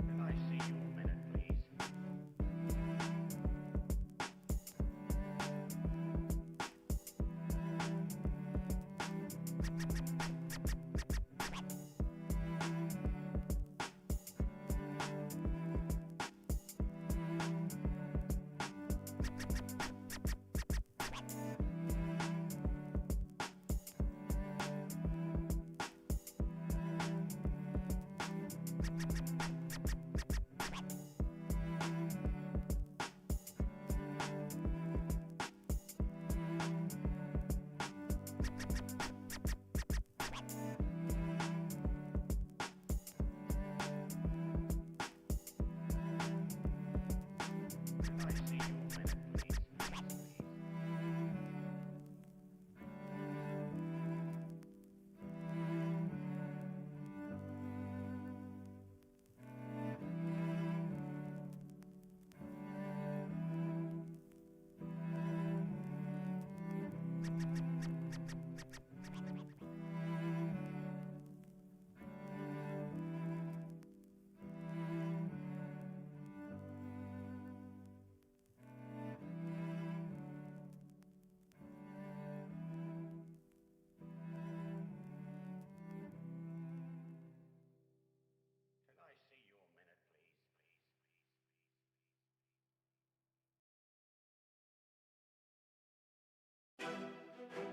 Can I see you a minute, please? Please.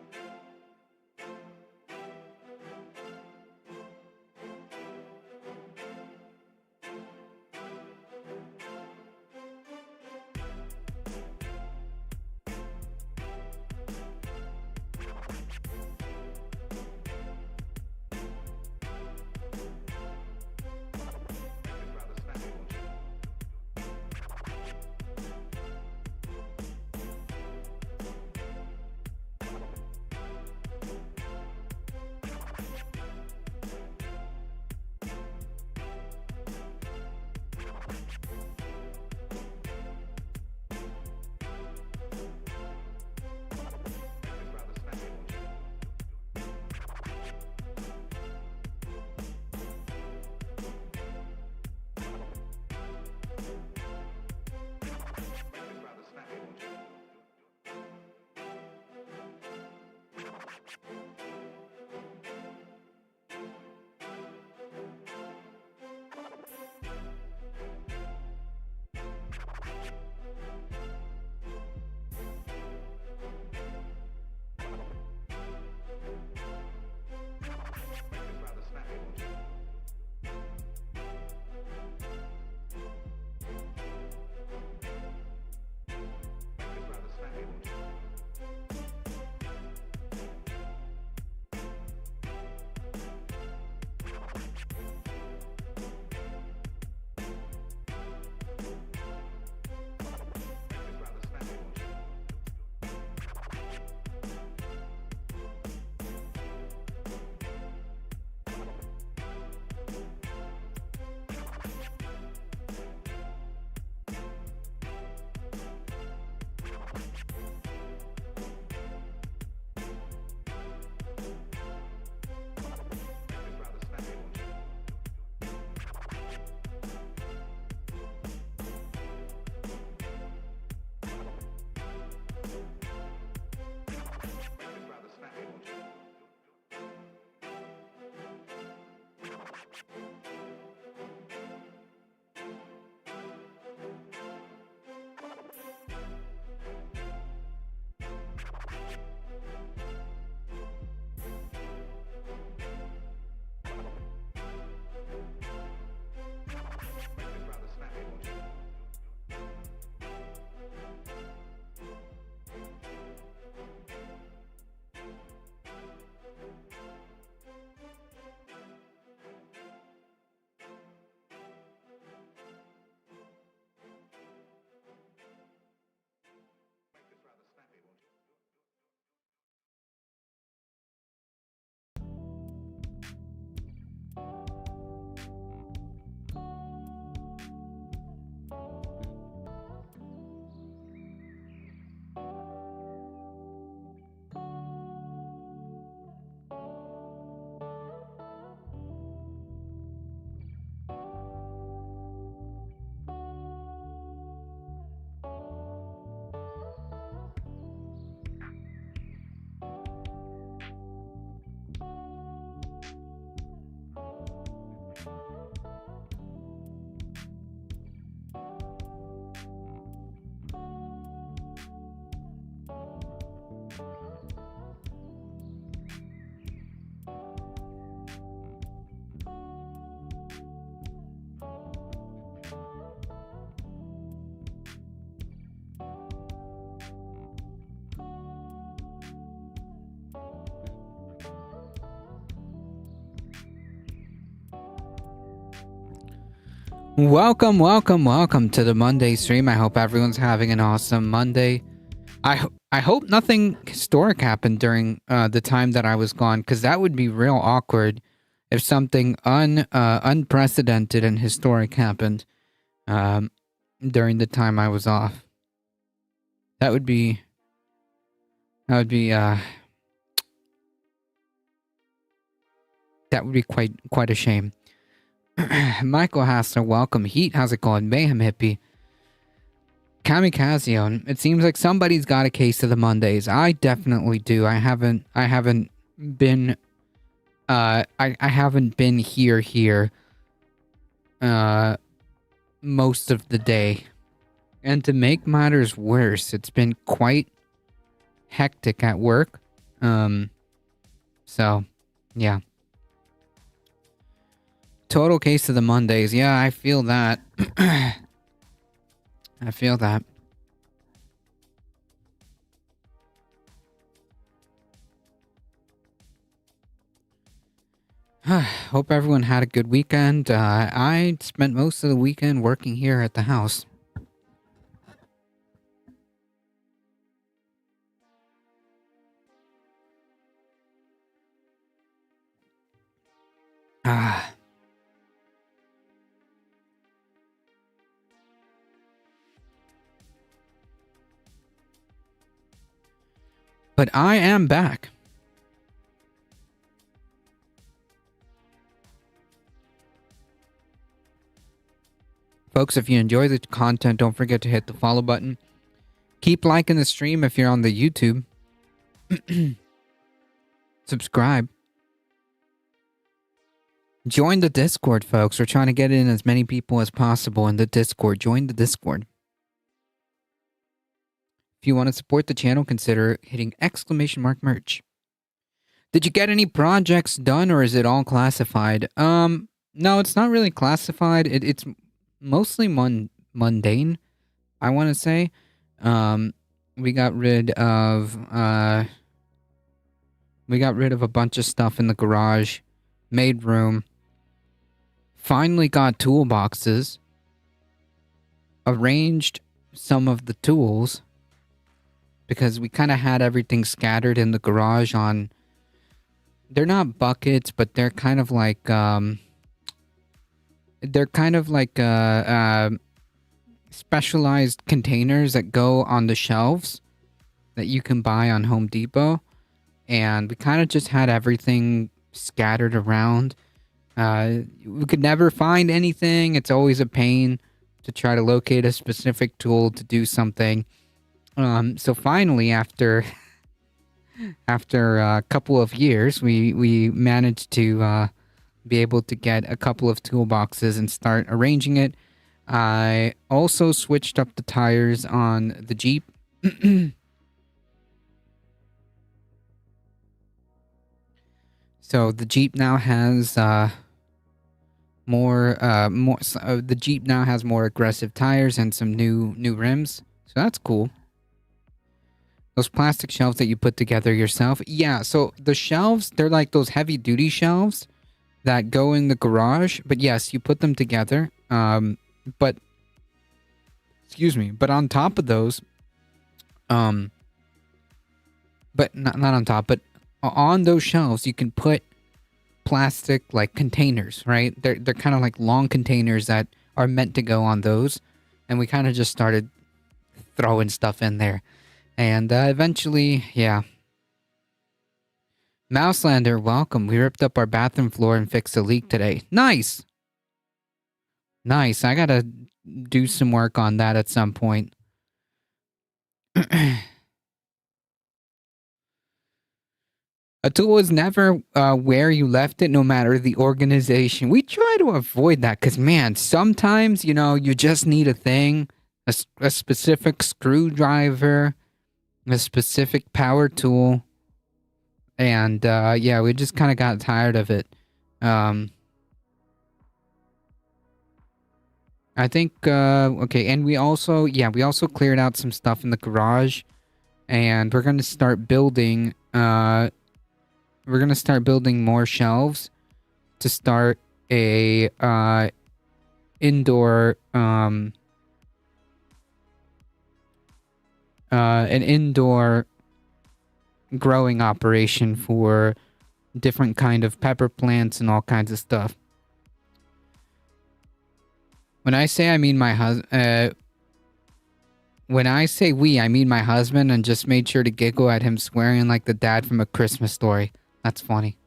Welcome to the Monday stream. I hope everyone's having an awesome Monday. I hope nothing historic happened during the time that I was gone, because that would be real awkward if something unprecedented and historic happened during the time I was off. That would be quite a shame. Michael Hassler, welcome. Heat, how's it going? Mayhem Hippie. Kamikaze, it seems like somebody's got a case of the Mondays. I definitely do. I haven't been I haven't been here most of the day. And to make matters worse, it's been quite hectic at work. So yeah. Total case of the Mondays. Yeah, I feel that. I feel that. Hope everyone had a good weekend. I spent most of the weekend working here at the house. But I am back. Folks, if you enjoy the content, don't forget to hit the follow button. Keep liking the stream if you're on the YouTube. Subscribe. Join the Discord, folks. We're trying to get in as many people as possible in the Discord. Join the Discord. If you want to support the channel, consider hitting !merch. Did you get any projects done, or is it all classified? No, it's not really classified. It's mostly mundane, I want to say. We got rid of a bunch of stuff in the garage, made room, finally got toolboxes, arranged some of the tools, because we kind of had everything scattered in the garage on... They're not buckets, but they're kind of like... specialized containers that go on the shelves that you can buy on Home Depot. And we kind of just had everything scattered around. We could never find anything. It's always a pain to try to locate a specific tool to do something. So finally, after a couple of years, we managed to be able to get a couple of toolboxes and start arranging it. I also switched up the tires on the Jeep. So the Jeep now has more aggressive tires and some new rims. So that's cool. Those plastic shelves that you put together yourself. Yeah, so the shelves, they're like those heavy duty shelves that go in the garage. But yes, you put them together. But on top of those, but not on top, but on those shelves, you can put plastic like containers, right? They're kind of like long containers that are meant to go on those. And we kind of just started throwing stuff in there. And eventually, yeah. Mouselander, welcome. We ripped up our bathroom floor and fixed a leak today. Nice! Nice. I gotta do some work on that at some point. A tool is never where you left it, no matter the organization. We try to avoid that because, man, sometimes, you just need a thing, a specific screwdriver, a specific power tool, and yeah, we just kind of got tired of it. I think okay, and we also cleared out some stuff in the garage, and we're gonna start building more shelves to start a an indoor growing operation for different kind of pepper plants and all kinds of stuff. When I say when I say we, I mean my husband, and just made sure to giggle at him swearing like the dad from A Christmas Story. That's funny.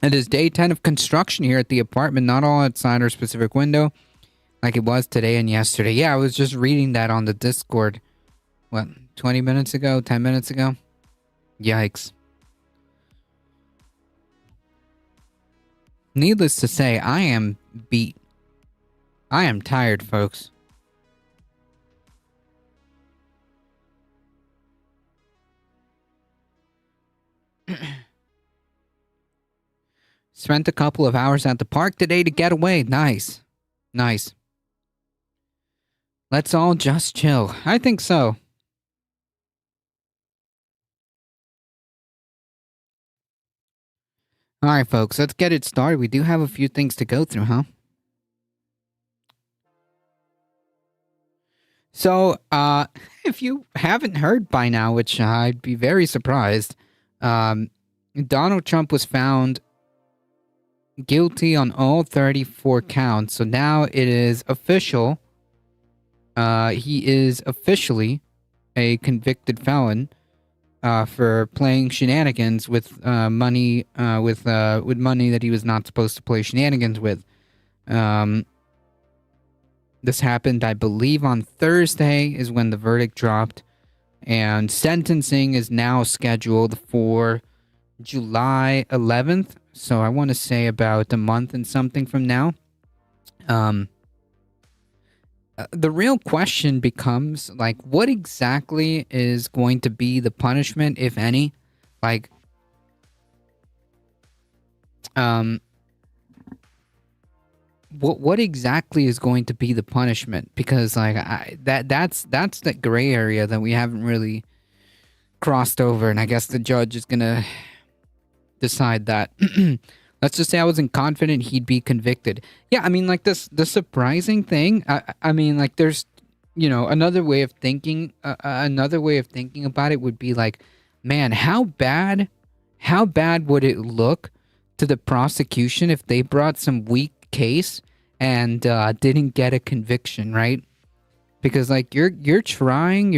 It is day 10 of construction here at the apartment, not all outside our specific window, like it was today and yesterday. Yeah, I was just reading that on the Discord. What, 20 minutes ago? 10 minutes ago? Yikes. Needless to say, I am beat. I am tired, folks. Spent a couple of hours at the park today to get away. Nice. Nice. Let's all just chill. I think so. Alright, folks, let's get it started. We do have a few things to go through, huh? So, if you haven't heard by now, which I'd be very surprised, Donald Trump was found guilty on all 34 counts. So now it is official. He is officially a convicted felon for playing shenanigans with money with money that he was not supposed to play shenanigans with. This happened, I believe, on Thursday is when the verdict dropped, and sentencing is now scheduled for July 11th. So I want to say about a month and something from now. The real question becomes, like, what exactly is going to be the punishment, if any? Like, what exactly is going to be the punishment? Because, like, that's the gray area that we haven't really crossed over, and I guess the judge is gonna decide that. Let's just say I wasn't confident he'd be convicted. Yeah, I mean, like, the surprising thing, I mean, like, there's, another way of thinking about it would be like, man, how bad would it look to the prosecution if they brought some weak case and didn't get a conviction, right? Because, like, you're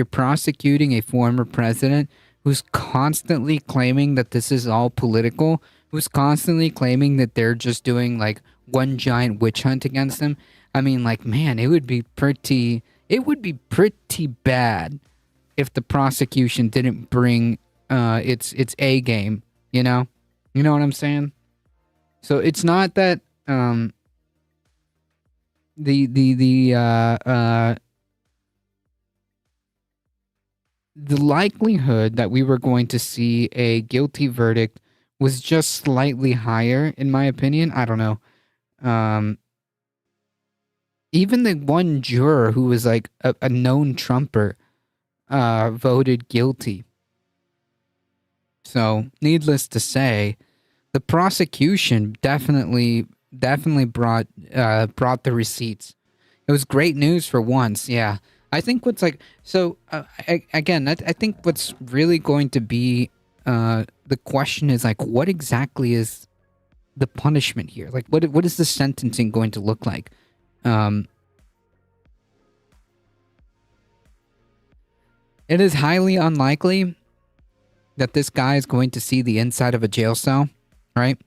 prosecuting a former president who's constantly claiming that this is all political, who's constantly claiming that they're just doing, like, one giant witch hunt against him. I mean, like, man, it would be pretty bad if the prosecution didn't bring its A game, you know? You know what I'm saying? So it's not that the likelihood that we were going to see a guilty verdict was just slightly higher, in my opinion. I don't know. Even the one juror who was like a known Trumper voted guilty. So, needless to say, the prosecution definitely brought the receipts. It was great news for once. Yeah. I think what's like, so again, I think what's really going to be the question is, like, what exactly is the punishment here? Like, what is the sentencing going to look like? It is highly unlikely that this guy is going to see the inside of a jail cell, right?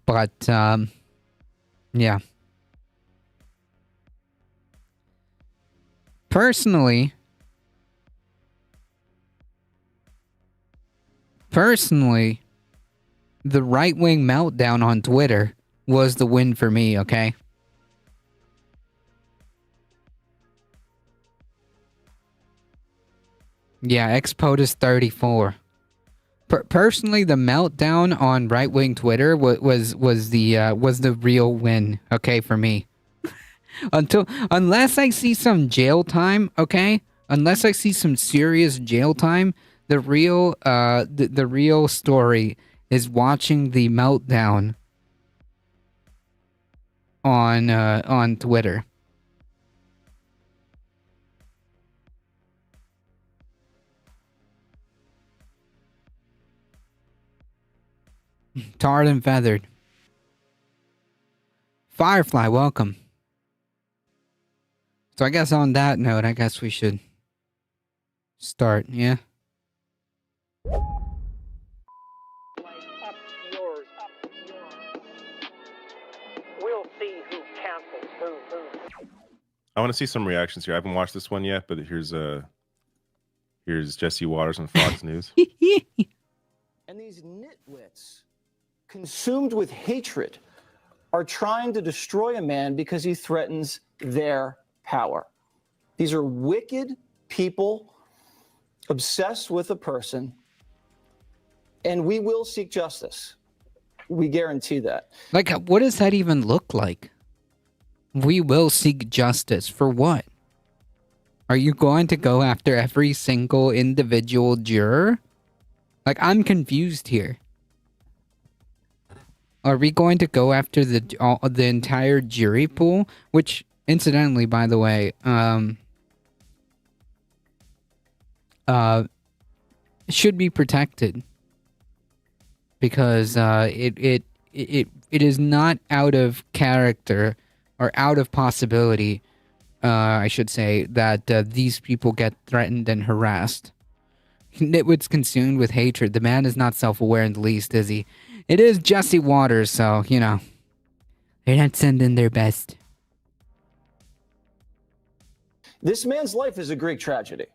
But yeah. Personally, the right-wing meltdown on Twitter was the win for me, okay? Yeah, XPOTUS 34. Personally, the meltdown on right-wing Twitter was the real win, okay, for me. Unless I see some jail time, okay? unless I see some serious jail time, the real story is watching the meltdown on Twitter. Tarred and feathered. Firefly, welcome. So I guess on that note, I guess we should start, yeah? We'll see who cancels who. I want to see some reactions here. I haven't watched this one yet, but here's Jesse Waters on Fox News. And these nitwits, consumed with hatred, are trying to destroy a man because he threatens their power. These are wicked people obsessed with a person, and we will seek justice. We guarantee that. Like, what does that even look like? We will seek justice for what? Are you going to go after every single individual juror? Like, I'm confused here. Are we going to go after the entire jury pool? Which, incidentally, by the way, should be protected because it is not out of character or out of possibility, I should say, that these people get threatened and harassed. Nitwit's consumed with hatred. The man is not self-aware in the least, is he? It is Jesse Waters, so, you know, they're not sending their best. This man's life is a Greek tragedy.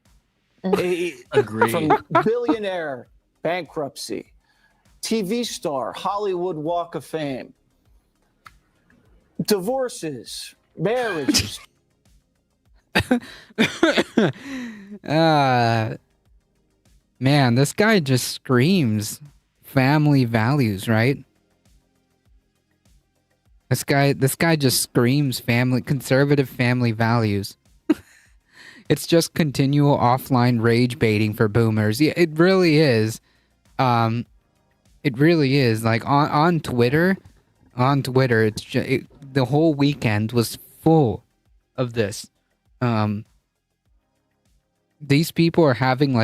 Agreed. From billionaire, bankruptcy, TV star, Hollywood Walk of Fame, divorces, marriages. Man, this guy just screams family values, right? This guy just screams conservative family values. It's just continual offline rage baiting for boomers. Yeah, it really is. It really is. Like on Twitter, it's just, the whole weekend was full of this. These people are having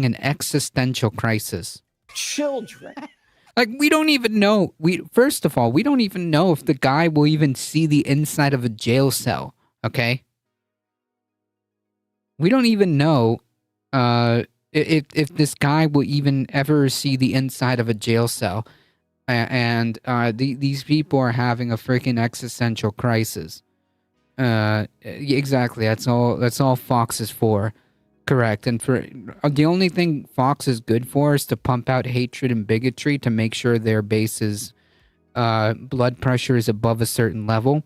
an existential crisis. Children. Like, we don't even know. First of all, we don't even know if the guy will even see the inside of a jail cell. Okay. We don't even know if this guy will even ever see the inside of a jail cell, and these people are having a freaking existential crisis. Exactly. That's all Fox is for. Correct. And for the only thing Fox is good for is to pump out hatred and bigotry to make sure their base's blood pressure is above a certain level.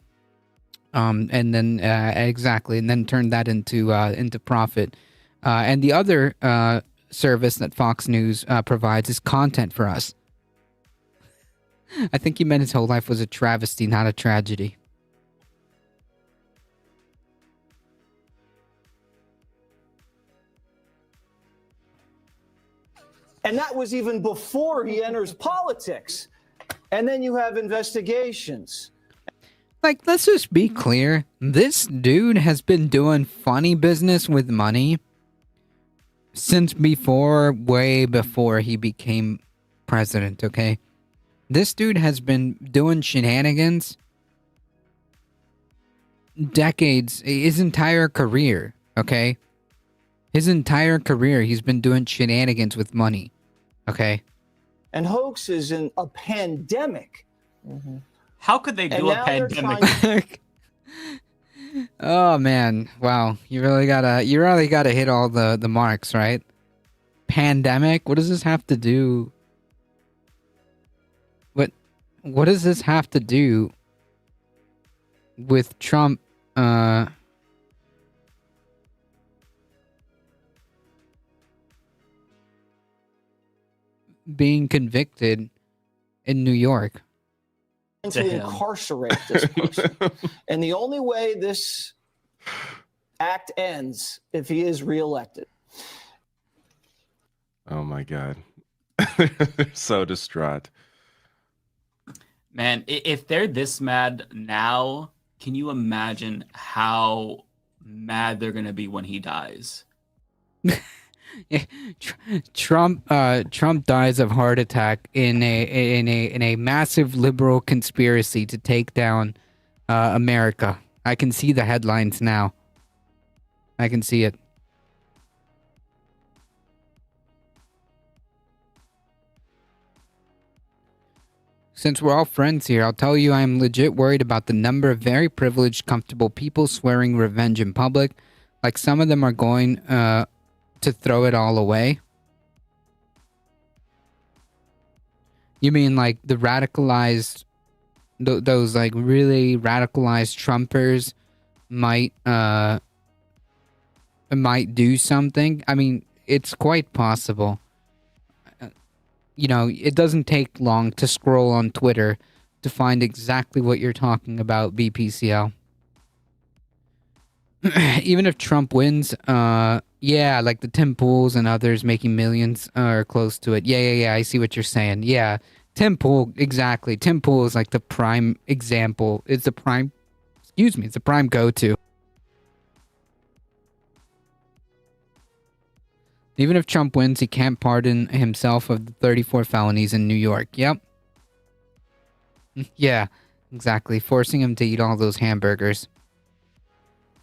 And then exactly, and then turn that into profit. And the other service that Fox News provides is content for us. I think he meant his whole life was a travesty, not a tragedy. And that was even before he enters politics. And then you have investigations. Like, let's just be clear. This dude has been doing funny business with money since way before he became president, okay? This dude has been doing shenanigans decades, his entire career, okay? His entire career, he's been doing shenanigans with money, okay? And hoaxes in a pandemic. Mm-hmm. How could they do a pandemic? Oh man, wow! You really gotta hit all the marks, right? Pandemic. What does this have to do? What does this have to do with Trump? Being convicted in New York. To incarcerate this person. And the only way this act ends if he is reelected. Oh my God. So distraught. Man, if they're this mad now, can you imagine how mad they're gonna be when he dies? Trump dies of heart attack in a massive liberal conspiracy to take down America. I can see the headlines now. I can see it. Since we're all friends here, I'll tell you I'm legit worried about the number of very privileged, comfortable people swearing revenge in public. Like some of them are going to throw it all away. You mean like the radicalized, those like really radicalized Trumpers might do something? I mean, it's quite possible. You know, it doesn't take long to scroll on Twitter to find exactly what you're talking about, BPCL. Even if Trump wins, yeah, like the Tim Pools and others making millions are close to it. Yeah, I see what you're saying. Yeah, Tim Pool, exactly. Tim Pool is like the prime example. It's the prime go-to. Even if Trump wins, he can't pardon himself of the 34 felonies in New York. Yep. Yeah, exactly. Forcing him to eat all those hamburgers.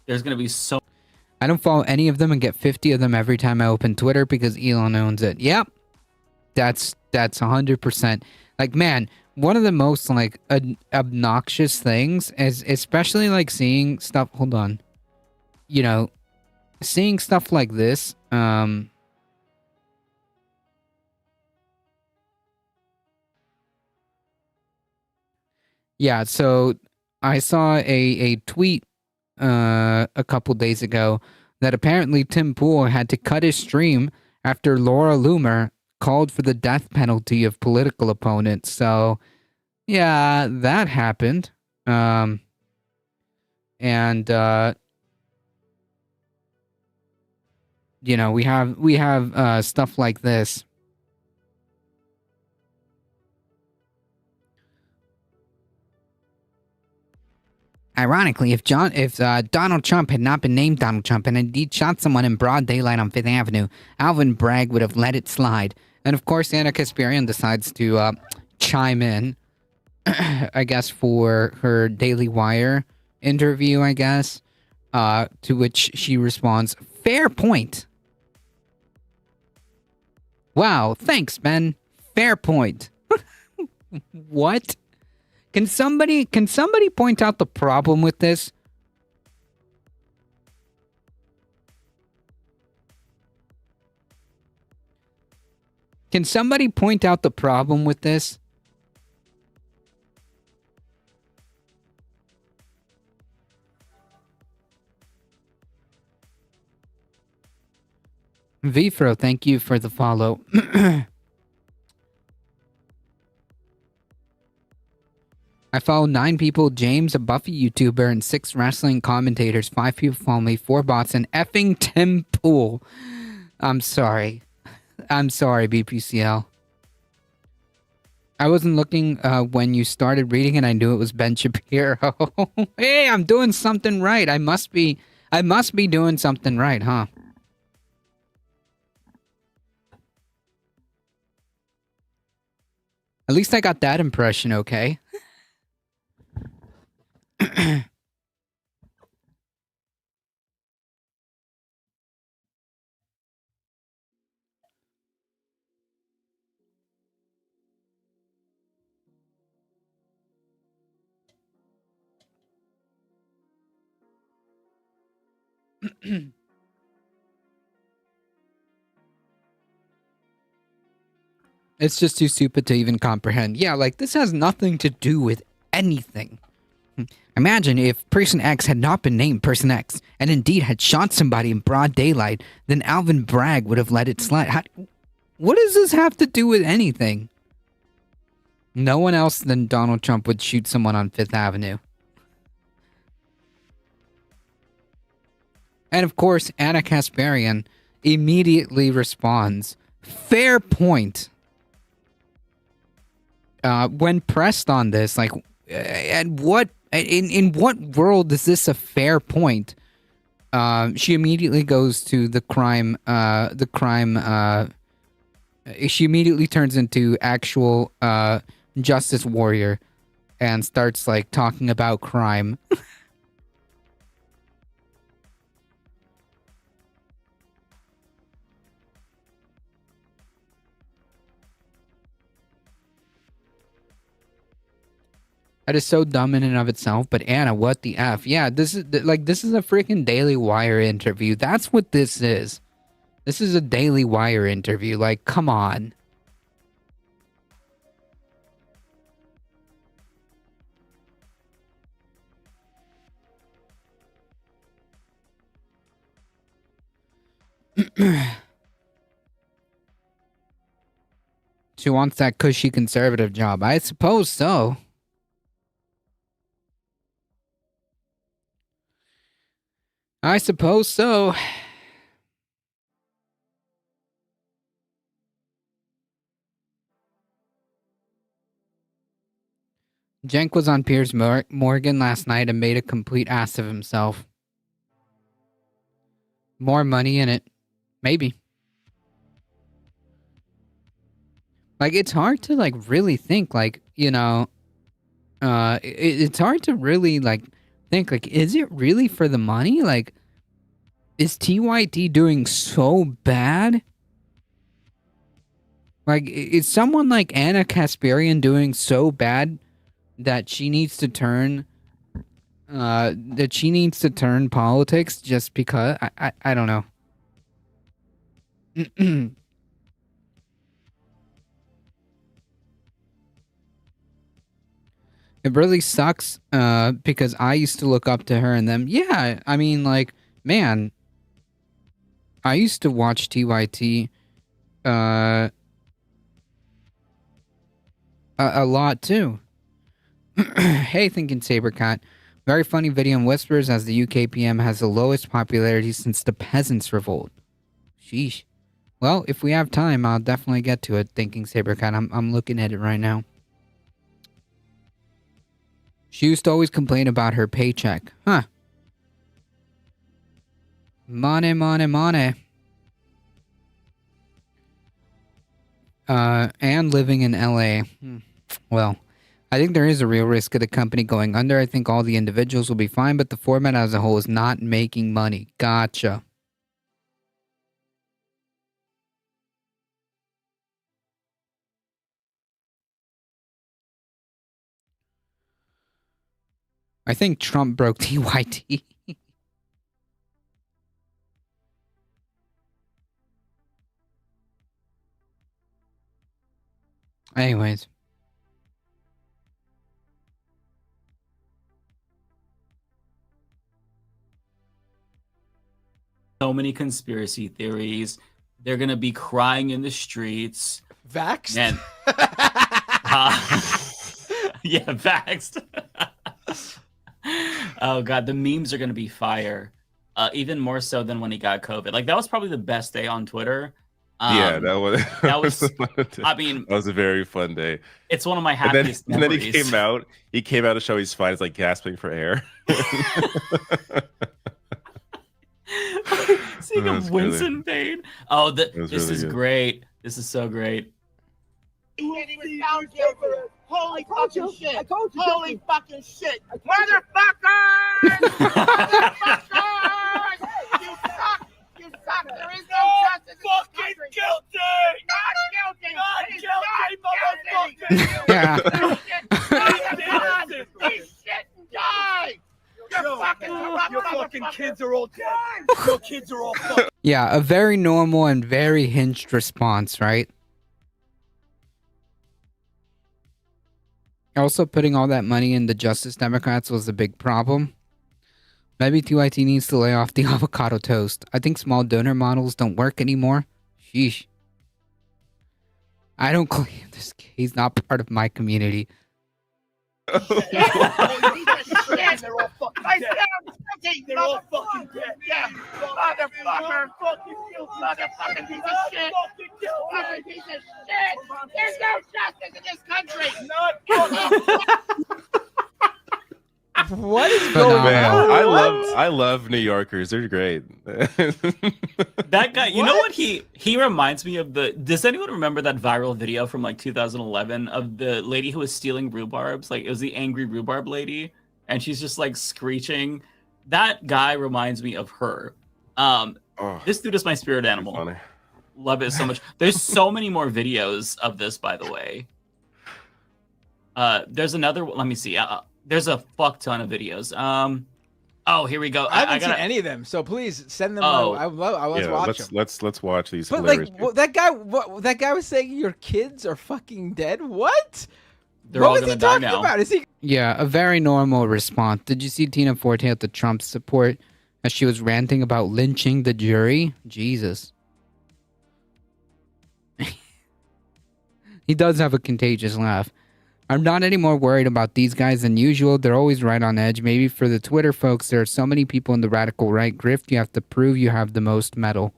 There's gonna be so... I don't follow any of them and get 50 of them every time I open Twitter because Elon owns it. Yep. That's 100%. Like, man, one of the most, like, obnoxious things is especially, like, seeing stuff... Hold on. You know, seeing stuff like this, yeah, so I saw a tweet a couple days ago that apparently Tim Pool had to cut his stream after Laura Loomer called for the death penalty of political opponents. So, yeah, that happened. And you know, we have stuff like this. Ironically, if Donald Trump had not been named Donald Trump and indeed shot someone in broad daylight on Fifth Avenue, Alvin Bragg would have let it slide. And of course, Anna Kasparian decides to chime in, I guess, for her Daily Wire interview, I guess, to which she responds, "Fair point." Wow, thanks, Ben. Fair point. What? Can somebody point out the problem with this? Can somebody point out the problem with this? Vfro, thank you for the follow. I follow 9 people, James, a Buffy YouTuber, and 6 wrestling commentators. 5 people follow me, 4 bots, and effing Tim Pool. I'm sorry. I'm sorry, BPCL. I wasn't looking when you started reading and I knew it was Ben Shapiro. Hey, I'm doing something right. I must be doing something right, huh? At least I got that impression okay. It's just too stupid to even comprehend. Yeah, like, this has nothing to do with anything. Imagine if Person X had not been named Person X, and indeed had shot somebody in broad daylight, then Alvin Bragg would have let it slide. What does this have to do with anything? No one else than Donald Trump would shoot someone on Fifth Avenue. And of course, Anna Kasparian immediately responds, "Fair point." When pressed on this, like, and what in what world is this a fair point? She immediately goes to the crime. She immediately turns into actual justice warrior, and starts like talking about crime. That is so dumb in and of itself, but Anna, what the F? Yeah, this is a freaking Daily Wire interview. That's what this is. This is a Daily Wire interview. Like, come on. She wants that cushy conservative job. I suppose so. I suppose so. Cenk was on Piers Morgan last night and made a complete ass of himself. More money in it. Maybe. Like, it's hard to, like, really think, like, you know, it's hard to really, like, think, like, is it really for the money? Like, is TYT doing so bad? Like, is someone like Anna Kasparian doing so bad that she needs to turn politics just because? I don't know. It really sucks because I used to look up to her and them. Yeah, I mean, like, man, I used to watch TYT a lot too. Hey, Thinking Sabercat. Very funny video in Whispers as the UK PM has the lowest popularity since the Peasants' Revolt. Sheesh. Well, if we have time, I'll definitely get to it, Thinking Sabercat. I'm looking at it right now. She used to always complain about her paycheck. Huh. Money, money, money. And living in LA. Well, I think there is a real risk of the company going under. I think all the individuals will be fine, but the format as a whole is not making money. Gotcha. I think Trump broke TYT. Anyways. So many conspiracy theories. They're gonna be crying in the streets. Vaxxed? And yeah, vaxxed. Oh god, the memes are gonna be fire. Even more so than when he got COVID. Like, that was probably the best day on Twitter. Yeah, that was. I mean, that was a very fun day. It's one of my happiest and then memories. he came out. He came out to show he's fine. He's like gasping for air. Seeing a Winston pain. Oh, this really is good. great. This is so great. Holy fucking shit! I told you. Holy fucking shit! Motherfuckers! Motherfuckers! You suck! You suck! There is no justice in this country. Not guilty! Not guilty! Yeah. He shit and die! You're fucking corrupt, Your fucking motherfucker. kids are all dead. Your kids are all fucked. Yeah, a very normal and very hinged response, right? Also, putting all that money into Justice Democrats was a big problem. Maybe TYT needs to lay off the avocado toast. I think small donor models don't work anymore. Sheesh. I don't claim this. He's not part of my community. They're all fucking I dead. said I'm sick teeth, they're all fucking dead. Yeah, motherfucker. Motherfucking piece of shit. Fucking piece of shit. There's no justice in this country. What is Phenomenal. going Man, on? I love New Yorkers. They're great. That guy, you know what he reminds me of does anyone remember that viral video from like 2011 of the lady who was stealing rhubarbs? Like it was the angry rhubarb lady and she's just like screeching. That guy reminds me of her. Oh, This dude is my spirit animal. funny. Love it so much. There's so many more videos of this, by the way. There's another one. Let me see. There's a fuck ton of videos. Oh, here we go. I haven't gotta, seen any of them, so please send them. Oh. I want to watch them. Let's watch these. But hilarious like that guy was saying your kids are fucking dead. What? They're What all was gonna he die talking now. about? Is he? Yeah, a very normal response. Did you see Tina Forte at the Trump support as she was ranting about lynching the jury? Jesus. He does have a contagious laugh. I'm not any more worried about these guys than usual. They're always right on edge. Maybe for the Twitter folks, there are so many people in the radical right grift, you have to prove you have the most metal.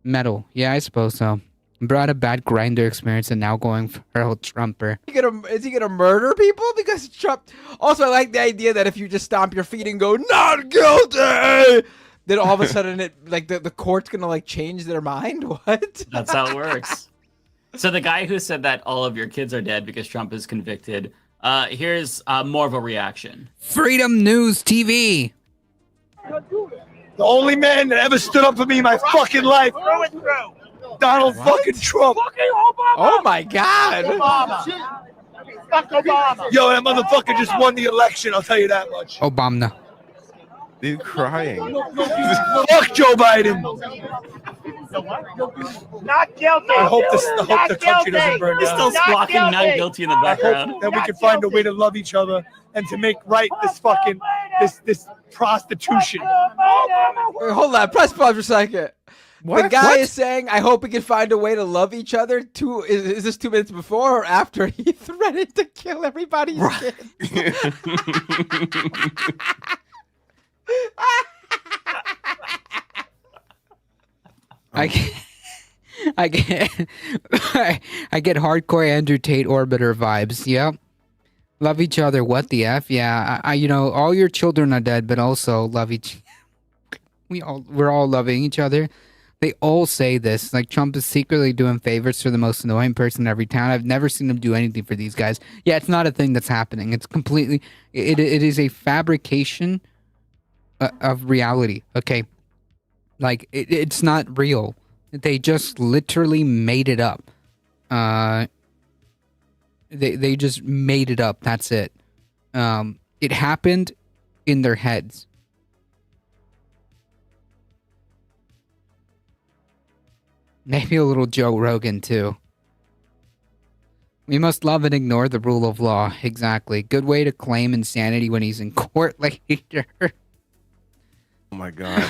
Metal. Yeah, I suppose so. Brought a bad grinder experience and now going for Harold Trumper. Is he gonna murder people because Trump? Also, I like the idea that if you just stomp your feet and go not guilty, then all of a sudden the court's gonna like change their mind. What? That's how it works. So the guy who said that all of your kids are dead because Trump is convicted, here's more of a reaction. Freedom News TV. The only man that ever stood up for me in my fucking life, Through and through. Donald fucking Trump. Fucking Obama. Oh my God! Obama. Fuck Obama. Yo, that motherfucker just won the election. I'll tell you that much. Obama. Dude, crying. Fuck Joe Biden. Not guilty. I hope the country doesn't burn He's down. still squawking not guilty in the I background. hope that we can find a way to love each other and to make right this fucking this prostitution. Wait, hold on, press pause for a second. The guy is saying, "I hope we can find a way to love each other." Is this 2 minutes before or after he threatened to kill everybody's kids? I get I get hardcore Andrew Tate orbiter vibes. Yep. Love each other. What the F? Yeah. All your children are dead, but also love each. We're all loving each other. They all say this. Like Trump is secretly doing favors for the most annoying person in every town. I've never seen him do anything for these guys. Yeah, it's not a thing that's happening. It's completely. It is a fabrication of reality. Okay. Like it's not real. They just literally made it up. They just made it up. That's it. It happened in their heads. Maybe a little Joe Rogan too. We must love and ignore the rule of law. Exactly. Good way to claim insanity when he's in court later. Oh my god.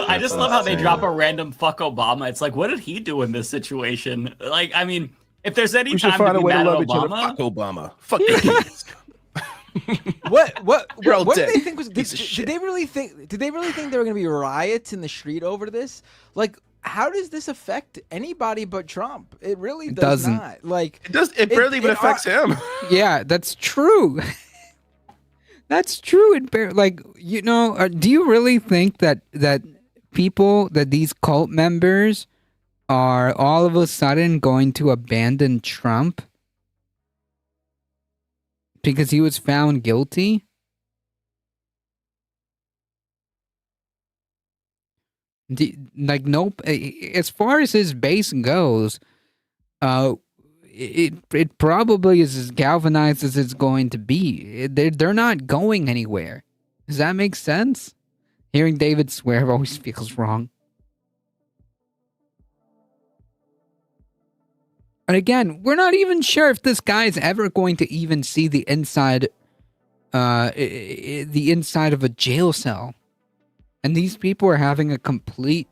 I just love how they insane. drop a random fuck Obama. It's like, what did he do in this situation? Like, I mean, if there's any We should time find to a be way to mad at love each other. Obama, Fuck Obama. Fuck your kids. What You're all did dead. they think was? Piece of Did shit. they really think? Did they really think there were going to be riots in the street over this? Like, how does this affect anybody but Trump? It really does doesn't. not. Like, It barely even affects him. Yeah, that's true. That's true. Do you really think that these cult members are all of a sudden going to abandon Trump because he was found guilty? Nope. As far as his base goes, it probably is as galvanized as it's going to be. They're not going anywhere. Does that make sense? Hearing David swear always feels wrong. And again, we're not even sure if this guy's ever going to even see the inside of a jail cell. And these people are having a complete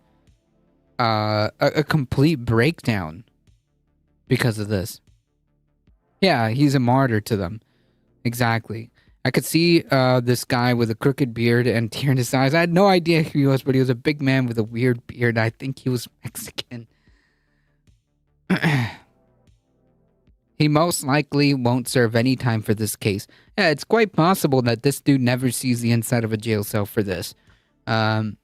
breakdown because of this. Yeah, he's a martyr to them. Exactly. I could see this guy with a crooked beard and tear in his eyes. I had no idea who he was, but he was a big man with a weird beard. I think he was Mexican. He most likely won't serve any time for this case. Yeah, it's quite possible that this dude never sees the inside of a jail cell for this. That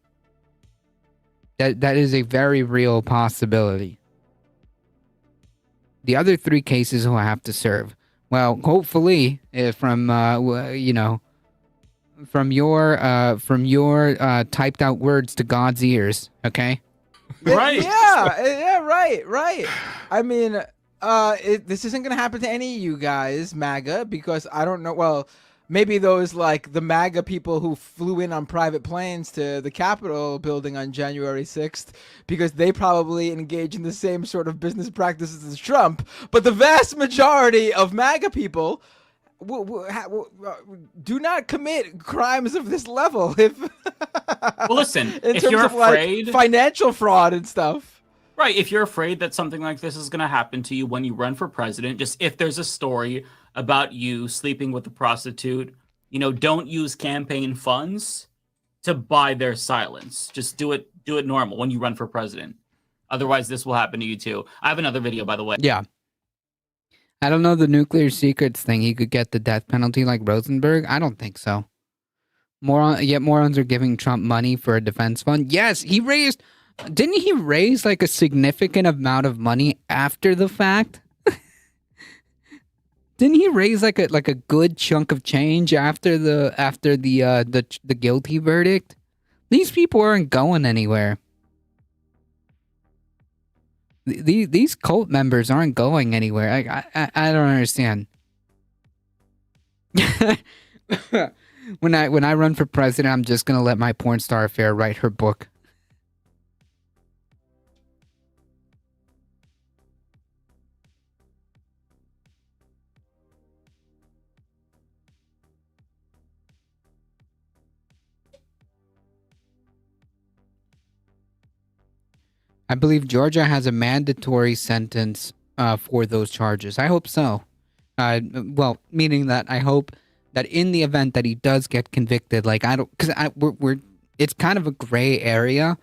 is a very real possibility. The other 3 cases he'll have to serve. Well, hopefully, from your typed out words to God's ears. Okay. Right. Yeah, right. I mean, this isn't gonna happen to any of you guys, MAGA, because I don't know. Well, maybe those like the MAGA people who flew in on private planes to the Capitol building on January 6th, because they probably engage in the same sort of business practices as Trump. But the vast majority of MAGA people do not commit crimes of this level. If Well, listen, in if terms you're of afraid, like financial fraud and stuff. right, if you're afraid that something like this is going to happen to you when you run for president, just if there's a story about you sleeping with a prostitute, don't use campaign funds to buy their silence. Just do it normal when you run for president. Otherwise, this will happen to you too. I have another video, by the way. Yeah. I don't know the nuclear secrets thing. He could get the death penalty like Rosenberg. I don't think so. Yet morons are giving Trump money for a defense fund. Yes, didn't he raise like a significant amount of money after the fact? Didn't he raise like a good chunk of change after the guilty verdict? These people aren't going anywhere. These cult members aren't going anywhere. I don't understand. When I run for president, I'm just gonna let my porn star affair write her book. I believe Georgia has a mandatory sentence for those charges. I hope so. Well, meaning that I hope that in the event that he does get convicted, it's kind of a gray area.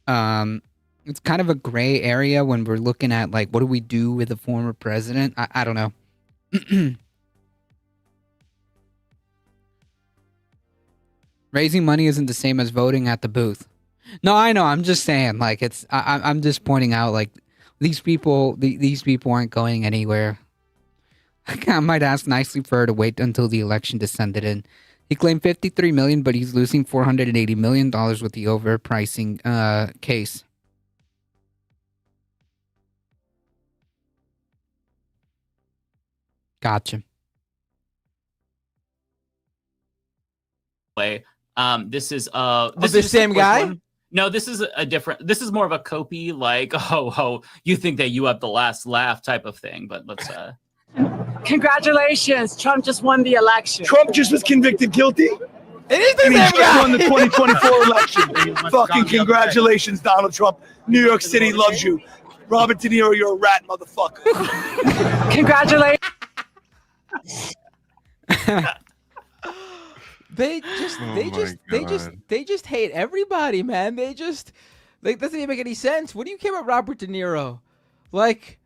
It's kind of a gray area when we're looking at like, what do we do with a former president? I don't know. Raising money isn't the same as voting at the booth. No, I know. I'm just saying, like, I'm just pointing out, like, these people aren't going anywhere. I might ask nicely for her to wait until the election to send it in. He claimed $53 million, but he's losing $480 million with the overpricing case. Gotcha. This is the is just a same quick guy? one. No, this is this is more of a copy, like, you think that you have the last laugh type of thing, but let's Congratulations, Trump just won the election. Trump just was convicted guilty. It is the And he same just guy. won the 2024 election. Fucking congratulations, Donald Trump. New York City loves you. Robert De Niro, you're a rat, motherfucker. Congratulations. They just hate everybody, man. They just doesn't even make any sense. What do you care about Robert De Niro? Like,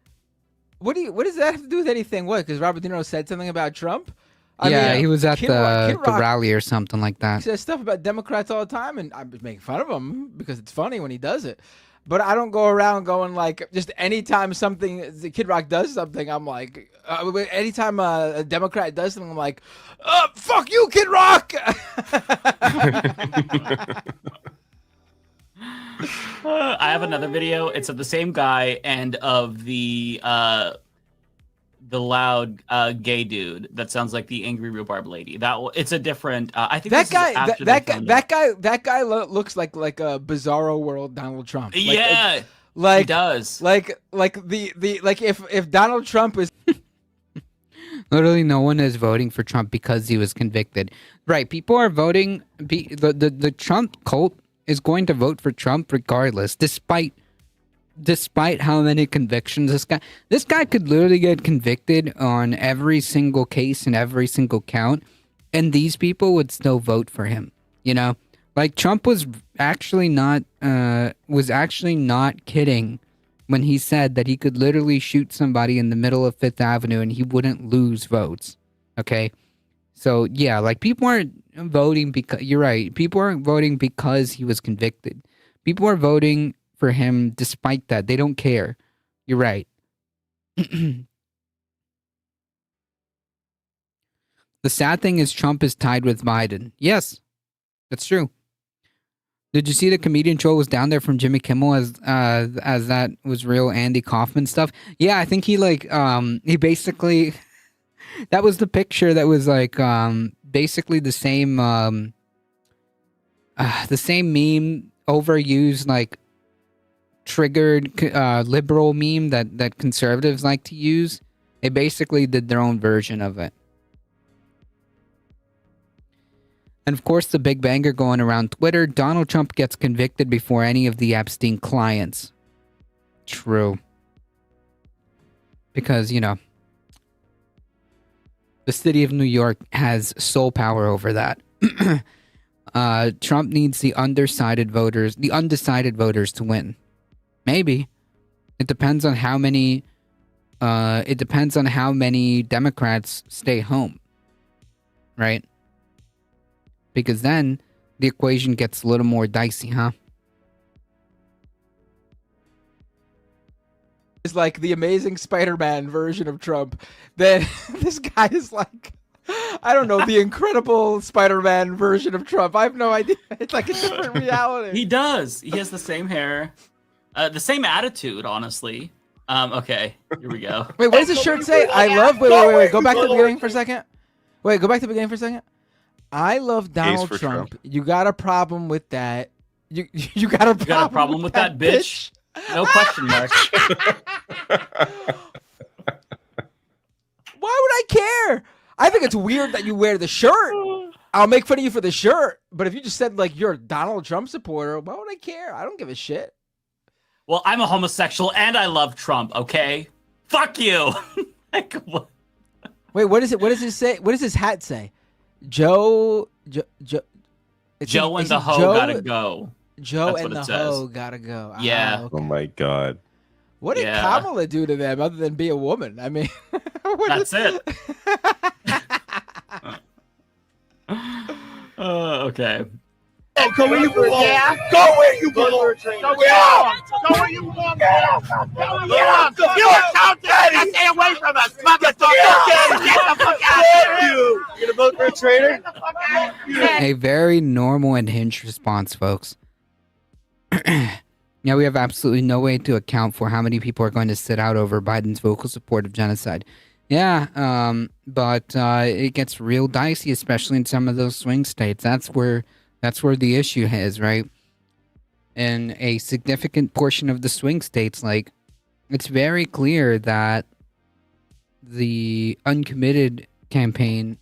what does that have to do with anything? What? Because Robert De Niro said something about Trump? I mean, he was at Kid the Rock rally or something like that. says stuff about Democrats all the time, and I'm making fun of him because it's funny when he does it. But I don't go around going like, just anytime Kid Rock does something, I'm like, anytime a Democrat does something, I'm like, fuck you, Kid Rock. I have another video. It's of the same guy and of the loud gay dude that sounds like the angry rhubarb lady. It's a different. I think that this is after they filmed it. that guy looks like a bizarro world Donald Trump. Like, Yeah, like he does. Like if Donald Trump is Literally, no one is voting for Trump because he was convicted. Right? People are voting. The Trump cult is going to vote for Trump regardless, despite how many convictions this guy could literally get convicted on every single case and every single count, and these people would still vote for him. You know, like Trump was actually not kidding when he said that he could literally shoot somebody in the middle of Fifth Avenue and he wouldn't lose votes. Okay, so yeah, like people aren't voting because you're right. People aren't voting because he was convicted. People are voting for him despite that. They don't care. You're right. The sad thing is Trump is tied with Biden. Yes, that's true. Did you see the comedian troll was down there from Jimmy Kimmel as that was real Andy Kaufman stuff? Yeah, I think he he basically that was the picture that was like basically the same meme overused, like triggered liberal meme that conservatives like to use. They basically did their own version of it. And of course, the big banger going around Twitter, Donald Trump gets convicted before any of the Epstein clients. True. Because, you know, the city of New York has sole power over that. Trump needs the undecided voters to win. Maybe. It depends on how many Democrats stay home. Right? Because then the equation gets a little more dicey, huh? It's like the Amazing Spider-Man version of Trump. Then this guy is like, I don't know, the Incredible Spider-Man version of Trump. I have no idea. It's like a different reality. He does. He has the same hair, the same attitude, honestly. Okay, here we go. Wait, what does his shirt say? I love. Wait. Go back to the beginning for a second. Wait, go back to the beginning for a second. I love Donald Trump. You got a problem with that? You got a problem with that bitch? No question mark. Why would I care? I think it's weird that you wear the shirt. I'll make fun of you for the shirt, but if you just said like you're a Donald Trump supporter, why would I care? I don't give a shit. Well, I'm a homosexual and I love Trump. Okay, fuck you. Like, what? Wait, what is it? What does it say? What does his hat say? Joe and the hoe gotta go. Joe and the hoe gotta go. Yeah. Okay. Oh my god. What did Kamala do to them other than be a woman? I mean, that's it. Okay. Go where you belong. Yeah. Go where you belong. Go where you belong. Get up. You are counting. Stay away from us. Get the fuck out of here. You gonna vote for a traitor? A very normal and hinged response, folks. Yeah, we have absolutely no way to account for how many people are going to sit out over Biden's vocal support of genocide. Yeah, but it gets real dicey, especially in some of those swing states. That's where the issue is, right? In a significant portion of the swing states, like, it's very clear that the uncommitted campaign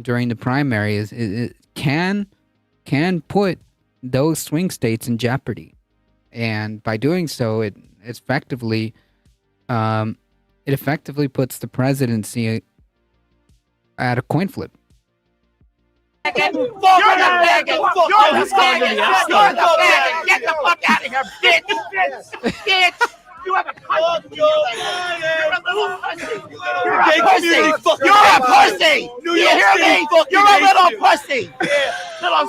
during the primaries it can put those swing states in jeopardy, and by doing so, it effectively puts the presidency at a coin flip. You're the faggot! You're the faggot! You're the faggot! Get the fuck out of here, bitch! Bitch! You have a cunt! You're a little pussy! You're a pussy! You're a pussy! Do you hear me? You're a little pussy! Little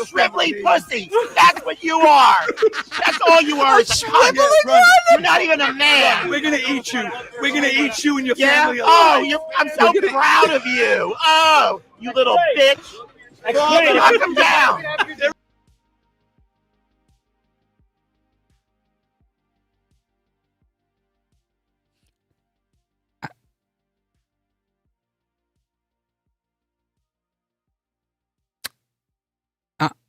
shrivelly pussy! That's what you are! That's all you are! Is a cunt! You're not even a man! We're gonna eat you. We're gonna eat you and your Yeah? family. Oh, I'm so proud of you! Oh, you little bitch! Knock him down!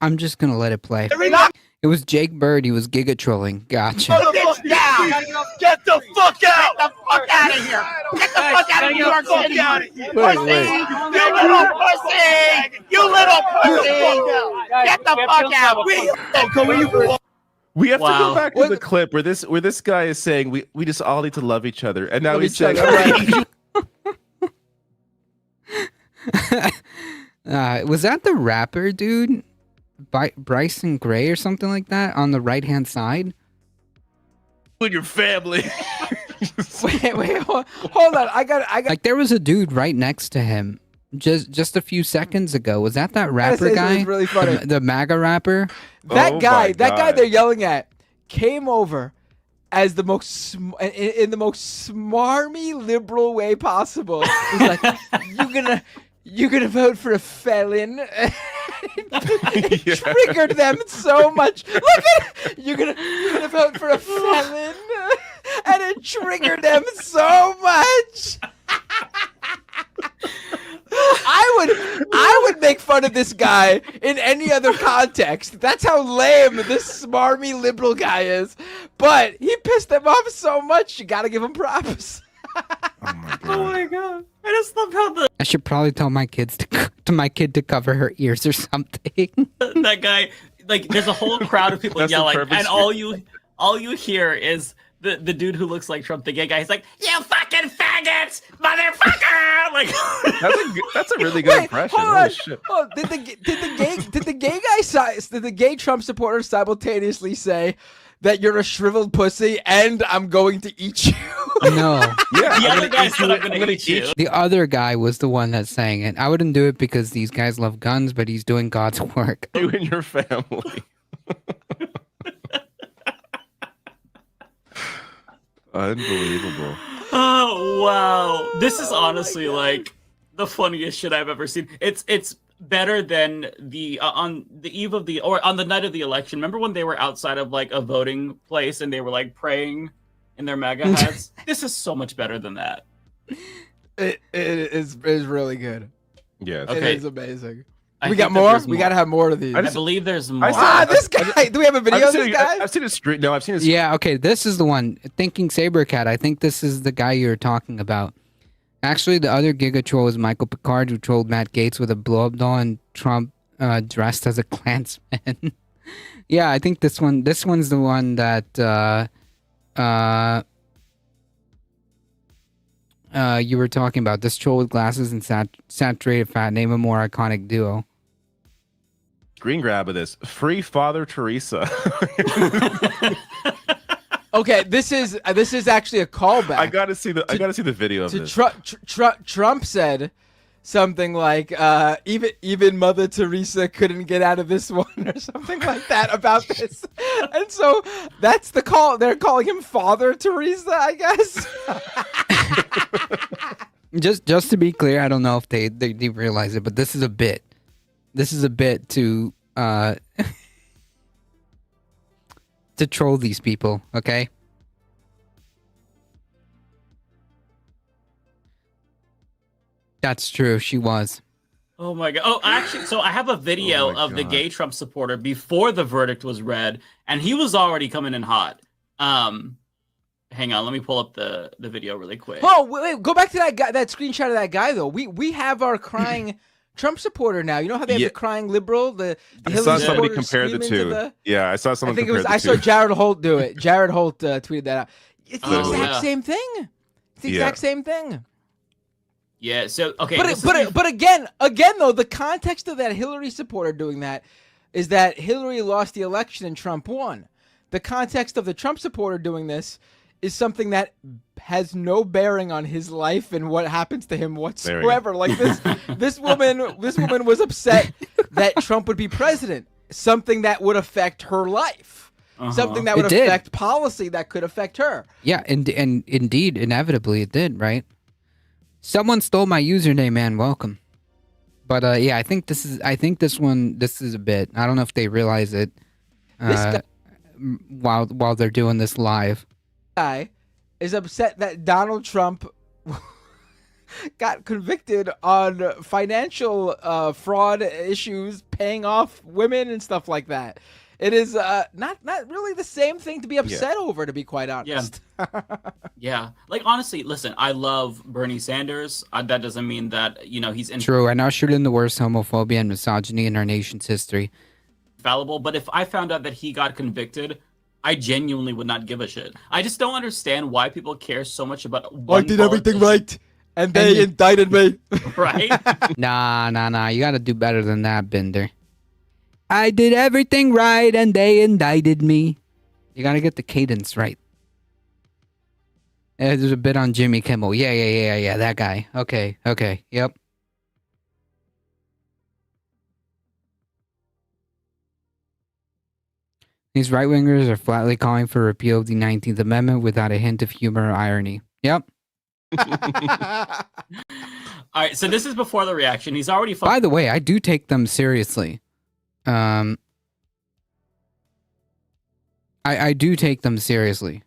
I'm just gonna let it play. It was Jake Bird. He was giga trolling. Gotcha. Bitch down! Get the fuck out! Get the fuck out of here! Get the fuck out of New York City! Wait. You little pussy! You little pussy! Get the fuck out! Go where you belong. We have to Wow. go back to the clip where this guy is saying we just all need to love each other, and now he's saying, all right, Was that the rapper dude? Bryson Gray or something like that on the right hand side? With your family. Wait, hold on. I got. Like there was a dude right next to him just a few seconds ago. Was that rapper say guy? something really funny. The MAGA rapper? That Oh guy, my that guy God. they're yelling at, came over as the most in the most smarmy liberal way possible. He's like, "You're gonna vote for a felon." It Yeah. triggered them so much. Look at it. You're gonna vote for a felon, and it triggered them so much. I would make fun of this guy in any other context. That's how lame this smarmy liberal guy is. But he pissed them off so much. You gotta give him props. Oh my Oh god. my god! I just love how I should probably tell my kids to my kid to cover her ears or something. that guy, like, there's a whole crowd of people That's the yelling, purpose and all you hear is the dude who looks like Trump, the gay guy. He's like, "You fucking faggots, motherfucker!" Like, That's a really good Wait, impression. hold Holy on. shit. Oh, did the gay Trump supporter simultaneously say that you're a shriveled pussy and I'm going to eat you? No. Yeah. the I'm other gonna guy eat said, you- "I'm gonna eat you." The other guy was the one that's saying it. I wouldn't do it because these guys love guns, but he's doing God's work. You and your family. Unbelievable. Oh wow! This is honestly like the funniest shit I've ever seen. It's better than the on the eve of the or on the night of the election. Remember when they were outside of like a voting place and they were like praying in their MAGA hats? This is so much better than that. It is really good. Yeah. Okay. It is amazing. I We think got that more? there's We gotta have more of these. I believe there's more. Ah, this guy! Do we have a video of this guy? I've seen his street. No, I've seen his. Yeah, okay, this is the one. Thinking Sabercat, I think this is the guy you're talking about. Actually, the other Giga troll is Michael Picard, who trolled Matt Gates with a blow-up doll and Trump dressed as a Klansman. Yeah, I think this one's the one that you were talking about. This troll with glasses and saturated fat. Name a more iconic duo. Screen grab of this. Free Father Teresa. Okay, this is actually a callback. I gotta see the video of to this. Trump said something like even Mother Teresa couldn't get out of this one or something like that about this. And so that's the call. They're calling him Father Teresa, I guess. Just to be clear, I don't know if they realize it, but this is a bit. This is a bit to to troll these people, okay? That's true. She was. Oh my god! Oh, actually, so I have a video Oh my of the God. gay Trump supporter before the verdict was read, and he was already coming in hot. Hang on, let me pull up the video really quick. Oh wait, go back to that guy, that screenshot of that guy though. We have our crying Trump supporter now. You know how they have Yeah. the crying liberal, the I Hillary saw somebody supporter compare the screaming to two. the- Yeah, I saw I someone think it compare was. the I two. saw Jared Holt do it. Jared Holt tweeted that out. It's the Oh, exact yeah. same thing. It's the Yeah. exact same thing. Yeah. So okay, But this but is- but again though, the context of that Hillary supporter doing that is that Hillary lost the election and Trump won. The context of the Trump supporter doing this is something that has no bearing on his life and what happens to him whatsoever. Like this woman was upset that Trump would be president, something that would affect her life. Something that would It did. affect policy that could affect her. Yeah, and indeed, inevitably, it did. Right? Someone stole my username, man. Welcome. But yeah, I think this is a bit. I don't know if they realize it. This guy- While they're doing this live. Guy is upset that Donald Trump got convicted on financial fraud issues, paying off women and stuff like that. It is not really the same thing to be upset over, to be quite honest. yeah. Like honestly, listen, I love Bernie Sanders. That doesn't mean that he's True, and ushered in the worst homophobia and misogyny in our nation's history. infallible. But if I found out that he got convicted, I genuinely would not give a shit. I just don't understand why people care so much about. I did everything right. And they indicted me. Right? Nah. You got to do better than that, Bender. I did everything right and they indicted me. You got to get the cadence right. There's a bit on Jimmy Kimmel. Yeah. That guy. Okay. Yep. These right-wingers are flatly calling for repeal of the 19th Amendment without a hint of humor or irony. Yep. All right, so this is before the reaction. He's already. By the way, I do take them seriously. I do take them seriously.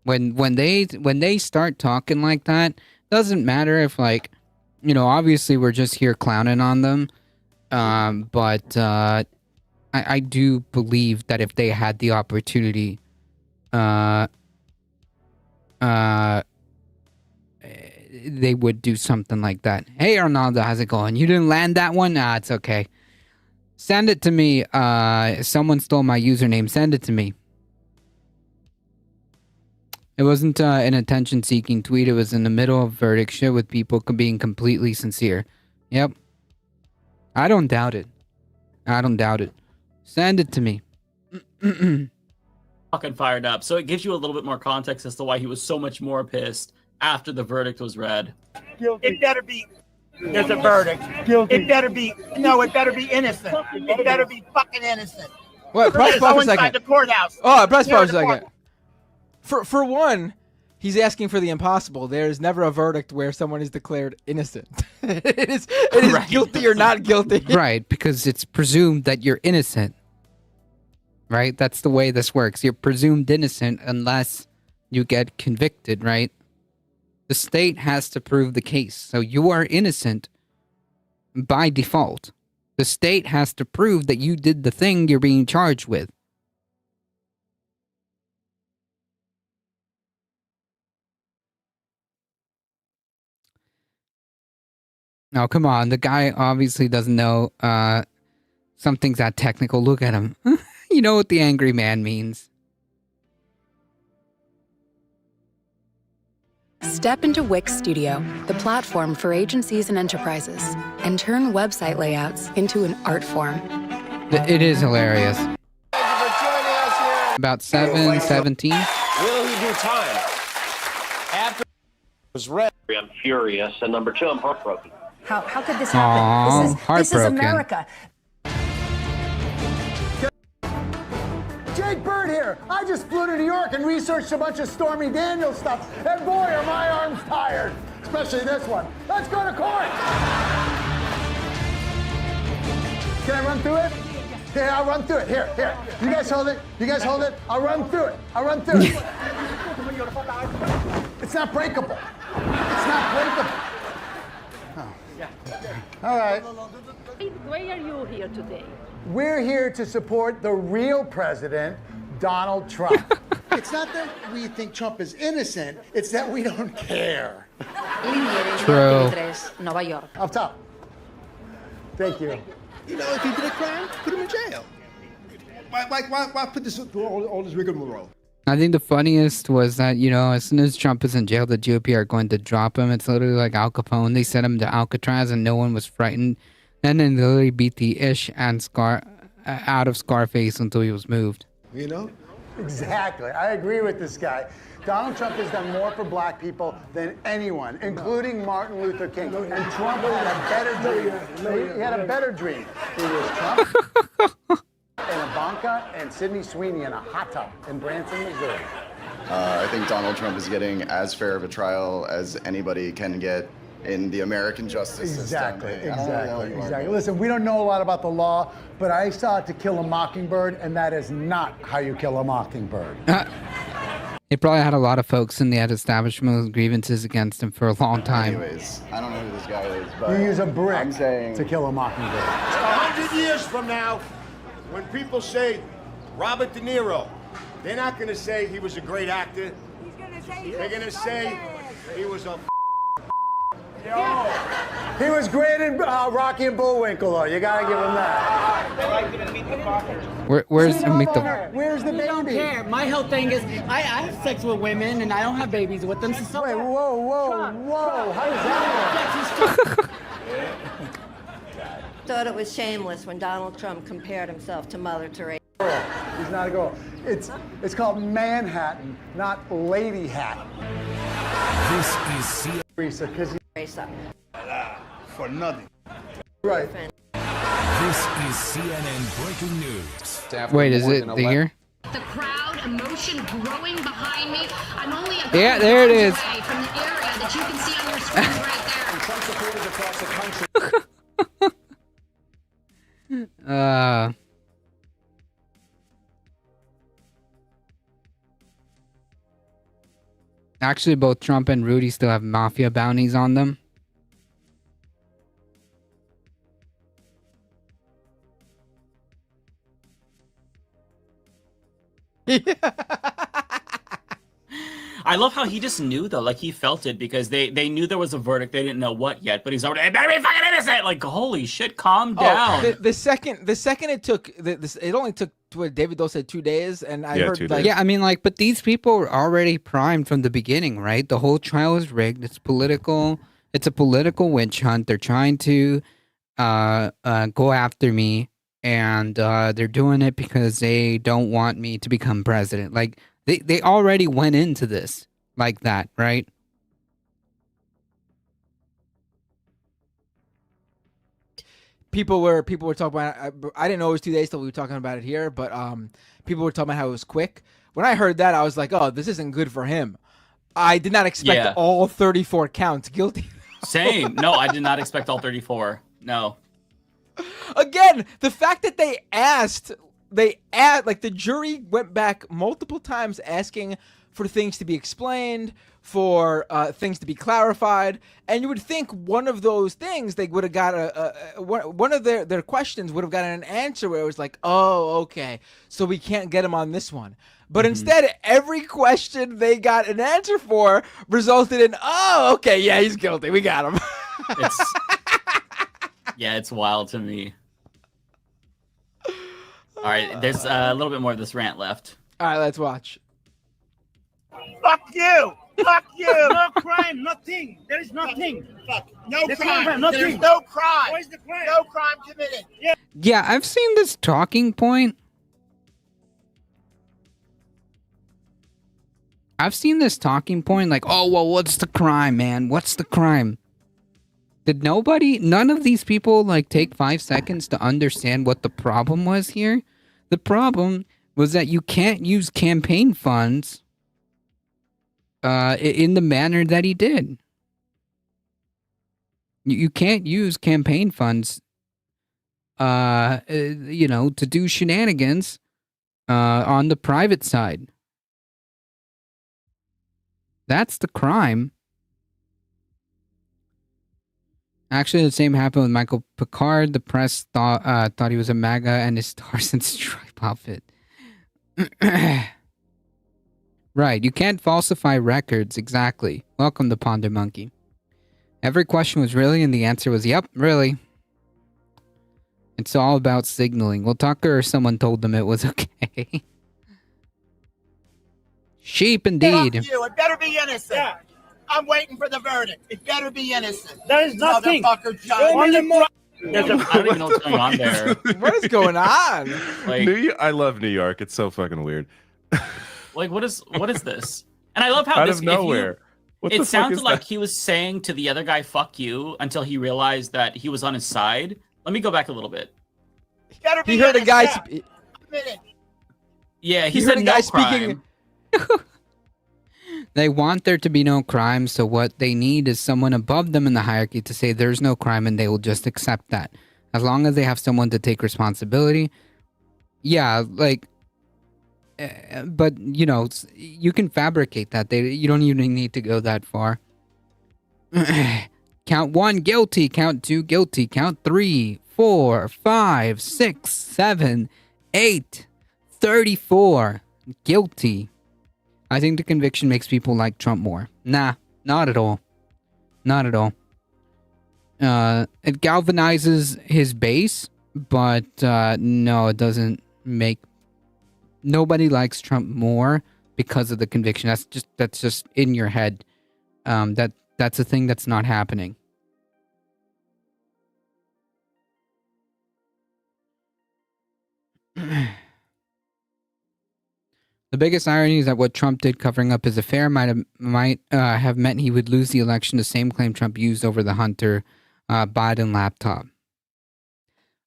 When they start talking like that, doesn't matter if, like, you know, obviously we're just here clowning on them. But I do believe that if they had the opportunity, they would do something like that. Hey, Arnaldo, how's it going? You didn't land that one? Nah, it's okay. Send it to me. Someone stole my username. Send it to me. It wasn't an attention-seeking tweet. It was in the middle of verdict shit with people being completely sincere. Yep. I don't doubt it. Send it to me. Fucking fired up. So it gives you a little bit more context as to why he was so much more pissed after the verdict was read. It better be. There's a verdict. It better be. No, it better be innocent. It better be fucking innocent. What? Press pause for a inside second. the courthourse. Oh, press pause for a Near the second. For one, he's asking for the impossible. There is never a verdict where someone is declared innocent. it is Right. guilty or not guilty. Right, because it's presumed that you're innocent. Right? That's the way this works. You're presumed innocent unless you get convicted, right? The state has to prove the case. So you are innocent by default. The state has to prove that you did the thing you're being charged with. No, come on. The guy obviously doesn't know something's that technical. Look at him. You know what the angry man means. Step into Wix Studio, the platform for agencies and enterprises, and turn website layouts into an art form. It is hilarious. About 7:17. Will he do time? After it was read. I'm furious, and number two, I'm heartbroken. How could this Aw, happen? This is heartbroken. America. Jake Bird here. I just flew to New York and researched a bunch of Stormy Daniels stuff, and boy, are my arms tired. Especially this one. Let's go to court. Can I run through it? Yeah, I'll run through it. Here. You guys hold it. I'll run through it. It's not breakable. Oh. All right. Why are you here today? We're here to support the real president, Donald Trump. It's not that we think Trump is innocent, it's that we don't care. True. Nueva York. Up top. Thank you. You know, if he did a crime, put him in jail. Why put this through all this rigmarole? I think the funniest was that, you know, as soon as Trump is in jail, the GOP are going to drop him. It's literally like Al Capone. They sent him to Alcatraz and no one was frightened. And then they literally beat the ish and out of Scarface until he was moved. You know? Exactly. I agree with this guy. Donald Trump has done more for black people than anyone, including Martin Luther King. And Trump had a better dream. He had a better dream. It was Trump and Ivanka and Sydney Sweeney in a hot tub in Branson, Missouri. I think Donald Trump is getting as fair of a trial as anybody can get in the American justice system. Exactly. Listen, we don't know a lot about the law, but I saw To Kill a Mockingbird, and that is not how you kill a mockingbird. He probably had a lot of folks in the establishment with grievances against him for a long time. Anyways, I don't know who this guy is, but You use a brick I'm saying to kill a mockingbird. 100 years from now, when people say Robert De Niro, they're not going to say he was a great actor. They're going to say he was a He was great in Rocky and Bullwinkle, though. You gotta give him that. I'd like you to meet the Fockers. Where's make the Where's the baby? I don't care. My whole thing is I have sex with women and I don't have babies with them. So Wait, whoa. How does that work? Thought it was shameless when Donald Trump compared himself to Mother Teresa. He's not a girl. It's called Manhattan, not Lady Hat. This is Teresa, because Teresa. For nothing. right. This is CNN breaking news. wait, is it here? The crowd, emotion growing behind me. I'm only a Yeah, there it is. away from the area that you can see on your screen right there. Trump supporters across the country. Actually, both Trump and Rudy still have mafia bounties on them. I love how he just knew though, like he felt it because they knew there was a verdict. They didn't know what yet, but he's already, "Hey, better be fucking innocent!" Like, holy shit, calm down. The second it took, it only took what David Doe said 2 days, and I heard like yeah, I mean, like, but these people were already primed from the beginning, right? The whole trial is rigged. It's political. It's a political witch hunt. They're trying to go after me, and they're doing it because they don't want me to become president. Like, they already went into this like that, right? people were talking about. I didn't know it was 2 days till we were talking about it here, but people were talking about how it was quick. When I heard that, I was like, "Oh, this isn't good for him." I did not expect all 34 counts guilty. Same. No, I did not expect all 34. No. Again, the fact that they asked, like the jury went back multiple times asking for things to be explained, for things to be clarified, and you would think one of those things they would have got one of their questions would have gotten an answer where it was like, oh, okay, so we can't get him on this one. But instead, every question they got an answer for resulted in, oh, okay, yeah, he's guilty. We got him. It's wild to me. All right, there's a little bit more of this rant left. All right, let's watch. Fuck you! Fuck you! No crime, nothing. There is nothing. Fuck. No crime. Nothing. There's no crime. Where's the crime? No crime committed. Yeah, I've seen this talking point. Like, oh, well, what's the crime, man? What's the crime? Did none of these people, like, take 5 seconds to understand what the problem was here? The problem was that you can't use campaign funds in the manner that he did. You can't use campaign funds, to do shenanigans on the private side. That's the crime. Actually, the same happened with Michael Picard. The press thought he was a MAGA and his Tarzan stripe outfit. Right, you can't falsify records, exactly. Welcome to Ponder Monkey. Every question was really, and the answer was, yep, really. It's all about signaling. Well, Tucker or someone told them it was okay. Sheep, indeed. Fuck you. It better be innocent. Yeah. I'm waiting for the verdict. It better be innocent. There is nothing. Motherfucker, John. I don't even know what's going on there. What is going on? Like, I love New York. It's so fucking weird. like what is this? And I love how out this of nowhere. It sounded like he was saying to the other guy, "Fuck you," until he realized that he was on his side. Let me go back a little bit. He heard a guy. Yeah, he said heard a guy no speaking. They want there to be no crime, so what they need is someone above them in the hierarchy to say there's no crime, and they will just accept that. As long as they have someone to take responsibility. Yeah, like, but, you can fabricate that. You don't even need to go that far. Count 1, guilty. Count 2, guilty. Count 3, 4, 5, 6, 7, 8, 34. Guilty. I think the conviction makes people like Trump more. Nah, not at all. Not at all. It galvanizes his base, but no, it doesn't make nobody likes Trump more because of the conviction. That's just in your head. That's a thing that's not happening. The biggest irony is that what Trump did covering up his affair might have meant he would lose the election, the same claim Trump used over the Hunter Biden laptop.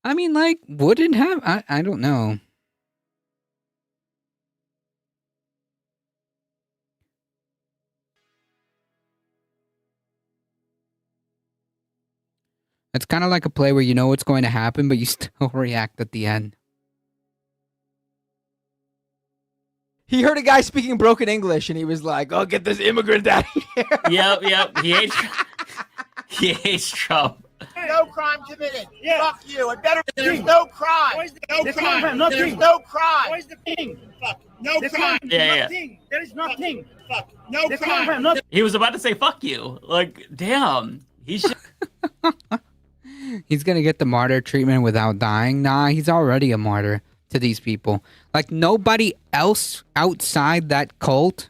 I mean, like, would it have? I don't know. It's kind of like a play where you know what's going to happen, but you still react at the end. He heard a guy speaking broken English, and he was like, "Oh, get this immigrant out of here." Yep. He hates Trump. No crime committed. Fuck you. It better. There's no crime. No crime. There's no crime. Where's the thing? Fuck. No crime. Yeah. There is nothing. Fuck. No crime. He was about to say "fuck you." Like, damn. He should. He's gonna get the martyr treatment without dying. Nah, he's already a martyr to these people. Like, nobody else outside the cult,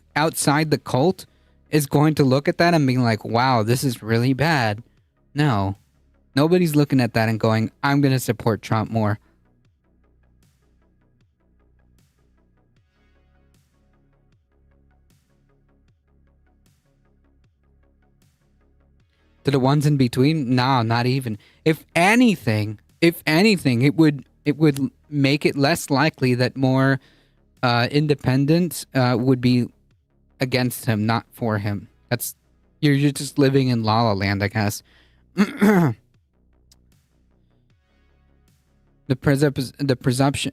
is going to look at that and be like, wow, this is really bad. No. Nobody's looking at that and going, I'm gonna support Trump more. To the ones in between? No, not even. If anything, it would make it less likely that more independents would be against him, not for him. You're just living in La La Land, I guess. The presupposition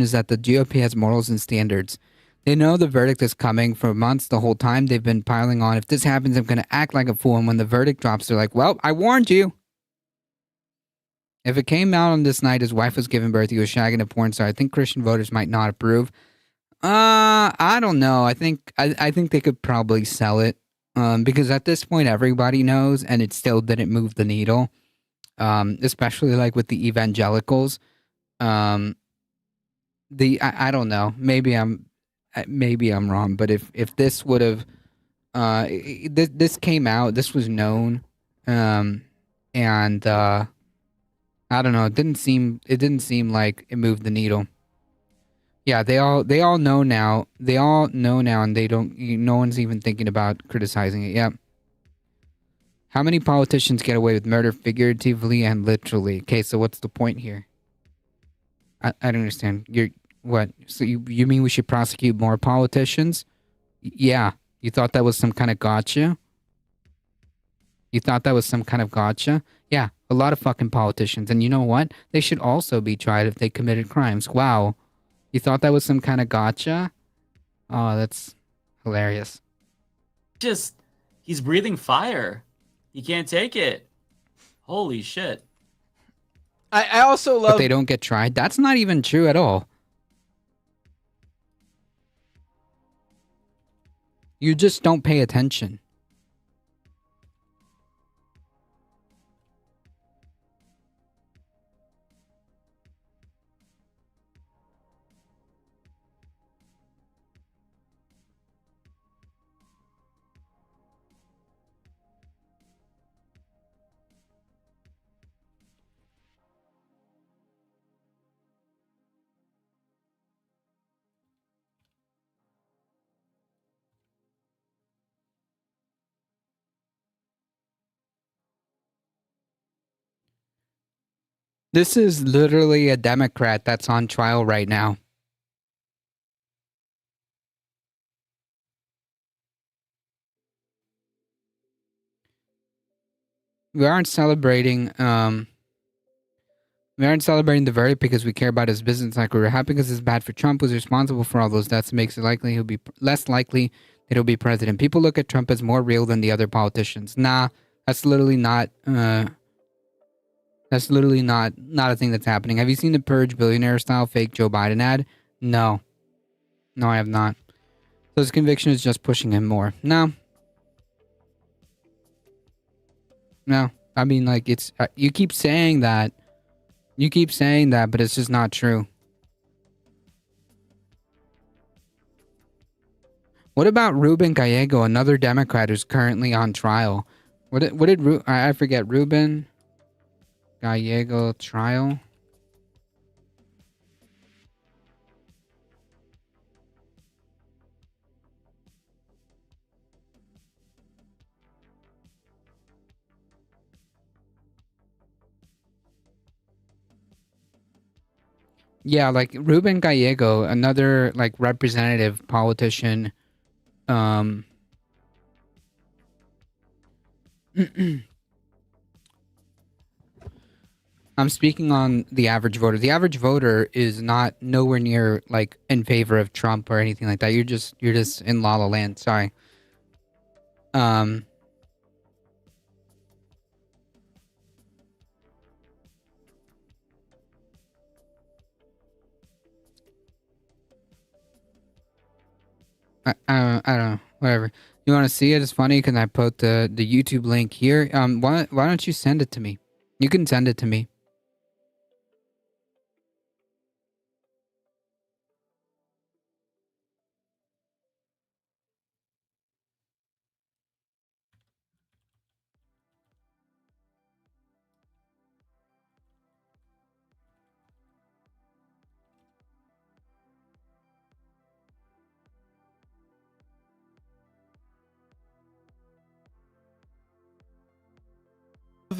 is that the GOP has morals and standards. They know the verdict is coming for months. The whole time they've been piling on. If this happens, I'm going to act like a fool. And when the verdict drops, they're like, well, I warned you. If it came out on this night his wife was giving birth, he was shagging a porn star, I think Christian voters might not approve. I don't know. I think they could probably sell it. Because at this point everybody knows, and it still didn't move the needle. Especially like with the evangelicals. I don't know. Maybe I'm wrong, but if this would have this came out, this was known, and I don't know, it didn't seem like it moved the needle. Yeah, they all know now. They all know now, and no one's even thinking about criticizing it. Yeah. How many politicians get away with murder figuratively and literally? Okay, so what's the point here? I don't understand. What? So you mean we should prosecute more politicians? Yeah. You thought that was some kind of gotcha? Yeah, a lot of fucking politicians. And you know what? They should also be tried if they committed crimes. Wow. You thought that was some kind of gotcha? Oh, that's hilarious. He's breathing fire. He can't take it. Holy shit. I also love... But they don't get tried? That's not even true at all. You just don't pay attention. This is literally a Democrat that's on trial right now. We aren't celebrating the verdict because we care about his business like we were happy because it's bad for Trump, who's responsible for all those deaths. It makes it likely he'll be less likely that he'll be president. People look at Trump as more real than the other politicians. Nah, that's literally not a thing that's happening. Have you seen the Purge billionaire style fake Joe Biden ad? No, I have not. So his conviction is just pushing him more. No. I mean, like, it's you keep saying that You keep saying that, but it's just not true. What about Ruben Gallego, another Democrat who's currently on trial? What did I forget, Ruben Gallego trial? Yeah, like Ruben Gallego, another like representative politician. I'm speaking on the average voter. The average voter is not nowhere near like in favor of Trump or anything like that. You're just in La La Land. Sorry. I don't know. Whatever. You want to see it? It's funny because I put the YouTube link here. Why don't you send it to me? You can send it to me.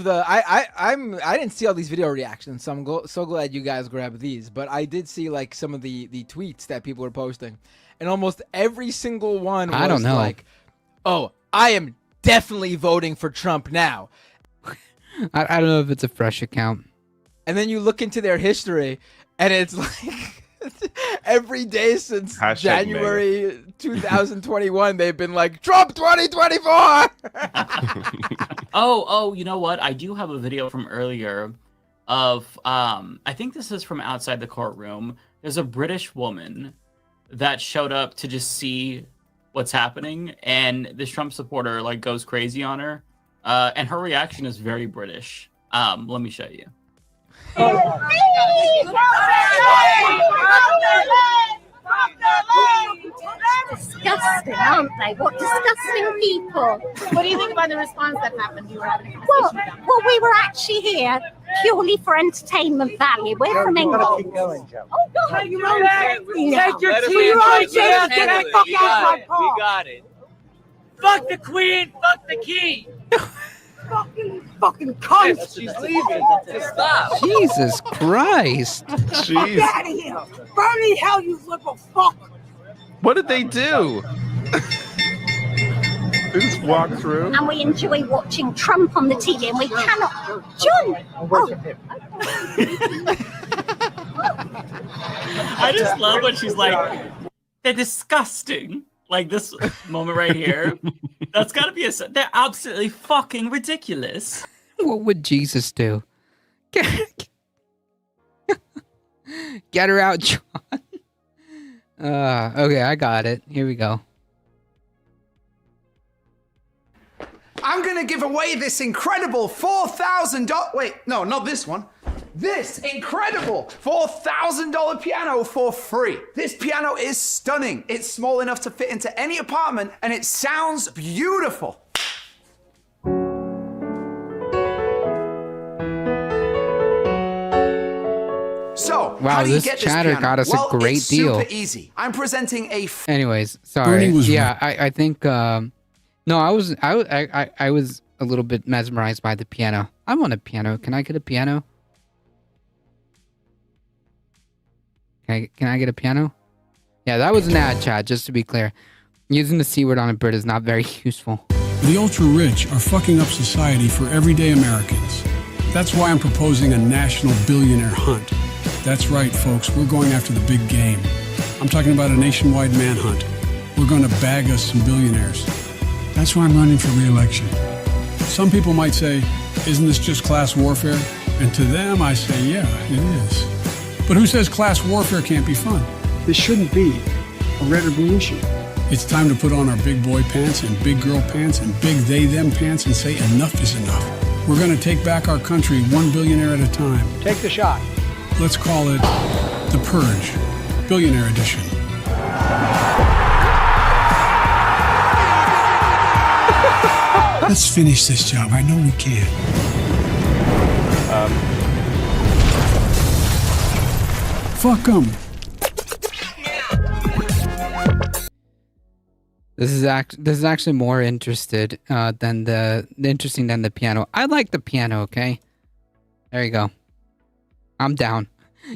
I didn't see all these video reactions, so I'm so glad you guys grabbed these. But I did see like some of the tweets that people were posting, and almost every single one was I don't know. like, "Oh, I am definitely voting for Trump now." I don't know if it's a fresh account. And then you look into their history, and it's like every day since Hashtag January 2021, they've been like, Trump 2024! Oh, you know what? I do have a video from earlier of, I think this is from outside the courtroom. There's a British woman that showed up to just see what's happening, and this Trump supporter like goes crazy on her. And her reaction is very British. Let me show you. Disgusting, aren't they? What disgusting people. What do you think about the response that happened? You were having a conversation. Well, we were actually here purely for entertainment value. We're from England. Oh, God. You know that? Take your tea. Get the fuck out of my car. We got it. Fuck the queen. Fuck the king. Fucking cunt. She's leaving. Just stop. Jesus Christ. Jeez. Get out of here. Burn in hell, you liberal fuck. What did they do? They just walk through. And we enjoy watching Trump on the TV, and we cannot. John! I just love when she's like, they're disgusting. Like this moment right here. That's gotta be they're absolutely fucking ridiculous. What would Jesus do? Get her out, John. Okay, I got it. Here we go. I'm gonna give away this incredible $4,000. Wait, no, not this one. This incredible $4,000 piano for free. This piano is stunning. It's small enough to fit into any apartment, and it sounds beautiful. So, Wow, how do you this get chatter this piano? got us a Well, great it's deal. super easy. I'm presenting a. Anyways, sorry. Yeah, I think no, I was a little bit mesmerized by the piano. I want a piano. Can I get a piano? Can I get a piano? Yeah, that was an ad, chat, just to be clear. Using the C word on a bird is not very useful. The ultra-rich are fucking up society for everyday Americans. That's why I'm proposing a national billionaire hunt. That's right, folks, we're going after the big game. I'm talking about a nationwide manhunt. We're going to bag us some billionaires. That's why I'm running for re-election. Some people might say, isn't this just class warfare? And to them, I say, yeah, it is. But who says class warfare can't be fun? This shouldn't be a red or blue issue. It's time to put on our big boy pants and big girl pants and big they them pants and say enough is enough. We're going to take back our country 1 billionaire at a time. Take the shot. Let's call it The Purge, Billionaire Edition. Let's finish this job. I know we can. Fuck them. This is actually more interesting than the piano. I like the piano. Okay, there you go. I'm down.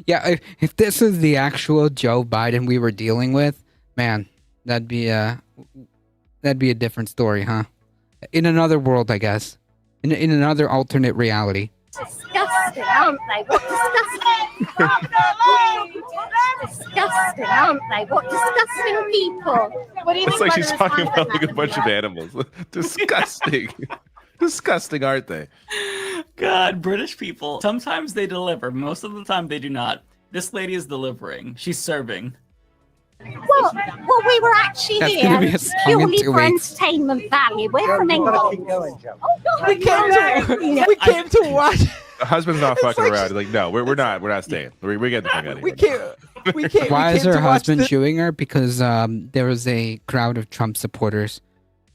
Yeah, if this is the actual Joe Biden we were dealing with, man, that'd be a different story, huh? In another world, I guess. In another alternate reality. Disgusting, aren't they? What disgusting. Disgusting, aren't they? What disgusting people. What do you It's think like about she's the talking retirement about like a bunch of animals. Disgusting. Disgusting, aren't they? God, British people. Sometimes they deliver. Most of the time they do not. This lady is delivering. She's serving. Well, we were actually That's gonna be here a song in purely 2 for weeks. entertainment value. We're from England. We came to watch. The husband's not fucking around. He's like, no, we're not staying. We're getting the fuck out of here. We came. Why is her to watch husband the- chewing her? Because there was a crowd of Trump supporters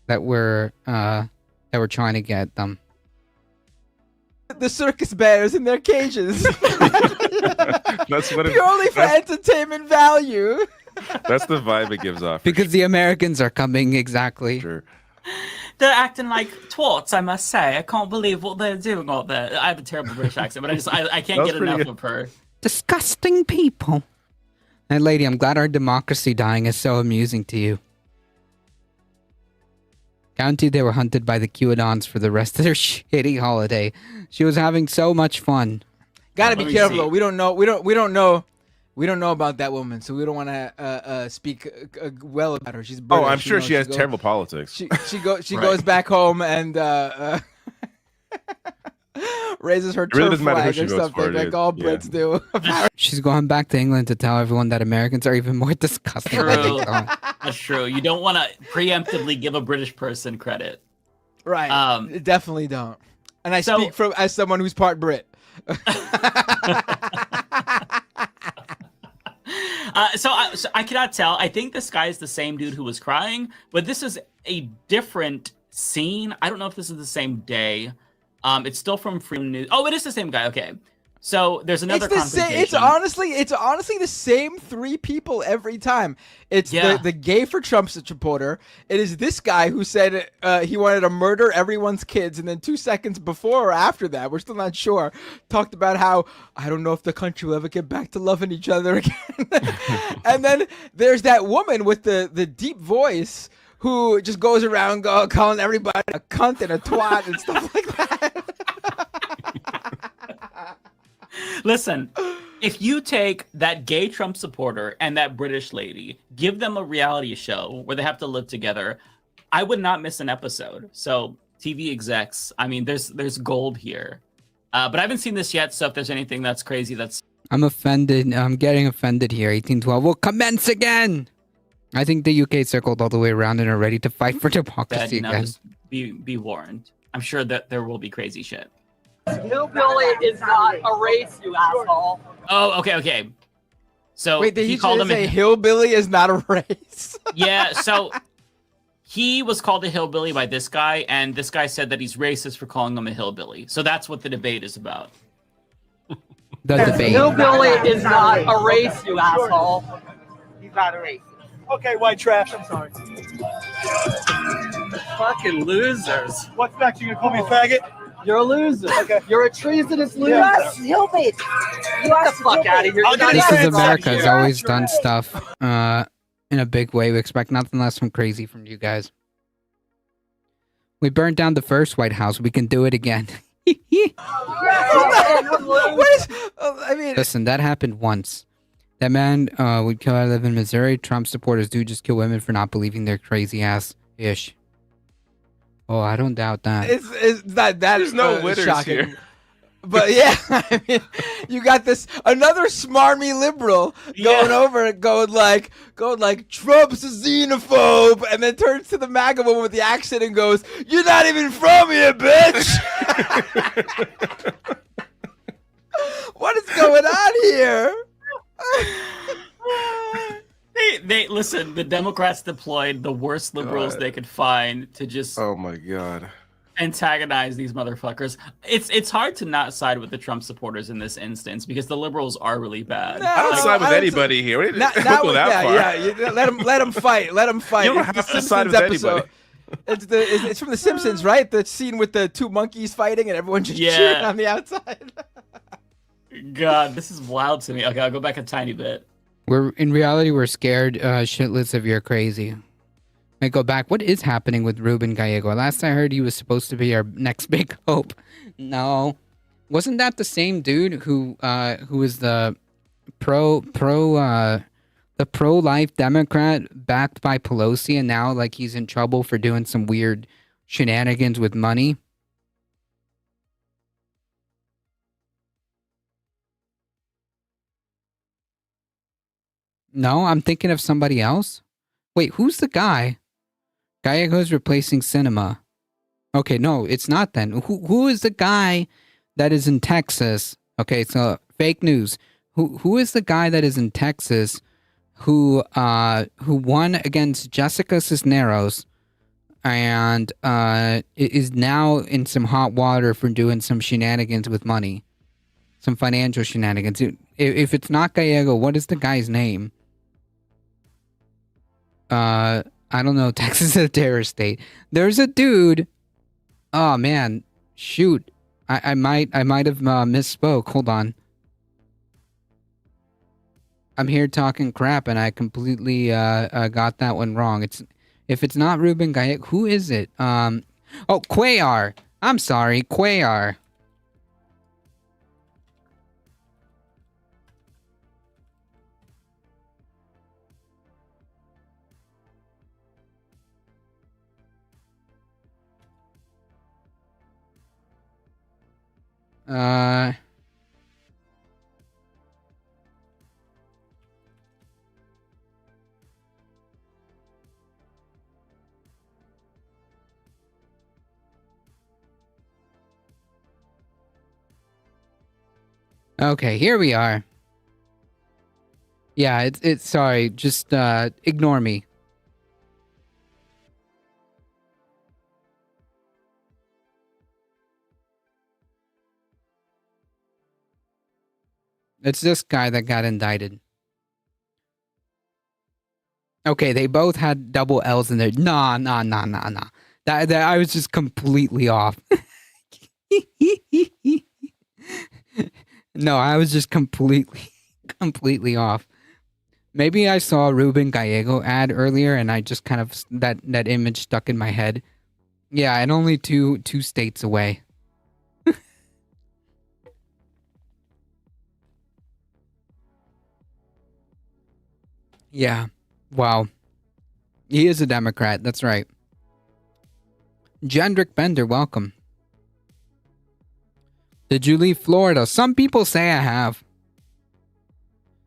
that were trying to get them. The circus bears in their cages. That's what it, Purely for entertainment value. that's the vibe it gives off. Because the Americans are coming, exactly. Sure. They're acting like twats, I must say. I can't believe what they're doing out there. I have a terrible British accent, but I can't get enough of her. Disgusting people. And lady, I'm glad our democracy dying is so amusing to you. Guaranteed they were hunted by the QAnons for the rest of their shitty holiday. She was having so much fun. Gotta be Let me careful see. though. We don't know about that woman, so we don't want to speak well about her. She's British. Oh, I'm you sure know, she has goes- terrible politics. She Right. goes back home and raises her It really turf doesn't matter who flag she or votes for, something like dude. all Yeah. Brits do. She's going back to England to tell everyone that Americans are even more disgusting than they True. thought. That's true. You don't want to preemptively give a British person credit. Right. Definitely don't. And I So- speak from as someone who's part Brit. So I cannot tell. I think this guy is the same dude who was crying, but this is a different scene. I don't know if this is the same day. It's still from Freedom News. Oh, it is the same guy. Okay. So there's another It's the same. confrontation. It's honestly the same three people every time. It's Yeah. the gay for Trump supporter. It is this guy who said he wanted to murder everyone's kids, and then 2 seconds before or after that, we're still not sure, talked about how I don't know if the country will ever get back to loving each other again. And then there's that woman with the deep voice who just goes around calling everybody a cunt and a twat and stuff like that. Listen, if you take that gay Trump supporter and that British lady, give them a reality show where they have to live together, I would not miss an episode. So TV execs, I mean, there's gold here. But I haven't seen this yet, so if there's anything that's crazy, that's... I'm offended. I'm getting offended here. 1812 will commence again. I think the UK circled all the way around and are ready to fight for That, democracy again. just be warned. I'm sure that there will be crazy shit. Hillbilly is not a race, you asshole. Oh, okay. So Wait, did he called just him say hillbilly is not a race? Yeah, so he was called a hillbilly by this guy, and this guy said that he's racist for calling him a hillbilly. So that's what the debate is about. The debate. Hillbilly is not a race, you asshole. He's not a race. Okay, white trash. I'm sorry. Fucking losers. What's next? You gonna call me a faggot? You're a loser. Okay. You're a treasonous loser. Yeah. Hillbilly. Get the fuck out of here. I'll You're get not it This even is America. America. Has here. always done stuff in a big way. We expect nothing less from crazy from you guys. We burned down the first White House. We can do it again. I mean, Listen, that happened once. That man would kill. I live in Missouri. Trump supporters do just kill women for not believing their crazy ass ish. Oh, I don't doubt that. it's that There's no winners shocking. here. But yeah, I mean, you got this another smarmy liberal going over and going like Trump's a xenophobe, and then turns to the MAGA woman with the accent and goes, "You're not even from here, bitch." What is going on here? They listen. The Democrats deployed the worst liberals they could find to just. Oh my god. Antagonize these motherfuckers. It's hard to not side with the Trump supporters in this instance because the liberals are really bad. I don't side with anybody here. We didn't go that far. Yeah. Let them fight. Let them fight. You don't have to side with anybody. It's from The Simpsons, right? The scene with the two monkeys fighting and everyone just cheering on the outside. God, this is wild to me. Okay, I'll go back a tiny bit. We're scared shitless of you're crazy. I go back. What is happening with Ruben Gallego? Last I heard, he was supposed to be our next big hope. No, wasn't that the same dude who was the pro-life Democrat backed by Pelosi, and now like he's in trouble for doing some weird shenanigans with money? No, I'm thinking of somebody else. Wait, who's the guy? Gallego's replacing Cinema. Okay, no, it's not then. Who is the guy that is in Texas? Okay, so fake news. Who is the guy that is in Texas who won against Jessica Cisneros and is now in some hot water for doing some shenanigans with money? Some financial shenanigans. If it's not Gallego, what is the guy's name? I don't know. Texas is a terrorist state. There's a dude. Oh man, shoot. I might have misspoke. Hold on. I'm here talking crap, and I completely got that one wrong. If it's not Ruben Gallego, who is it? Oh, Cuellar. I'm sorry, Cuellar. Okay, here we are. Yeah, it's sorry, just ignore me. It's this guy that got indicted. Okay, they both had double L's in there. Nah. That I was just completely off. No, I was just completely off. Maybe I saw a Ruben Gallego ad earlier, and I just kind of that image stuck in my head. Yeah, and only two states away. Yeah. Wow. He is a Democrat. That's right. Jendrick Bender, welcome. Did you leave Florida? Some people say I have.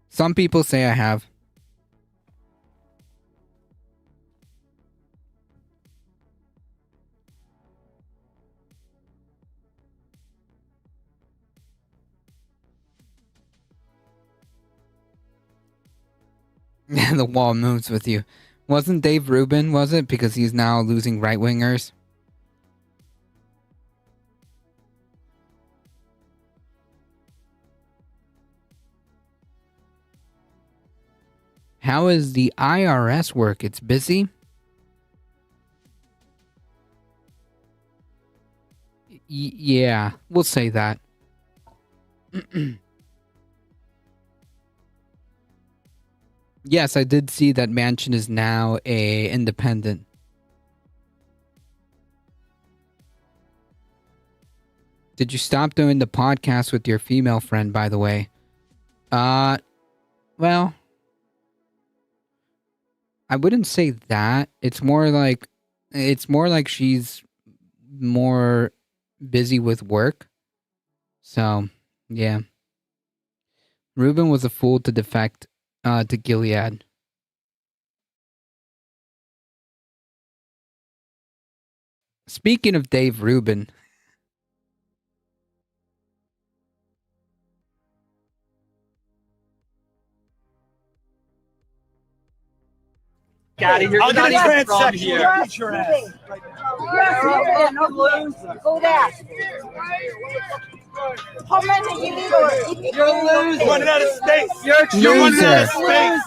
Some people say I have. The wall moves with you. Wasn't Dave Rubin, was it? Because he's now losing right-wingers. How is the IRS work? It's busy? Yeah, we'll say that. Yes, I did see that Manchin is now a independent. Did you stop doing the podcast with your female friend, by the way? Well, I wouldn't say that. It's more like she's more busy with work. So, yeah. Rubin was a fool to defect to Gilead. Speaking of Dave Rubin. Got it. I'll get a transsexual Here. to beat your ass. Go there. How many illegal? You're a loser. Running out of space. You're running out of Loser. space.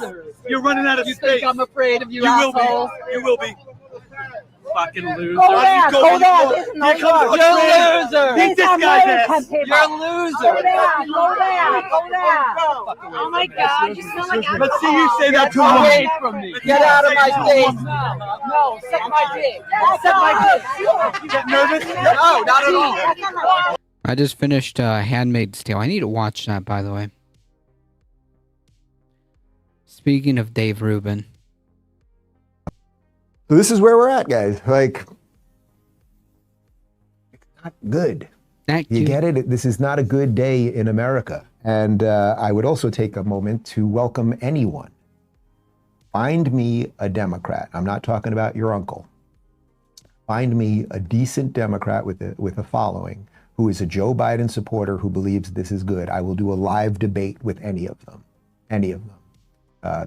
You're running out of You space. think I'm afraid of you, You will asshole? be. You will be. Fucking loser. Go there. Go Go there. for This is it. not Here comes yours. the You're a man. loser. Beat this guy's ass. You're a loser. Go there. Go there. Go there. Oh my God! You smell like alcohol. Let's see you say that to a Get woman. away from me. Get out of my face. No, suck my dick. Suck my dick. You get nervous? No, not at all. I just finished Handmaid's Tale. I need to watch that, by the way. Speaking of Dave Rubin. So this is where we're at, guys. Like, it's not good. You get it? This is not a good day in America. And I would also take a moment to welcome anyone. Find me a Democrat. I'm not talking about your uncle. Find me a decent Democrat with a following who is a Joe Biden supporter who believes this is good. I will do a live debate with any of them. Any of them.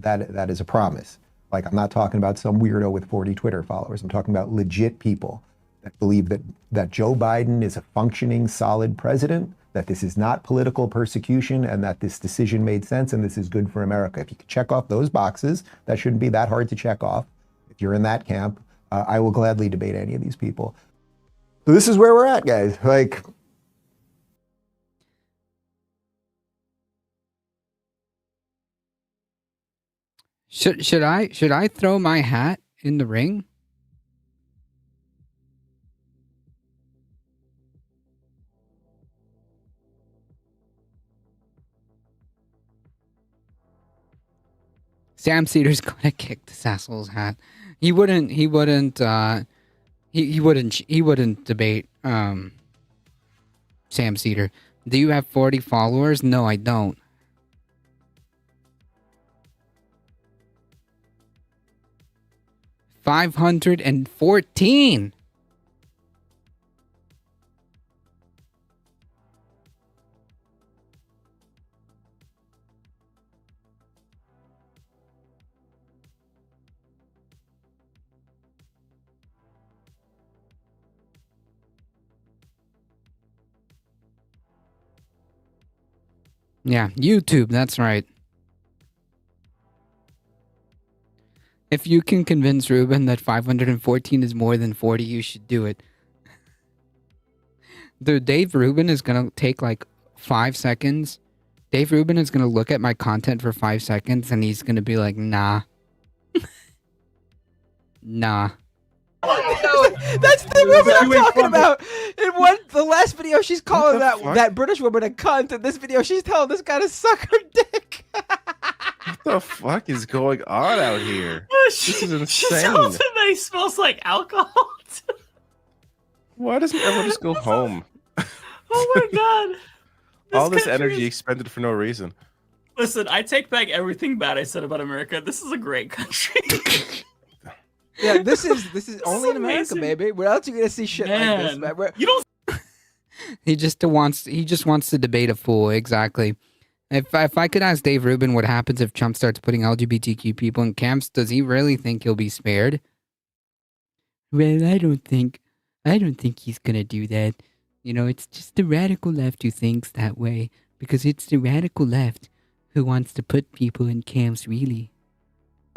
That is a promise. Like, I'm not talking about some weirdo with 40 Twitter followers. I'm talking about legit people that believe that Joe Biden is a functioning, solid president, that this is not political persecution, and that this decision made sense and this is good for America. If you could check off those boxes, that shouldn't be that hard to check off. If you're in that camp, I will gladly debate any of these people. So this is where we're at, guys. Like, Should I throw my hat in the ring? Sam Cedar's gonna kick this asshole's hat. He wouldn't debate Sam Cedar. Do you have 40 followers? No, I don't. $514. Yeah, YouTube, that's right. If you can convince Ruben that 514 is more than 40, you should do it. Dude, Dave Rubin is going to take like 5 seconds. Dave Rubin is going to look at my content for 5 seconds and he's going to be like, nah. Nah. That's the woman I'm talking about. In the last video, she's calling that British woman a cunt. In this video, she's telling this guy to suck her dick. What the fuck is going on out here? This is She insane. tells him that he smells like alcohol. Why doesn't everyone just go home? Oh my god. All this country energy is- expended for no reason. Listen, I take back everything bad I said about America. This is a great country. Yeah, this is only in America, amazing. baby. Where else are you gonna see shit like this, man? You don't. He just wants to debate a fool. Exactly. If I could ask Dave Rubin what happens if Trump starts putting LGBTQ people in camps, does he really think he'll be spared? Well, I don't think he's gonna do that. You know, it's just the radical left who thinks that way because it's the radical left who wants to put people in camps. Really?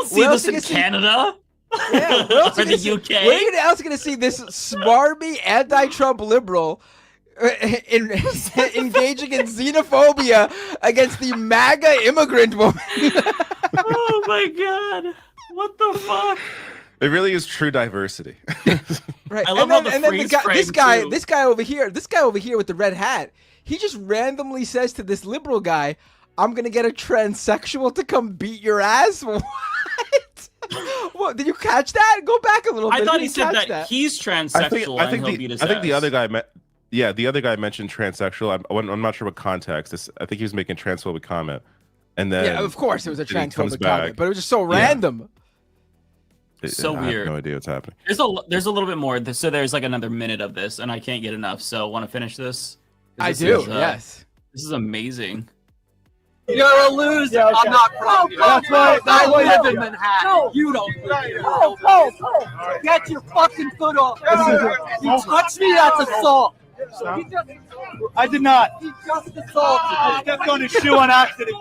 See this in Canada? Yeah, or the UK? Where else gonna see this smarmy anti-Trump liberal engaging in xenophobia against the MAGA immigrant woman? Oh my god! What the fuck? It really is true diversity. Right. I love and how then, the this freeze guy frame, too. this guy over here with the red hat, he just randomly says to this liberal guy, "I'm gonna get a transsexual to come beat your ass." What? What? Did you catch that? Go back a little bit. I thought Did he you said catch that he's transsexual I think and he'll beat his the ass. other guy meant Yeah, the other guy mentioned transsexual. I'm not sure what context. I think he was making a transphobic comment, and then Yeah, of course it was a then he comes transphobic comment, back. but it was just so Yeah. random. So I weird. have no idea what's happening. There's a little bit more. So there's like another minute of this, and I can't get enough. So want to finish this? 'Cause I this do. is, Yes. This is amazing. You're a loser. I'm not proud. That's right. I live in Manhattan. You don't live here. Get your fucking foot off. You touch me, that's assault. I did not. He just assaulted. I stepped on his shoe on accident.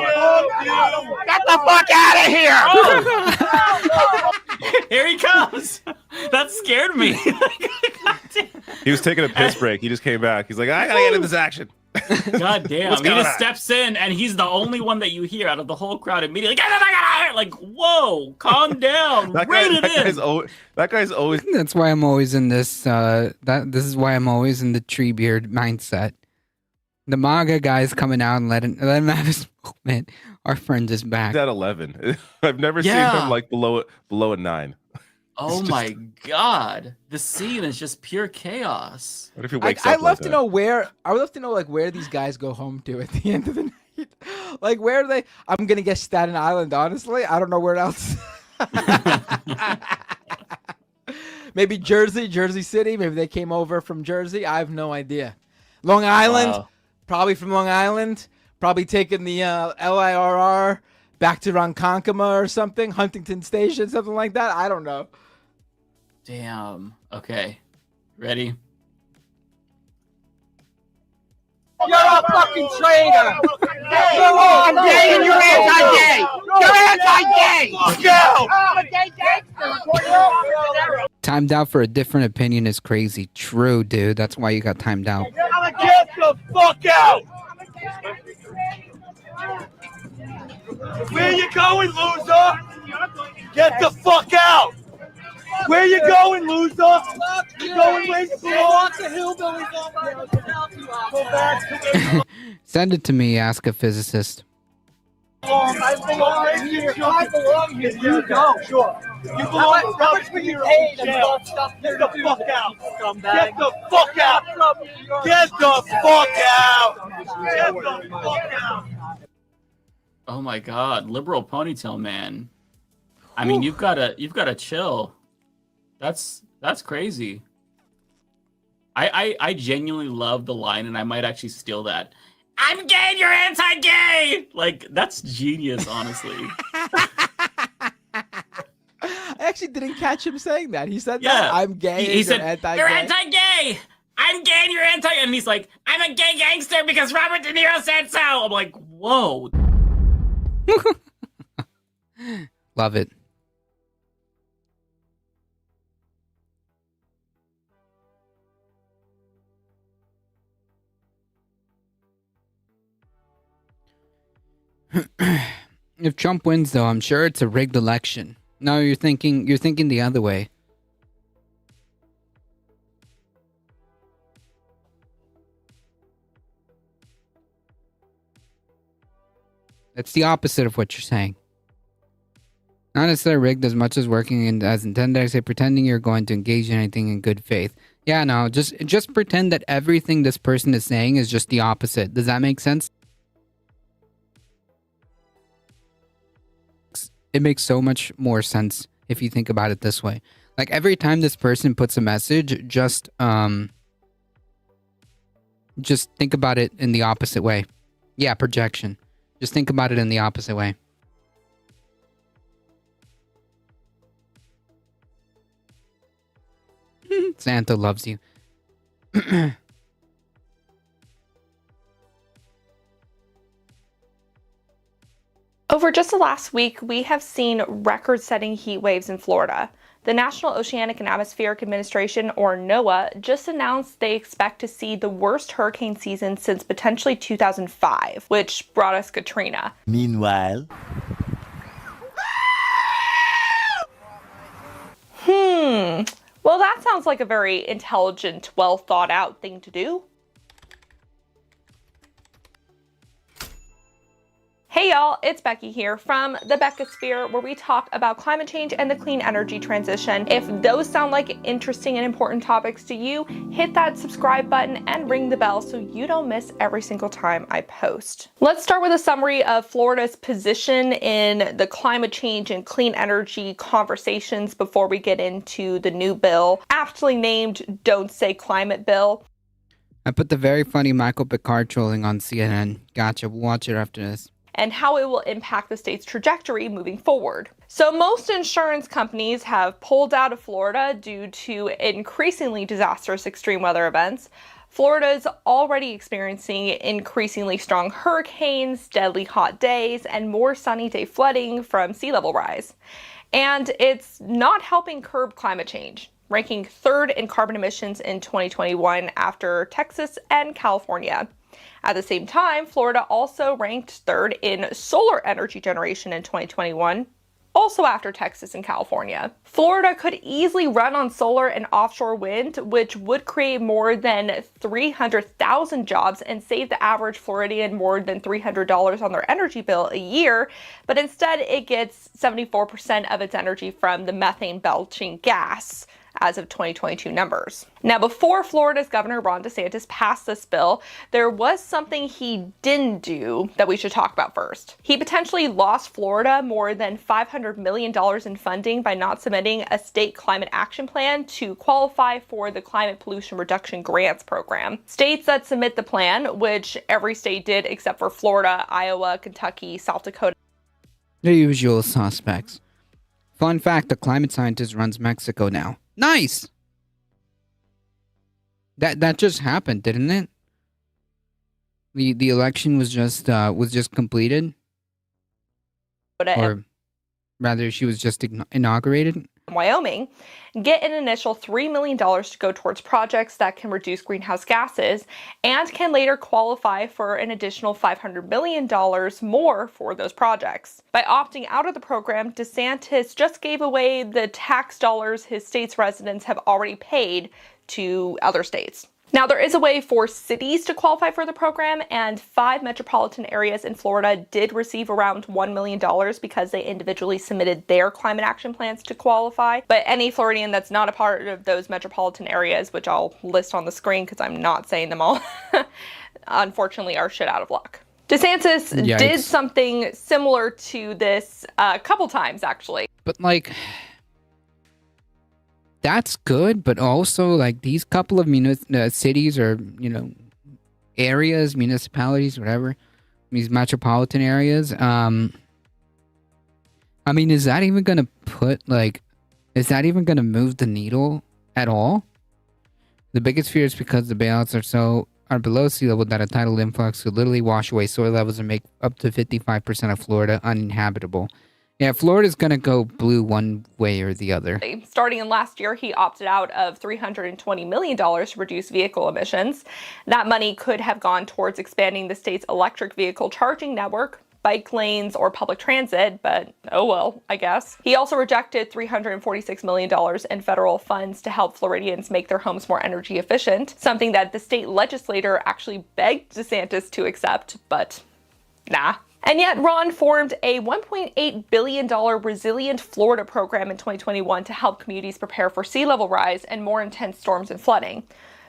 Get the fuck out of here! Here he comes. That scared me. He was taking a piss break. He just came back. He's like, I gotta get into this action. God damn. What's He going just on? steps in, and he's the only one that you hear out of the whole crowd immediately. Get the fuck out of here! Like, whoa, calm down. That Rein it in. guy's always. That's why I'm always in this. This is why I'm always in the Treebeard mindset. The MAGA guy's coming out and let him have his moment. Our friend is back. He's at 11. I've never seen Yeah. him like below a 9. Oh my god. The scene is just pure chaos. What if he wakes I'd up? love like to that? know where. I would love to know like where these guys go home to at the end of the night. Like where are they? I'm gonna guess Staten Island. Honestly, I don't know where else. Maybe Jersey City. Maybe they came over from Jersey. I have no idea. Long Island, Wow. probably from Long Island. Probably taking the LIRR back to Ronkonkoma or something, Huntington Station, something like that. I don't know. Damn. Okay. Ready? You're a fucking traitor. I'm gay and you're anti-gay. You're anti-gay. Fuck out! I'm a gay gangster. Timed out for a different opinion is crazy. True, dude. That's why you got timed out. Get the fuck out! Where you going, loser? Get the fuck out! Where you going, loser? You going where you belong? Go back. Send it to me. Ask a physicist. I belong right here. I belong here. You don't. Sure. You belong How much were you paid and bought stuff Get the fuck out! scumbag? Get the fuck out! Get the fuck out! Get the fuck out! Oh my god, liberal ponytail man. I mean, you've got to chill. That's crazy. I genuinely love the line, and I might actually steal that. I'm gay, you're anti-gay. Like, that's genius, honestly. I actually didn't catch him saying that. He said Yeah, that. I'm gay. He said, anti-gay. "You're anti-gay. I'm gay, and you're anti." And he's like, "I'm a gay gangster because Robert De Niro said so." I'm like, whoa. Love it. If Trump wins, though, I'm sure it's a rigged election. No, you're thinking the other way. That's the opposite of what you're saying. Not necessarily rigged as much as working as intended. I say pretending you're going to engage in anything in good faith. Yeah, no, just pretend that everything this person is saying is just the opposite. Does that make sense? It makes so much more sense if you think about it this way. Like every time this person puts a message, just think about it in the opposite way. Yeah, projection. Just think about it in the opposite way. Santa loves you. Over just the last week, we have seen record-setting heat waves in Florida. The National Oceanic and Atmospheric Administration, or NOAA, just announced they expect to see the worst hurricane season since potentially 2005, which brought us Katrina. Meanwhile, Well, that sounds like a very intelligent, well thought out thing to do. Hey Hey y'all, it's Becky here from the Beccasphere, where we talk about climate change and the clean energy transition. If those sound like interesting and important topics to you, hit that subscribe button and ring the bell so you don't miss every single time I post. Let's start with a summary of Florida's position in the climate change and clean energy conversations before we get into the new bill, aptly named Don't Say Climate Bill. I put the very funny Michael Picard trolling on CNN. Gotcha, we'll watch it after this. And how it will impact the state's trajectory moving forward. So most insurance companies have pulled out of Florida due to increasingly disastrous extreme weather events. Florida is already experiencing increasingly strong hurricanes, deadly hot days, and more sunny day flooding from sea level rise. And it's not helping curb climate change, ranking third in carbon emissions in 2021 after Texas and California. At the same time, Florida also ranked third in solar energy generation in 2021, also after Texas and California. Florida could easily run on solar and offshore wind, which would create more than 300,000 jobs and save the average Floridian more than $300 on their energy bill a year, but instead it gets 74% of its energy from the methane belching gas as of 2022 numbers. Now, before Florida's Governor Ron DeSantis passed this bill, there was something he didn't do that we should talk about first. He potentially lost Florida more than $500 million in funding by not submitting a state climate action plan to qualify for the Climate Pollution Reduction Grants program. States that submit the plan, which every state did except for Florida, Iowa, Kentucky, South Dakota. The usual suspects. Fun fact, the climate scientist runs Mexico now. Nice! That just happened, didn't it? The election was just completed? Or rather, she was just inaugurated? Wyoming, get an initial $3 million to go towards projects that can reduce greenhouse gases and can later qualify for an additional $500 million more for those projects. By opting out of the program, DeSantis just gave away the tax dollars his state's residents have already paid to other states. Now, there is a way for cities to qualify for the program, and 5 metropolitan areas in Florida did receive around $1 million because they individually submitted their climate action plans to qualify. But any Floridian that's not a part of those metropolitan areas, which I'll list on the screen because I'm not saying them all, unfortunately are shit out of luck. DeSantis did something similar to this a couple times, actually. But like, that's good, but also like these couple of cities or, areas, municipalities, whatever, these metropolitan areas, is that even going to move the needle at all? The biggest fear is because the bailouts are below sea level that a tidal influx could literally wash away soil levels and make up to 55% of Florida uninhabitable. Yeah, Florida's going to go blue one way or the other. Starting in last year, he opted out of $320 million to reduce vehicle emissions. That money could have gone towards expanding the state's electric vehicle charging network, bike lanes, or public transit, but oh well, I guess. He also rejected $346 million in federal funds to help Floridians make their homes more energy efficient, something that the state legislature actually begged DeSantis to accept, but nah. And yet, Ron formed a $1.8 billion Resilient Florida program in 2021 to help communities prepare for sea level rise and more intense storms and flooding.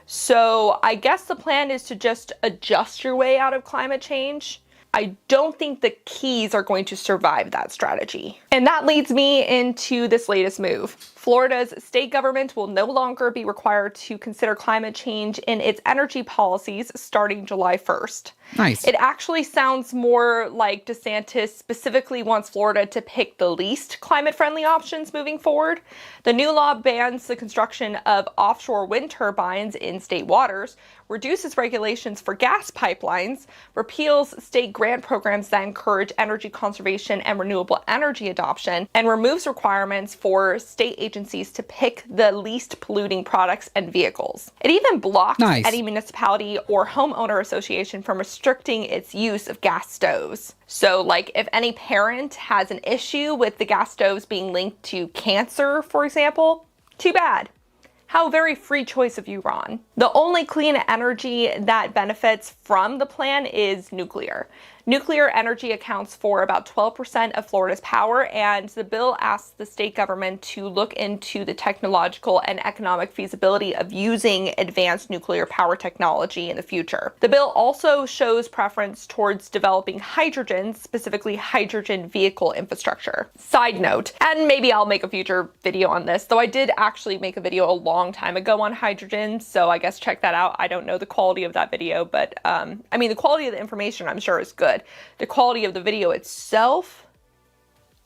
So I guess the plan is to just adjust your way out of climate change. I don't think the Keys are going to survive that strategy. And that leads me into this latest move. Florida's state government will no longer be required to consider climate change in its energy policies starting July 1st. Nice. It actually sounds more like DeSantis specifically wants Florida to pick the least climate-friendly options moving forward. The new law bans the construction of offshore wind turbines in state waters, reduces regulations for gas pipelines, repeals state grant programs that encourage energy conservation and renewable energy adoption, and removes requirements for state agencies to pick the least polluting products and vehicles. It even blocks any municipality or homeowner association from restricting its use of gas stoves. So, like, if any parent has an issue with the gas stoves being linked to cancer, for example, too bad. How very free choice of you, Ron. The only clean energy that benefits from the plan is nuclear. Nuclear energy accounts for about 12% of Florida's power, and the bill asks the state government to look into the technological and economic feasibility of using advanced nuclear power technology in the future. The bill also shows preference towards developing hydrogen, specifically hydrogen vehicle infrastructure. Side note, and maybe I'll make a future video on this, though I did actually make a video a long time ago on hydrogen, so I guess check that out. I don't know the quality of that video, but I mean, the quality of the information I'm sure is good. The quality of the video itself,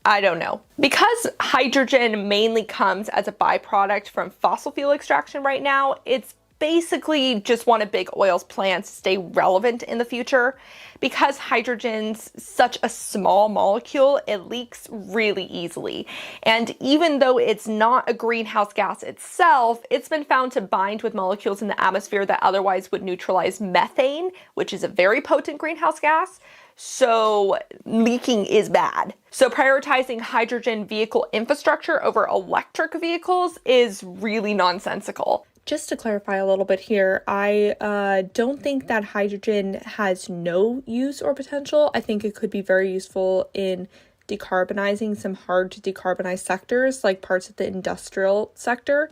I don't know. Because hydrogen mainly comes as a byproduct from fossil fuel extraction right now, it's basically just one of big oil's plans to stay relevant in the future. Because hydrogen's such a small molecule, it leaks really easily. And even though it's not a greenhouse gas itself, it's been found to bind with molecules in the atmosphere that otherwise would neutralize methane, which is a very potent greenhouse gas. So leaking is bad. So prioritizing hydrogen vehicle infrastructure over electric vehicles is really nonsensical. Just to clarify a little bit here, I don't think that hydrogen has no use or potential. I think it could be very useful in decarbonizing some hard to decarbonize sectors, like parts of the industrial sector.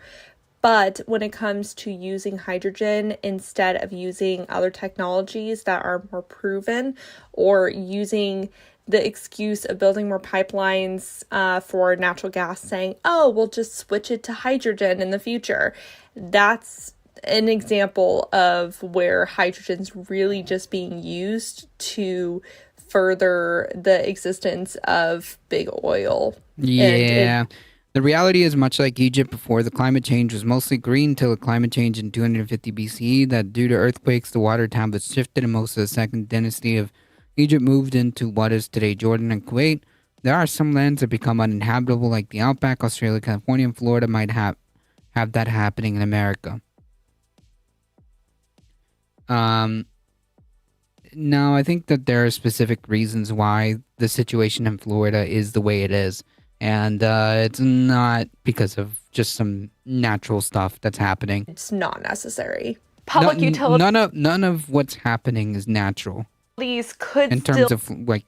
But when it comes to using hydrogen instead of using other technologies that are more proven, or using the excuse of building more pipelines for natural gas, saying, oh, we'll just switch it to hydrogen in the future. That's an example of where hydrogen's really just being used to further the existence of big oil. Yeah. The reality is, much like Egypt before, the climate change was mostly green till the climate change in 250 BCE, that due to earthquakes, the water tablets shifted and most of the second dynasty of Egypt moved into what is today Jordan and Kuwait. There are some lands that become uninhabitable, like the outback. Australia, California, and Florida might have that happening in America. Now, I think that there are specific reasons why the situation in Florida is the way it is. And it's not because of just some natural stuff that's happening. It's not necessary. Public utilities. None of what's happening is natural. These could in terms of like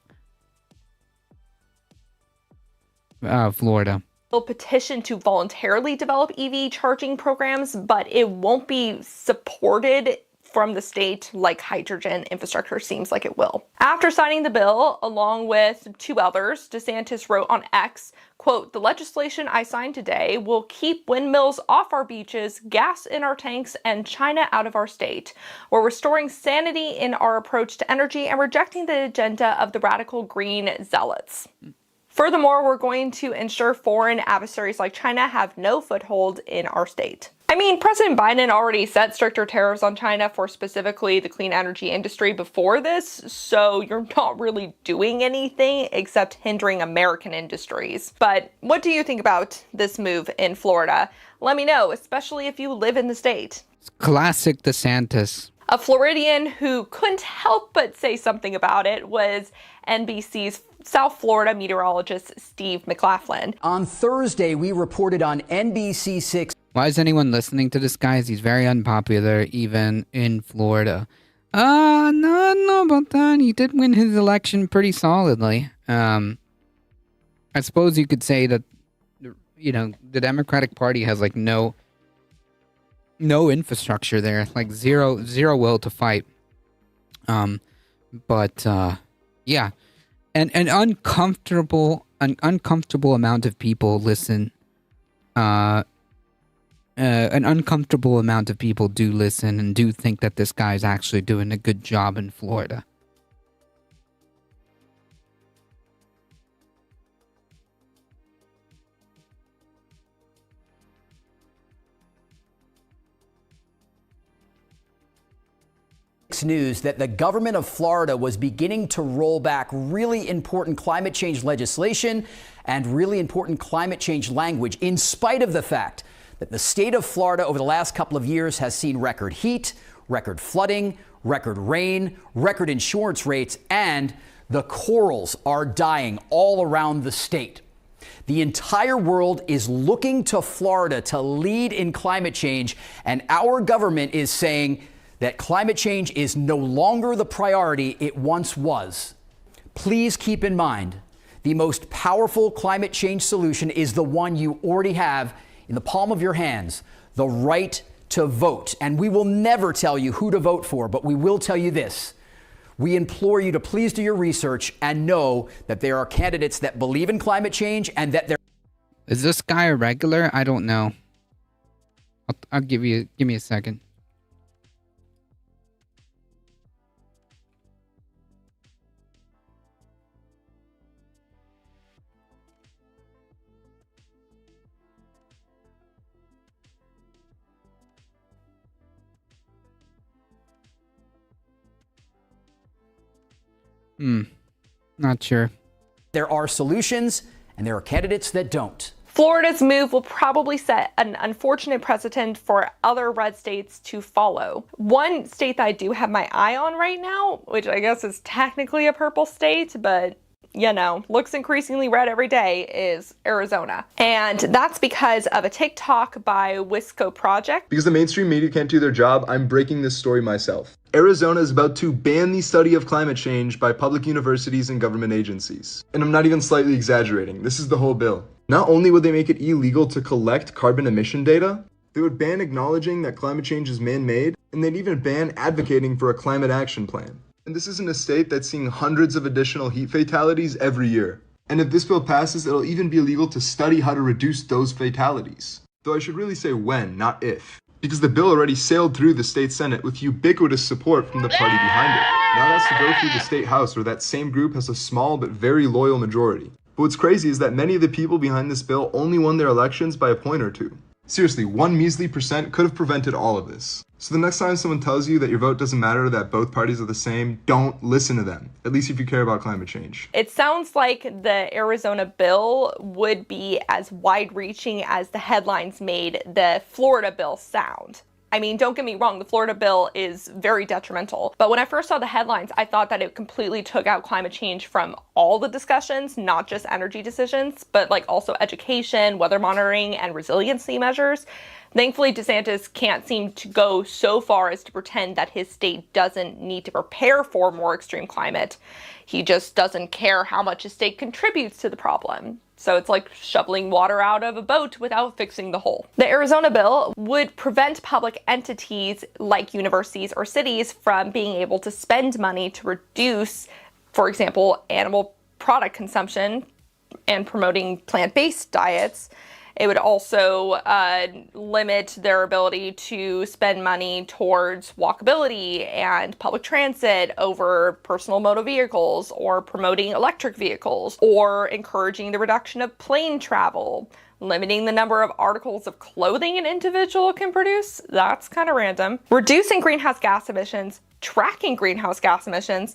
Florida. Petition to voluntarily develop EV charging programs, but it won't be supported from the state like hydrogen infrastructure seems like it will. After signing the bill, along with two others, DeSantis wrote on X, quote, "The legislation I signed today will keep windmills off our beaches, gas in our tanks, and China out of our state. We're restoring sanity in our approach to energy and rejecting the agenda of the radical green zealots. Furthermore, we're going to ensure foreign adversaries like China have no foothold in our state." I mean, President Biden already set stricter tariffs on China for specifically the clean energy industry before this, so you're not really doing anything except hindering American industries. But what do you think about this move in Florida? Let me know, especially if you live in the state. It's classic DeSantis. A Floridian who couldn't help but say something about it was NBC's South Florida meteorologist Steve McLaughlin. On Thursday, we reported on NBC6. Why is anyone listening to this guy? He's very unpopular, even in Florida. No, I don't know about that. He did win his election pretty solidly. I suppose you could say that, you know, the Democratic Party has like no infrastructure there, like zero will to fight. Yeah, and an uncomfortable amount of people listen. An uncomfortable amount of people do listen and do think that this guy's actually doing a good job in Florida. News that the government of Florida was beginning to roll back really important climate change legislation and really important climate change language, in spite of the fact that the state of Florida over the last couple of years has seen record heat, record flooding, record rain, record insurance rates, and the corals are dying all around the state. The entire world is looking to Florida to lead in climate change, and our government is saying that climate change is no longer the priority it once was. Please keep in mind, the most powerful climate change solution is the one you already have in the palm of your hands, the right to vote. And we will never tell you who to vote for, but we will tell you this. We implore you to please do your research and know that there are candidates that believe in climate change and that there... Is this guy a regular? I don't know. I'll give me a second. Not sure. There are solutions and there are candidates that don't. Florida's move will probably set an unfortunate precedent for other red states to follow. One state that I do have my eye on right now, which I guess is technically a purple state, but you know, looks increasingly red every day, is Arizona. And that's because of a TikTok by Wisco Project. Because the mainstream media can't do their job, I'm breaking this story myself. Arizona is about to ban the study of climate change by public universities and government agencies. And I'm not even slightly exaggerating, this is the whole bill. Not only would they make it illegal to collect carbon emission data, they would ban acknowledging that climate change is man-made, and they'd even ban advocating for a climate action plan. And this is in a state that's seeing hundreds of additional heat fatalities every year. And if this bill passes, it'll even be illegal to study how to reduce those fatalities. Though I should really say when, not if. Because the bill already sailed through the state Senate with ubiquitous support from the party behind it. Now it has to go through the state House, where that same group has a small but very loyal majority. But what's crazy is that many of the people behind this bill only won their elections by a point or two. Seriously, 1 measly % could have prevented all of this. So the next time someone tells you that your vote doesn't matter, that both parties are the same, don't listen to them. At least if you care about climate change. It sounds like the Arizona bill would be as wide-reaching as the headlines made the Florida bill sound. I mean, don't get me wrong, the Florida bill is very detrimental. But when I first saw the headlines, I thought that it completely took out climate change from all the discussions, not just energy decisions, but like also education, weather monitoring, and resiliency measures. Thankfully, DeSantis can't seem to go so far as to pretend that his state doesn't need to prepare for more extreme climate. He just doesn't care how much his state contributes to the problem. So it's like shoveling water out of a boat without fixing the hole. The Arizona bill would prevent public entities like universities or cities from being able to spend money to reduce, for example, animal product consumption and promoting plant-based diets. It would also limit their ability to spend money towards walkability and public transit over personal motor vehicles, or promoting electric vehicles, or encouraging the reduction of plane travel, limiting the number of articles of clothing an individual can produce. That's kind of random. Reducing greenhouse gas emissions, tracking greenhouse gas emissions,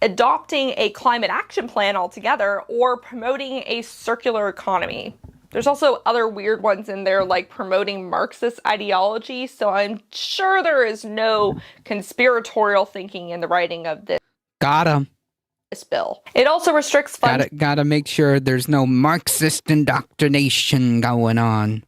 adopting a climate action plan altogether, or promoting a circular economy. There's also other weird ones in there, like promoting Marxist ideology, so I'm sure there is no conspiratorial thinking in the writing of this bill. It also restricts funding. Gotta make sure there's no Marxist indoctrination going on.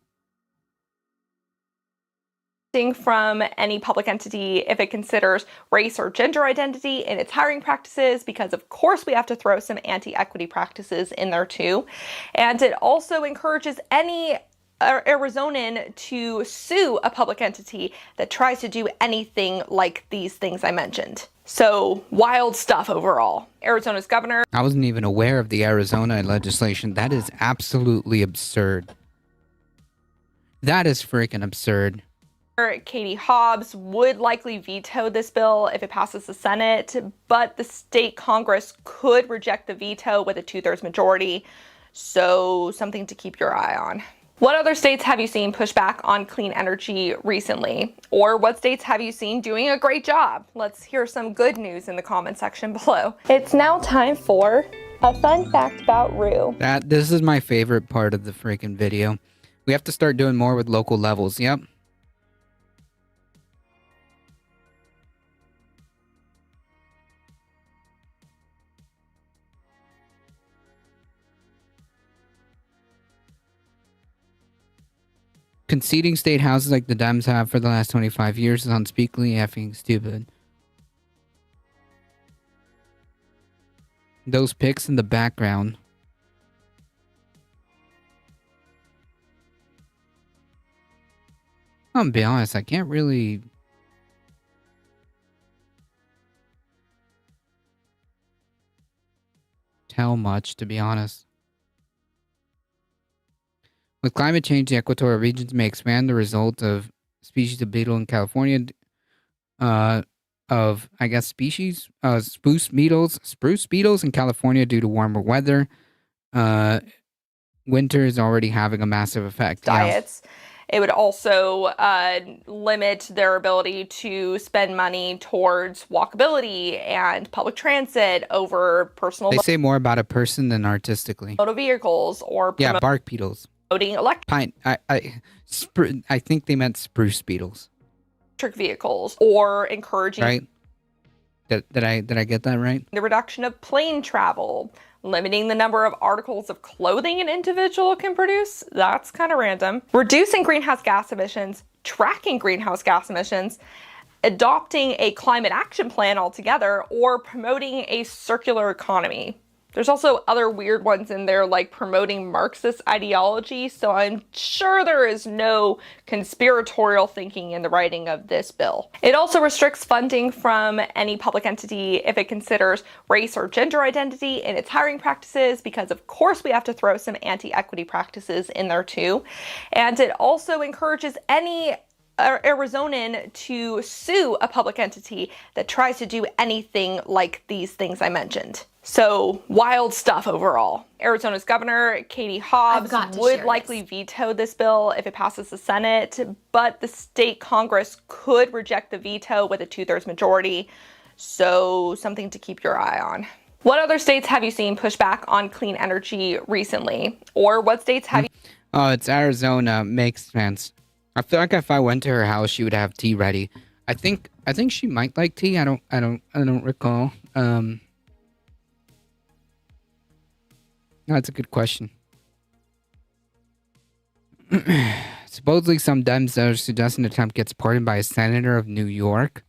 From any public entity if it considers race or gender identity in its hiring practices, because of course we have to throw some anti-equity practices in there too. And it also encourages any Arizonan to sue a public entity that tries to do anything like these things I mentioned. So wild stuff overall. Arizona's governor. I wasn't even aware of the Arizona legislation. That is absolutely absurd. That is freaking absurd. Katie Hobbs would likely veto this bill if it passes the Senate, but the state Congress could reject the veto with a 2/3 majority, so something to keep your eye on. What other states have you seen push back on clean energy recently? Or what states have you seen doing a great job? Let's hear some good news in the comment section below. It's now time for a fun fact about Rue. This is my favorite part of the freaking video. We have to start doing more with local levels. Yep. conceding state houses like the Dems have for the last 25 years is unspeakably effing stupid. Those pics in the background. I'm gonna be honest, I can't really tell much, to be honest. With climate change, the equatorial regions may expand the result of species of beetle in California, spruce beetles in California due to warmer weather. Winter is already having a massive effect. Diets. It would also limit their ability to spend money towards walkability and public transit over personal They say more about a person than artistically. motor vehicles or Yeah, bark beetles. promoting electric I think they meant spruce beetles, vehicles or encouraging right? Did I get that right? the reduction of plane travel, limiting the number of articles of clothing an individual can produce. That's kind of random. Reducing greenhouse gas emissions, tracking greenhouse gas emissions, adopting a climate action plan altogether, or promoting a circular economy. There's also other weird ones in there like promoting Marxist ideology, so I'm sure there is no conspiratorial thinking in the writing of this bill. It also restricts funding from any public entity if it considers race or gender identity in its hiring practices, because of course we have to throw some anti-equity practices in there too. And it also encourages any Arizonan to sue a public entity that tries to do anything like these things I mentioned. So wild stuff overall. Arizona's governor, Katie Hobbs, would likely veto this bill if it passes the Senate, but the state Congress could reject the veto with a 2/3 majority. So something to keep your eye on. What other states have you seen push back on clean energy recently? Or what states have you... Oh, it's Arizona. Makes sense. I feel like if I went to her house, she would have tea ready. I think she might like tea. I don't recall. That's a good question. Supposedly, some Dems are suggesting the Trump gets pardoned by a senator of New York.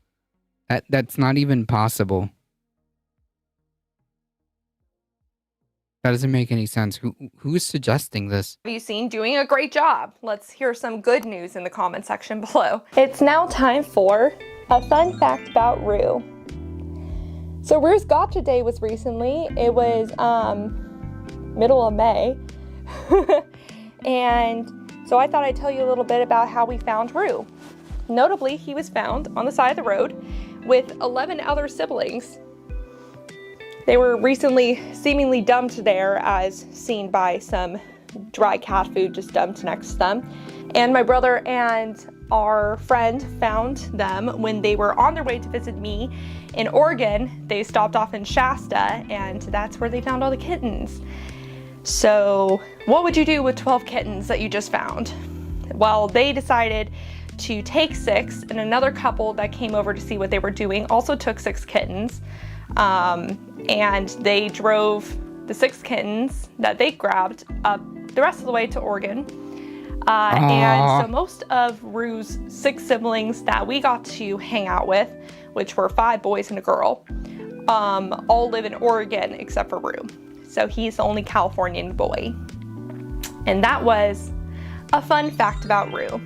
That's not even possible. That doesn't make any sense. Who is suggesting this? Have you seen doing a great job? Let's hear some good news in the comment section below. It's now time for a fun fact about Rue. So Rue's Gotcha Day was recently. It was middle of May. And so I thought I'd tell you a little bit about how we found Rue. Notably, he was found on the side of the road with 11 other siblings. They were recently seemingly dumped there, as seen by some dry cat food just dumped next to them. And my brother and our friend found them when they were on their way to visit me in Oregon. They stopped off in Shasta, and that's where they found all the kittens. So what would you do with 12 kittens that you just found? Well, they decided to take 6, and another couple that came over to see what they were doing also took 6 kittens. And they drove the 6 kittens that they grabbed up the rest of the way to Oregon. And so most of Rue's 6 siblings that we got to hang out with, which were 5 boys and a girl, all live in Oregon except for Rue. So he's the only Californian boy. And that was a fun fact about Rue.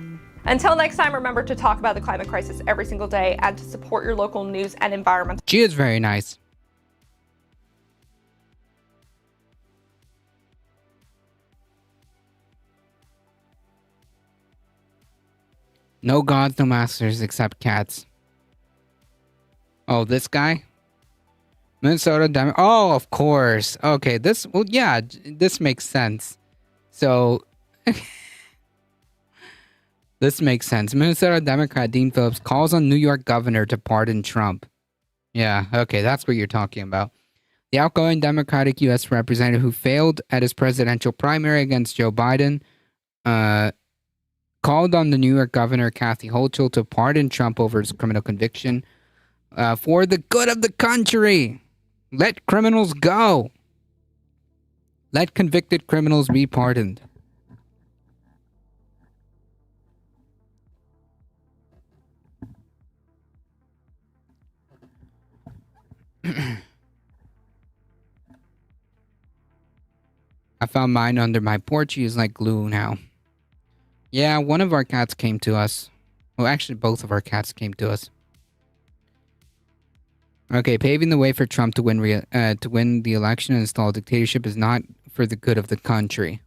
Until next time, remember to talk about the climate crisis every single day and to support your local news and environment. She is very nice. No gods, no masters except cats. Oh, this guy? Minnesota Democrat. Oh, of course. Okay, this makes sense. So, this makes sense. Minnesota Democrat Dean Phillips calls on New York governor to pardon Trump. Yeah, okay, that's what you're talking about. The outgoing Democratic U.S. representative who failed at his presidential primary against Joe Biden called on the New York governor, Kathy Hochul, to pardon Trump over his criminal conviction for the good of the country. Let criminals go. Let convicted criminals be pardoned. I found mine under my porch. He is like glue now. Yeah, one of our cats came to us. Well, actually, both of our cats came to us. Okay, paving the way for Trump to win the election and install a dictatorship is not for the good of the country.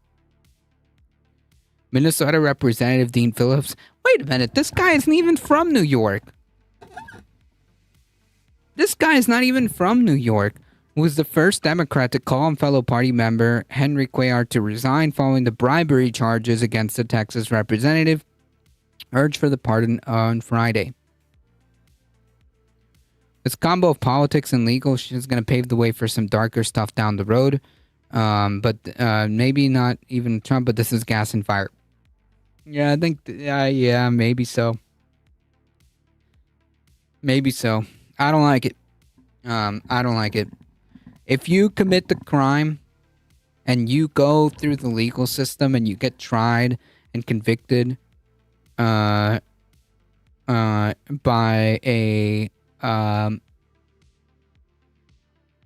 Minnesota Representative Dean Phillips. Wait a minute, this guy isn't even from New York. This guy is not even from New York. Who was the first Democrat to call on fellow party member Henry Cuellar to resign following the bribery charges against the Texas representative, urged for the pardon on Friday. This combo of politics and legal is going to pave the way for some darker stuff down the road. But maybe not even Trump, but this is gas and fire. Yeah, I think, yeah, maybe so. Maybe so. I don't like it. I don't like it. If you commit the crime and you go through the legal system and you get tried and convicted by a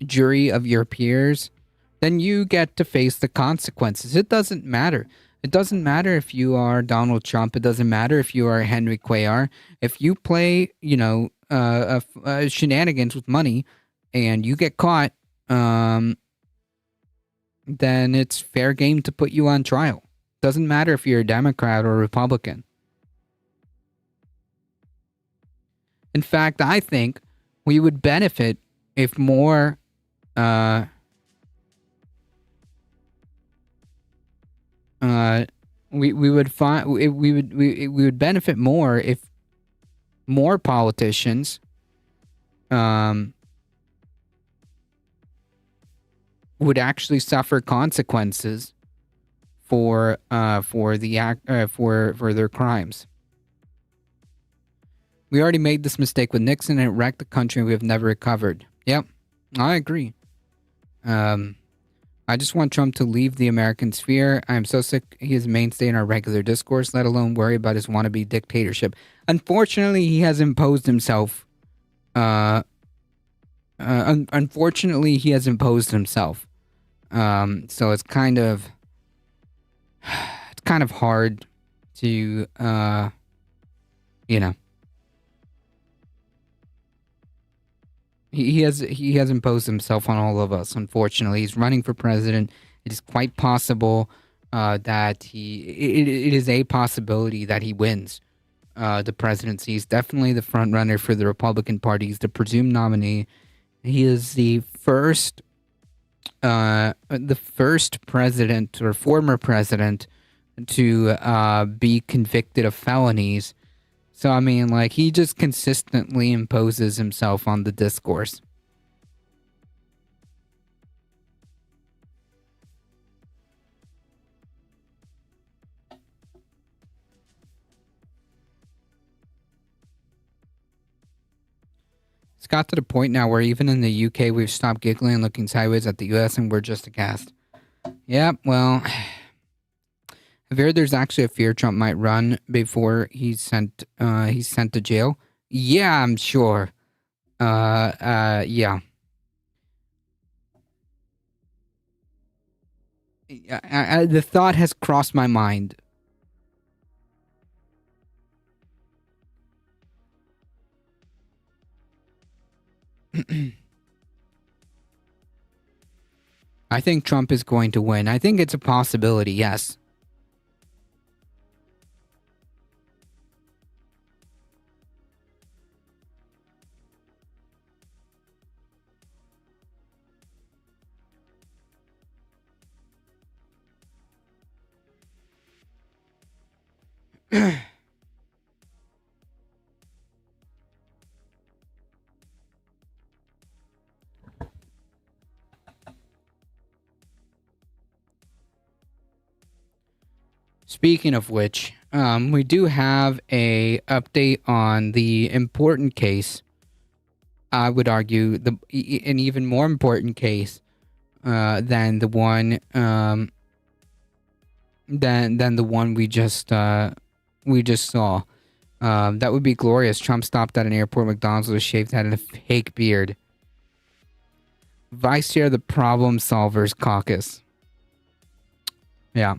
jury of your peers, then you get to face the consequences. It doesn't matter. It doesn't matter if you are Donald Trump. It doesn't matter if you are Henry Cuellar. If you play, shenanigans with money and you get caught, then it's fair game to put you on trial. Doesn't matter if you're a Democrat or a Republican. In fact, I think we would benefit if more we would benefit more if more politicians would actually suffer consequences for their crimes. We already made this mistake with Nixon and it wrecked the country and we have never recovered. Yep, I agree. I just want Trump to leave the American sphere. I am so sick he is a mainstay in our regular discourse, let alone worry about his wannabe dictatorship. Unfortunately, he has imposed himself. Unfortunately, he has imposed himself. So it's kind of hard to, He has imposed himself on all of us, unfortunately. He's running for president. It is quite possible that it is a possibility that he wins the presidency. He's definitely the front runner for the Republican Party. He's the presumed nominee. He is the first president or former president to be convicted of felonies. So, I mean, like, he just consistently imposes himself on the discourse. It's got to the point now where even in the UK, we've stopped giggling and looking sideways at the US and we're just aghast. Yeah, well, I've heard there's actually a fear Trump might run before he's sent to jail. Yeah, I'm sure. Yeah. The thought has crossed my mind. I think Trump is going to win. I think it's a possibility, yes. Speaking of which, we do have a update on the important case. I would argue an even more important case than the one than the one we just saw. That would be glorious. Trump stopped at an airport McDonald's with a shaved head and a fake beard. Vice Chair of the Problem Solvers Caucus. Yeah.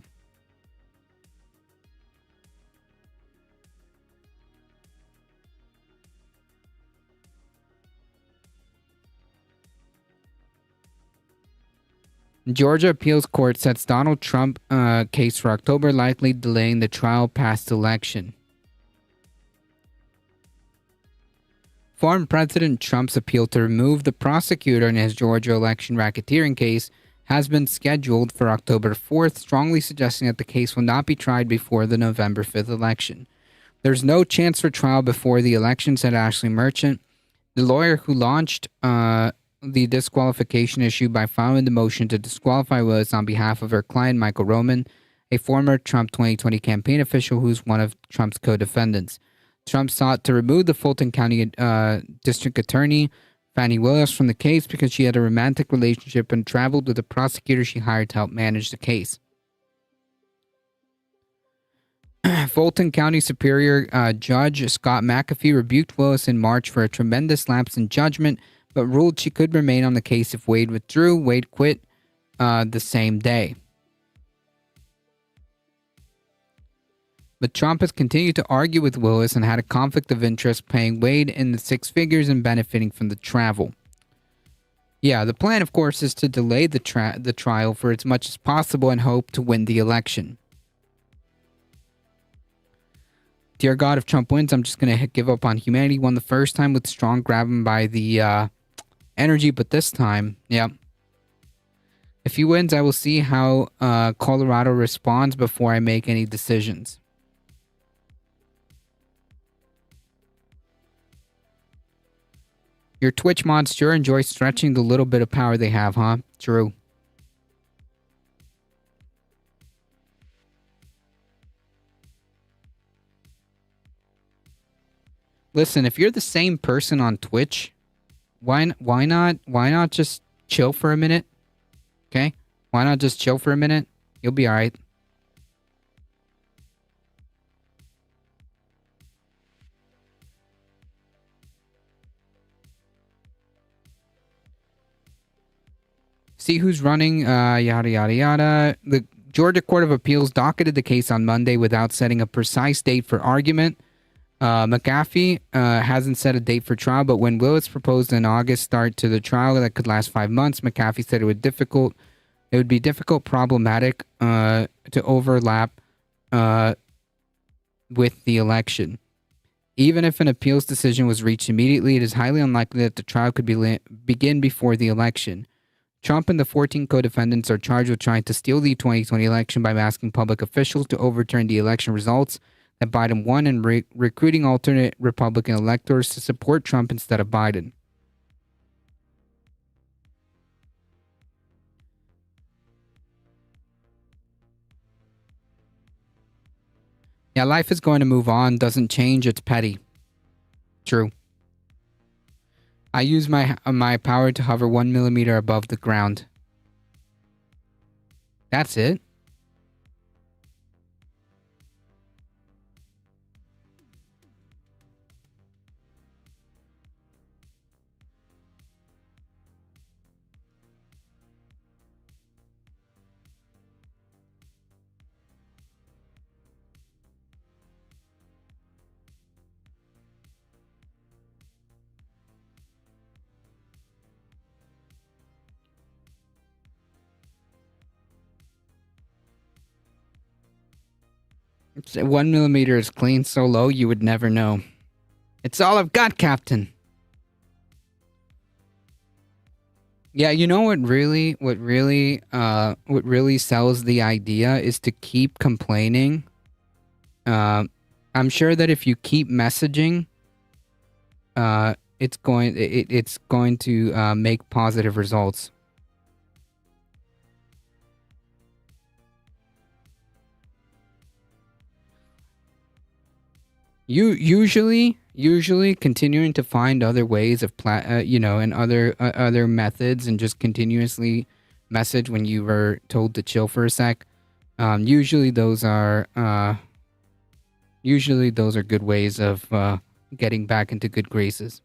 Georgia appeals court sets Donald Trump case for October, likely delaying the trial past election. Former President Trump's appeal to remove the prosecutor in his Georgia election racketeering case has been scheduled for October 4th, strongly suggesting that the case will not be tried before the November 5th election. There's no chance for trial before the election, said Ashley Merchant, the lawyer who launched the disqualification issue by filing the motion to disqualify Willis on behalf of her client, Michael Roman, a former Trump 2020 campaign official who's one of Trump's co-defendants. Trump sought to remove the Fulton County District Attorney, Fani Willis, from the case because she had a romantic relationship and traveled with a prosecutor she hired to help manage the case. Fulton County Superior Judge Scott McAfee rebuked Willis in March for a tremendous lapse in judgment, but ruled she could remain on the case if Wade withdrew. Wade quit the same day. But Trump has continued to argue with Willis and had a conflict of interest, paying Wade in the six figures and benefiting from the travel. Yeah, the plan, of course, is to delay the trial for as much as possible and hope to win the election. Dear God, if Trump wins, I'm just going to give up on humanity. Won the first time with strong grabbing by the energy, but this time, yeah. If he wins, I will see how Colorado responds before I make any decisions. Your Twitch mods sure enjoy stretching the little bit of power they have, huh? True. Listen, if you're the same person on Twitch, why not just chill for a minute? Okay? Why not just chill for a minute? You'll be all right. See who's running, yada, yada, yada. The Georgia Court of Appeals docketed the case on Monday without setting a precise date for argument. McAfee hasn't set a date for trial, but when Willis proposed an August start to the trial that could last 5 months, McAfee said it would be difficult, problematic to overlap with the election. Even if an appeals decision was reached immediately, it is highly unlikely that the trial could begin before the election. Trump and the 14 co-defendants are charged with trying to steal the 2020 election by asking public officials to overturn the election results that Biden won and recruiting alternate Republican electors to support Trump instead of Biden. Yeah, life is going to move on, doesn't change, it's petty. True. I use my power to hover 1 millimeter above the ground. That's it. It's 1 millimeter is clean so low you would never know. It's all I've got, Captain. Yeah, you know what really sells the idea is to keep complaining. I'm sure that if you keep messaging, it's going to make positive results. Usually continuing to find other ways of and other methods and just continuously message when you were told to chill for a sec. Usually those are good ways of getting back into good graces.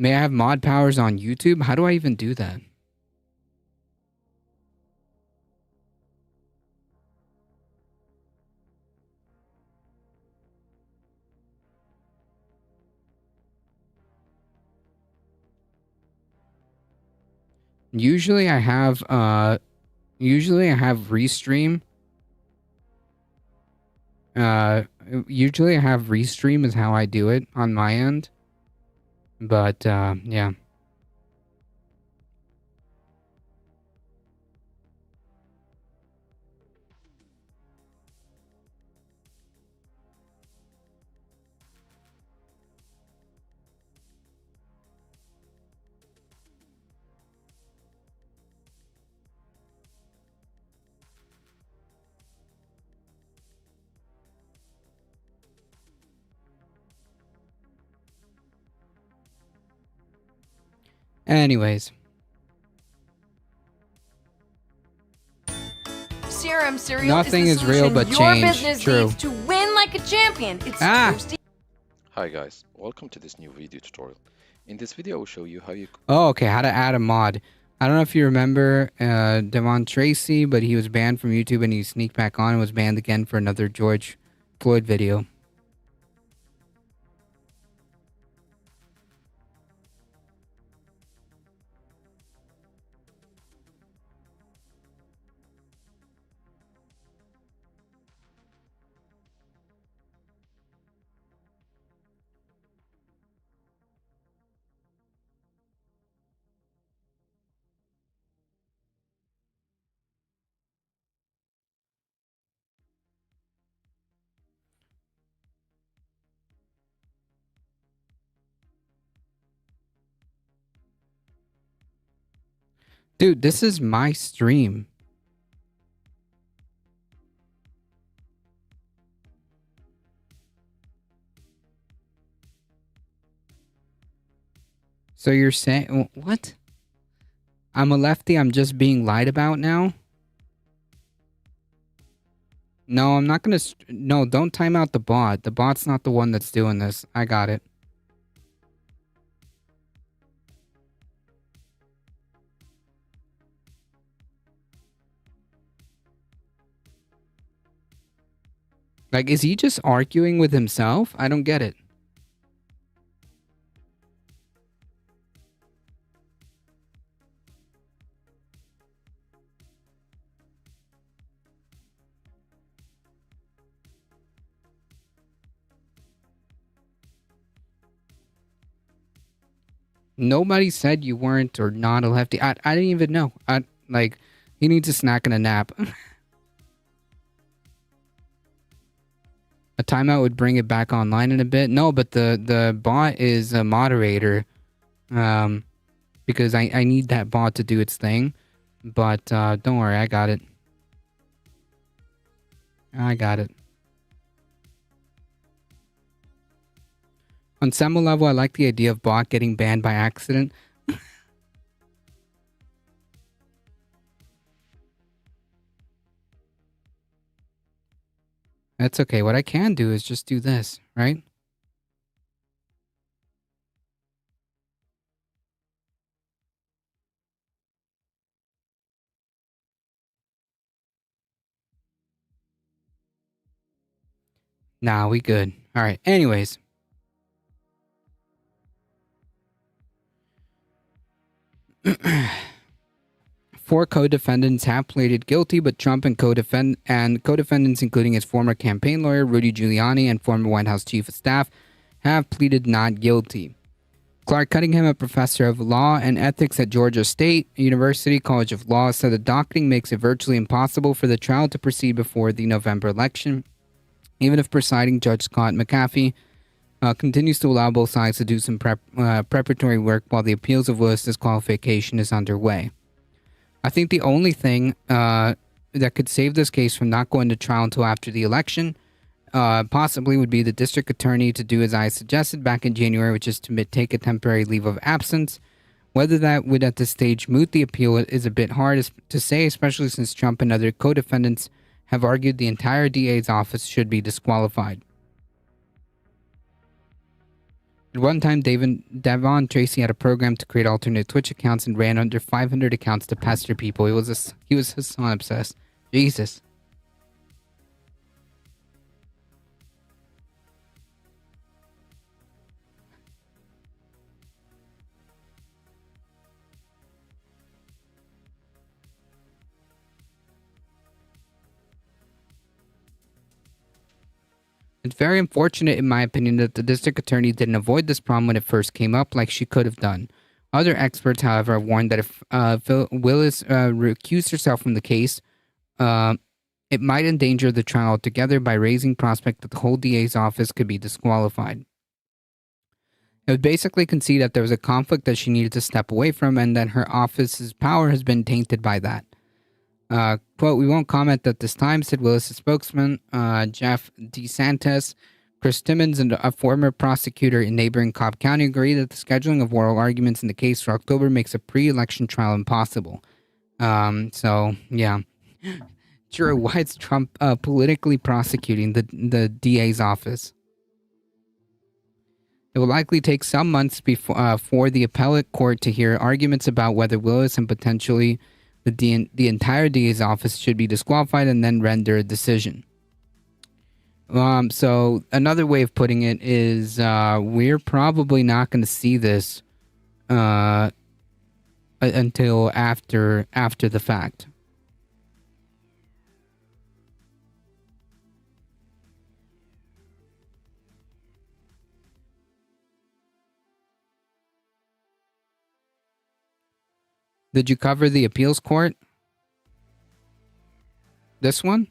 May I have mod powers on YouTube? How do I even do that? Usually I have Restream. Usually I have Restream is how I do it on my end. But yeah. Anyways. Serum cereal Nothing is is real but your change. business True. needs to win like a champion. It's Toasty. Hi guys, welcome to this new video tutorial. In this video I will show you how you Oh, okay. How to add a mod. I don't know if you remember Devon Tracy, but he was banned from YouTube and he sneaked back on and was banned again for another George Floyd video. Dude, this is my stream. So you're saying what? I'm a lefty. I'm just being lied about now? No, I'm not gonna. No, don't time out the bot. The bot's not the one that's doing this. I got it. Like, is he just arguing with himself? I don't get it. Nobody said you weren't or not a lefty. I didn't even know. Like, he needs a snack and a nap. A timeout would bring it back online in a bit. No, but the bot is a moderator. Because I need that bot to do its thing. But don't worry, I got it. I got it. On some level, I like the idea of bot getting banned by accident. That's okay. What I can do is just do this, right? Nah, we good. All right. Anyways. Four co-defendants have pleaded guilty, but Trump and co-defendants, including his former campaign lawyer, Rudy Giuliani, and former White House chief of staff, have pleaded not guilty. Clark Cunningham, a professor of law and ethics at Georgia State University College of Law, said the docketing makes it virtually impossible for the trial to proceed before the November election, even if presiding Judge Scott McAfee continues to allow both sides to do some preparatory work while the appeals of Lewis' disqualification is underway. I think the only thing that could save this case from not going to trial until after the election possibly would be the district attorney to do as I suggested back in January, which is to take a temporary leave of absence. Whether that would at this stage moot the appeal is a bit hard to say, especially since Trump and other co-defendants have argued the entire DA's office should be disqualified. At one time, Devon Tracy had a program to create alternate Twitch accounts and ran under 500 accounts to pester people. He was Hassan obsessed. Jesus. It's very unfortunate, in my opinion, that the district attorney didn't avoid this problem when it first came up like she could have done. Other experts, however, have warned that if Willis recused herself from the case, it might endanger the trial altogether by raising prospect that the whole DA's office could be disqualified. It would basically concede that there was a conflict that she needed to step away from and that her office's power has been tainted by that. Quote, "We won't comment at this time," said Willis' spokesman, Jeff DeSantis. Chris Timmons, and a former prosecutor in neighboring Cobb County, agreed that the scheduling of oral arguments in the case for October makes a pre-election trial impossible. So, yeah. Sure, why is Trump politically prosecuting the DA's office? It will likely take some months before for the appellate court to hear arguments about whether Willis and potentially the entire DA's office should be disqualified and then render a decision. So another way of putting it is we're probably not going to see this until after the fact. Did you cover the appeals court? This one?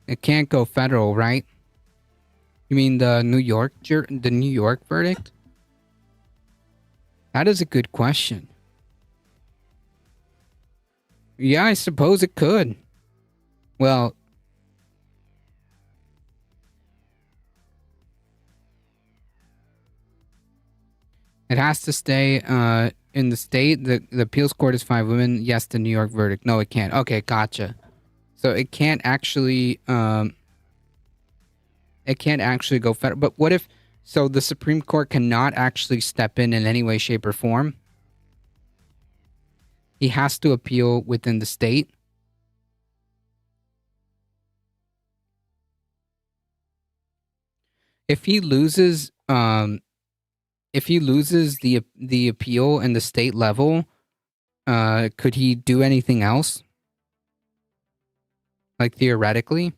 It can't go federal, right? You mean the New York verdict? That is a good question. Yeah, I suppose it could. Well, it has to stay in the state. The appeals court is 5 women. Yes, the New York verdict. No, it can't. Okay, gotcha. So it can't actually go federal. But what if, so the Supreme Court cannot actually step in any way, shape, or form? He has to appeal within the state. If he loses the appeal in the state level, could he do anything else? Like theoretically?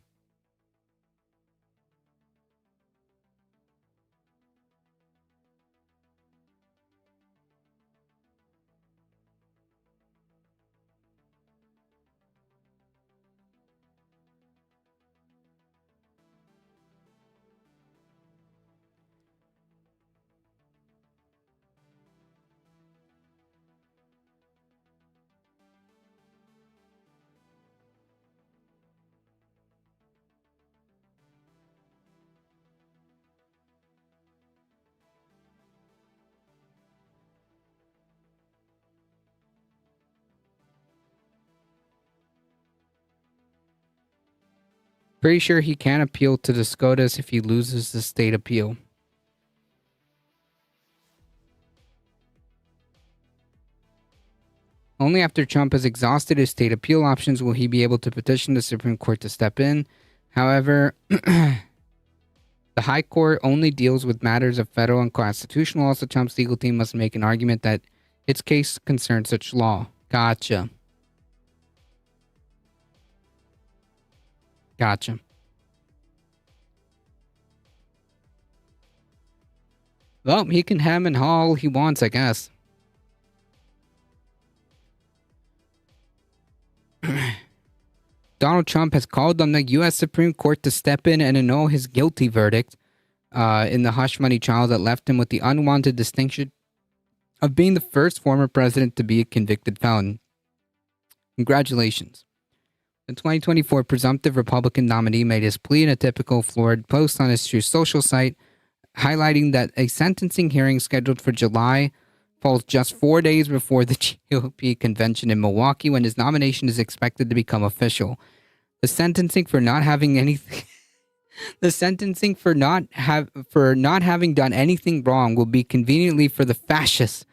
Pretty sure he can appeal to the SCOTUS if he loses the state appeal. Only after Trump has exhausted his state appeal options will he be able to petition the Supreme Court to step in. However, the High Court only deals with matters of federal and constitutional law, so Trump's legal team must make an argument that its case concerns such law. Gotcha. Gotcha. Well, he can hem and haw all he wants, I guess. Donald Trump has called on the U.S. Supreme Court to step in and annul his guilty verdict in the hush money trial that left him with the unwanted distinction of being the first former president to be a convicted felon. Congratulations. The 2024 presumptive Republican nominee made his plea in a typical Florida post on his Truth Social site. highlighting that a sentencing hearing scheduled for July falls just 4 days before the GOP convention in Milwaukee, when his nomination is expected to become official. The sentencing for not having anything the sentencing for not having done anything wrong will be conveniently for the fascists.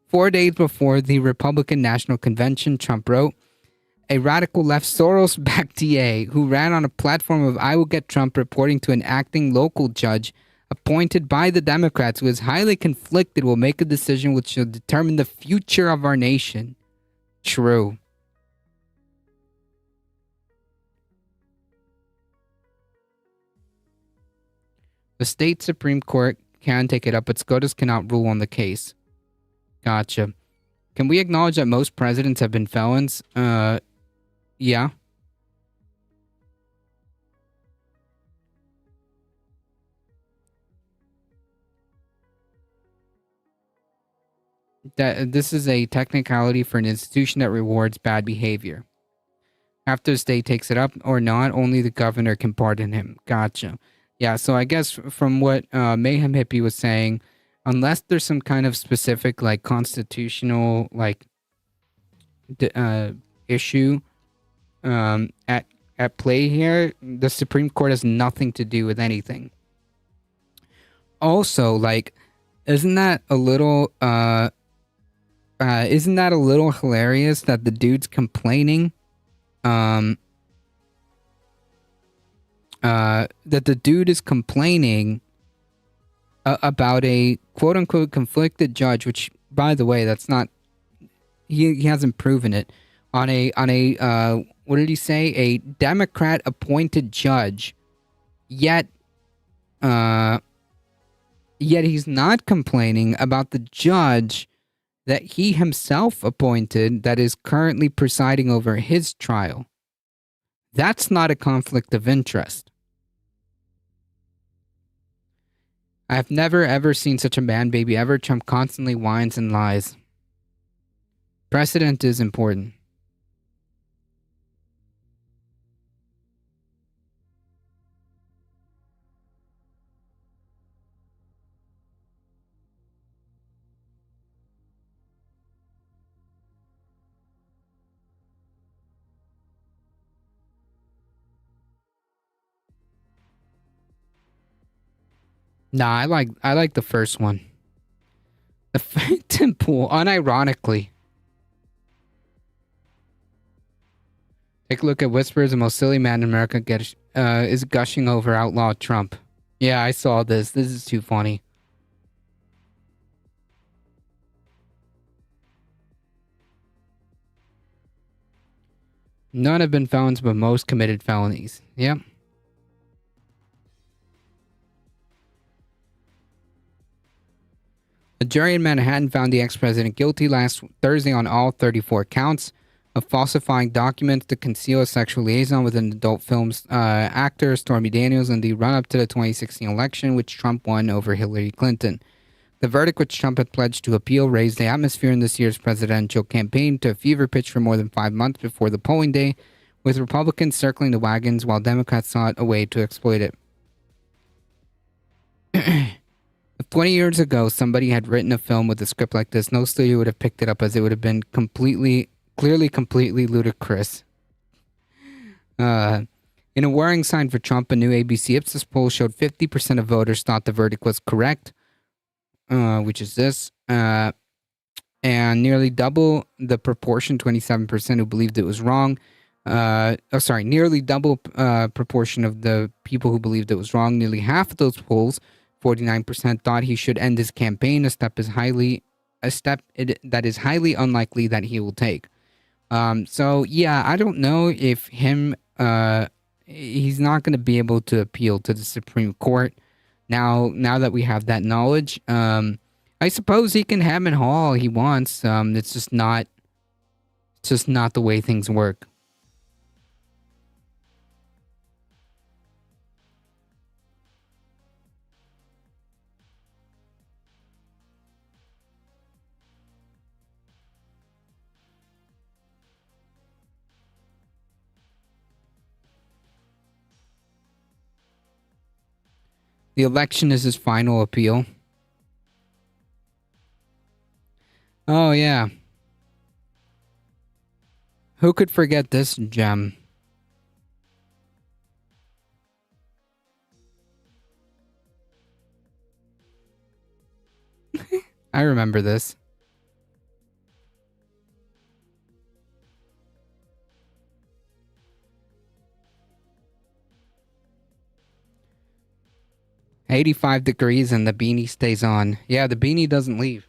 4 days before the Republican National Convention, Trump wrote, a radical left Soros-backed DA who ran on a platform of I will get Trump, reporting to an acting local judge appointed by the Democrats who is highly conflicted, will make a decision which will determine the future of our nation. True. The state Supreme Court can take it up, but SCOTUS cannot rule on the case. Gotcha. Can we acknowledge that most presidents have been felons? Yeah. That this is a technicality for an institution that rewards bad behavior. After the state takes it up or not, only the governor can pardon him. Gotcha. Yeah, so I guess from what Mayhem Hippie was saying, unless there's some kind of specific, like, constitutional, like, issue at play here, the Supreme Court has nothing to do with anything. Also, like, isn't that a little hilarious that the dude's complaining that the dude is complaining about a quote-unquote conflicted judge, which, by the way, that's not, he hasn't proven it, on a what did he say, a Democrat appointed judge, yet he's not complaining about the judge that he himself appointed that is currently presiding over his trial. That's not a conflict of interest. I have never ever seen such a man baby ever. Trump constantly whines and lies. Precedent is important. Nah, I like the first one. The Phantom Pool, unironically. Take a look at Whispers, the most silly man in America is gushing over outlaw Trump. Yeah, I saw this. This is too funny. None have been felons, but most committed felonies. Yep. A jury in Manhattan found the ex-president guilty last Thursday on all 34 counts of falsifying documents to conceal a sexual liaison with an adult film's actor, Stormy Daniels, in the run-up to the 2016 election, which Trump won over Hillary Clinton. The verdict, which Trump had pledged to appeal, raised the atmosphere in this year's presidential campaign to a fever pitch for more than 5 months before the polling day, with Republicans circling the wagons while Democrats sought a way to exploit it. If 20 years ago somebody had written a film with a script like this, no studio would have picked it up, as it would have been clearly ludicrous. In a worrying sign for Trump, a new ABC Ipsos poll showed 50% of voters thought the verdict was correct, which is this, and nearly double the proportion, 27%, who believed it was wrong. Nearly double proportion of the people who believed it was wrong. Nearly half of those polls, 49%, thought he should end his campaign, a step that is highly unlikely that he will take. So yeah, I don't know if he's not going to be able to appeal to the Supreme Court now that we have that knowledge. I suppose he can hem and haw all he wants. It's just not the way things work. The election is his final appeal. Oh, yeah. Who could forget this gem? I remember this. "85 degrees and the beanie stays on." Yeah, the beanie doesn't leave.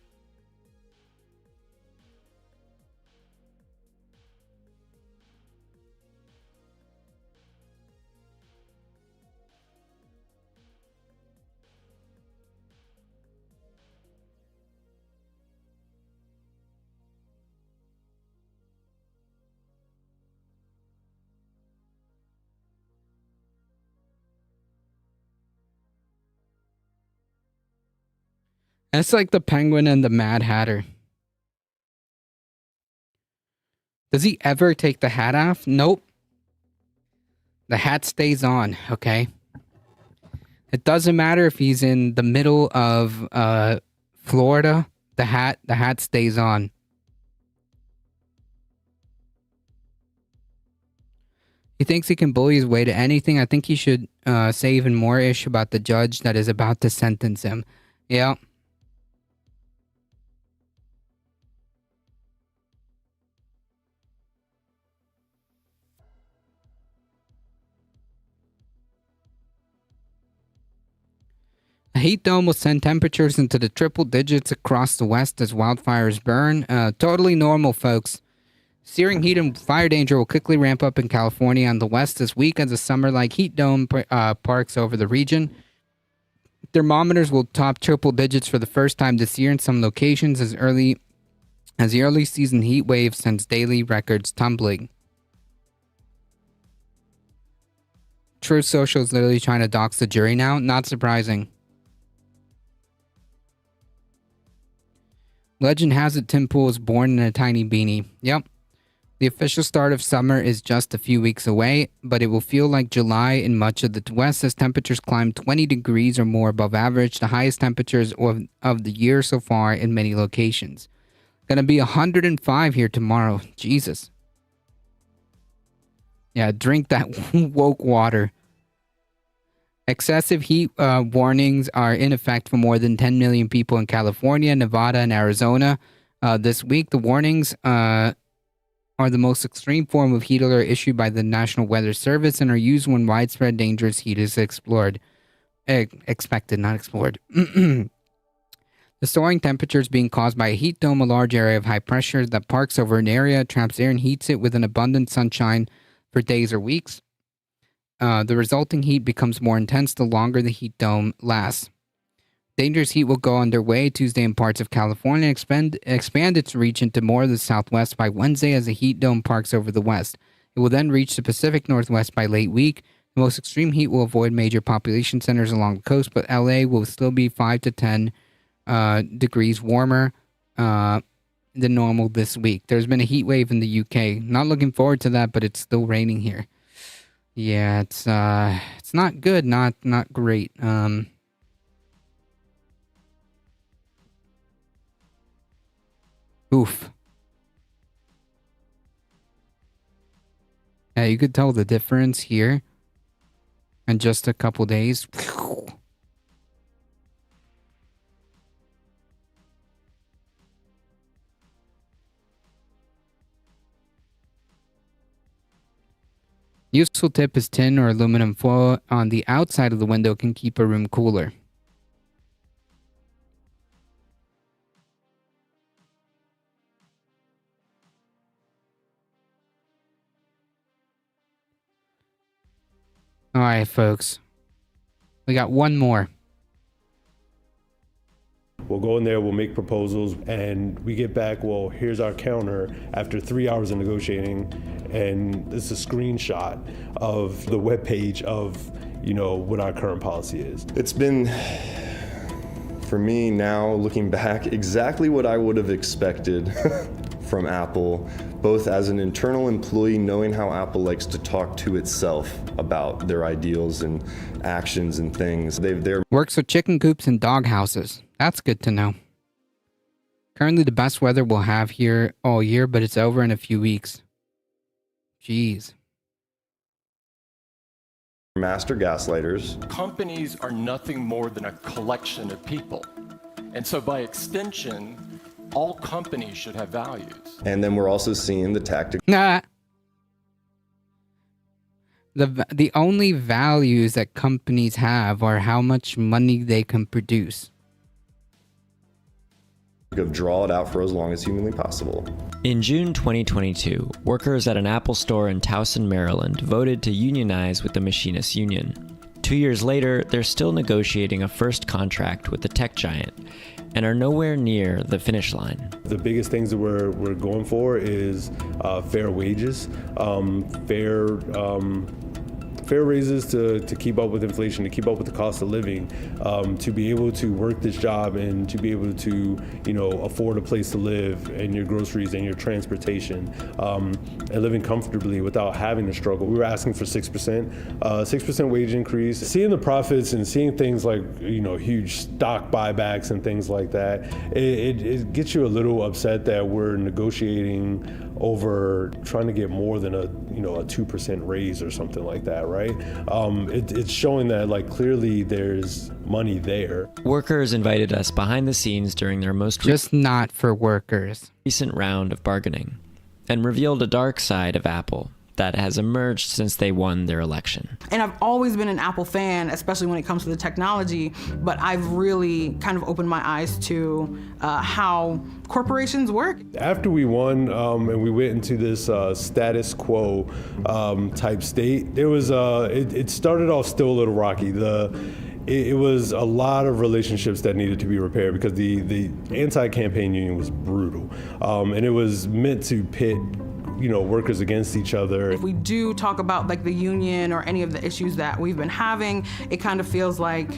It's like the Penguin and the Mad Hatter. Does he ever take the hat off? Nope. The hat stays on, okay? It doesn't matter if he's in the middle of Florida. The hat stays on. He thinks he can bully his way to anything. I think he should say even more ish about the judge that is about to sentence him. Yeah. A heat dome will send temperatures into the triple digits across the west as wildfires burn. Totally normal, folks. Searing heat and fire danger will quickly ramp up in California on the west this week as a summer-like heat dome parks over the region. Thermometers will top triple digits for the first time this year in some locations as the early season heat wave sends daily records tumbling. Truth Social is literally trying to dox the jury now. Not surprising. Legend has it Tim Pool was born in a tiny beanie. Yep. The official start of summer is just a few weeks away, but it will feel like July in much of the West as temperatures climb 20 degrees or more above average, the highest temperatures of the year so far in many locations. Gonna be 105 here tomorrow. Jesus. Yeah, drink that woke water. Excessive heat warnings are in effect for more than 10 million people in California, Nevada, and Arizona. This week, the warnings are the most extreme form of heat alert issued by the National Weather Service and are used when widespread dangerous heat is expected, not explored. The soaring temperatures being caused by a heat dome, a large area of high pressure that parks over an area, traps air, and heats it with an abundant sunshine for days or weeks. The resulting heat becomes more intense the longer the heat dome lasts. Dangerous heat will go underway Tuesday in parts of California and expand its reach into more of the southwest by Wednesday as the heat dome parks over the west. It will then reach the Pacific Northwest by late week. The most extreme heat will avoid major population centers along the coast, but LA will still be 5 to 10 degrees warmer than normal this week. There's been a heat wave in the UK. Not looking forward to that, but it's still raining here. Yeah, it's not good, not great. Oof. Yeah, you could tell the difference here in just a couple days. Useful tip is tin or aluminum foil on the outside of the window can keep a room cooler. All right, folks. We got one more. We'll go in there, we'll make proposals, and we get back, well, here's our counter after 3 hours of negotiating, and this is a screenshot of the webpage of, what our current policy is. It's been, for me now, looking back, exactly what I would have expected from Apple both as an internal employee, knowing how Apple likes to talk to itself about their ideals and actions and things. They're Works with chicken coops and dog houses. That's good to know. Currently the best weather we'll have here all year, but it's over in a few weeks. Jeez. master gaslighters. Companies are nothing more than a collection of people. And so by extension, all companies should have values. And then we're also seeing the tactic. Nah. The only values that companies have are how much money they can produce. Of draw it out for as long as humanly possible. In June 2022, workers at an Apple store in Towson, Maryland voted to unionize with the Machinists Union. 2 years later, they're still negotiating a first contract with the tech giant and are nowhere near the finish line. The biggest things that we're going for is fair wages, fair raises to keep up with inflation, to keep up with the cost of living, to be able to work this job and to be able to, afford a place to live and your groceries and your transportation, and living comfortably without having to struggle. We were asking for 6% wage increase. Seeing the profits and seeing things like, huge stock buybacks and things like that, it gets you a little upset that we're negotiating over trying to get more than a 2% raise or something like that, right? It's showing that clearly there's money there. Workers invited us behind the scenes during their most just not for workers recent round of bargaining and revealed a dark side of Apple that has emerged since they won their election. And I've always been an Apple fan, especially when it comes to the technology, but I've really kind of opened my eyes to how corporations work. After we won and we went into this status quo type state, it started off still a little rocky. It was a lot of relationships that needed to be repaired because the anti-campaign union was brutal, and it was meant to pit workers against each other. If we do talk about the union or any of the issues that we've been having, it kind of feels like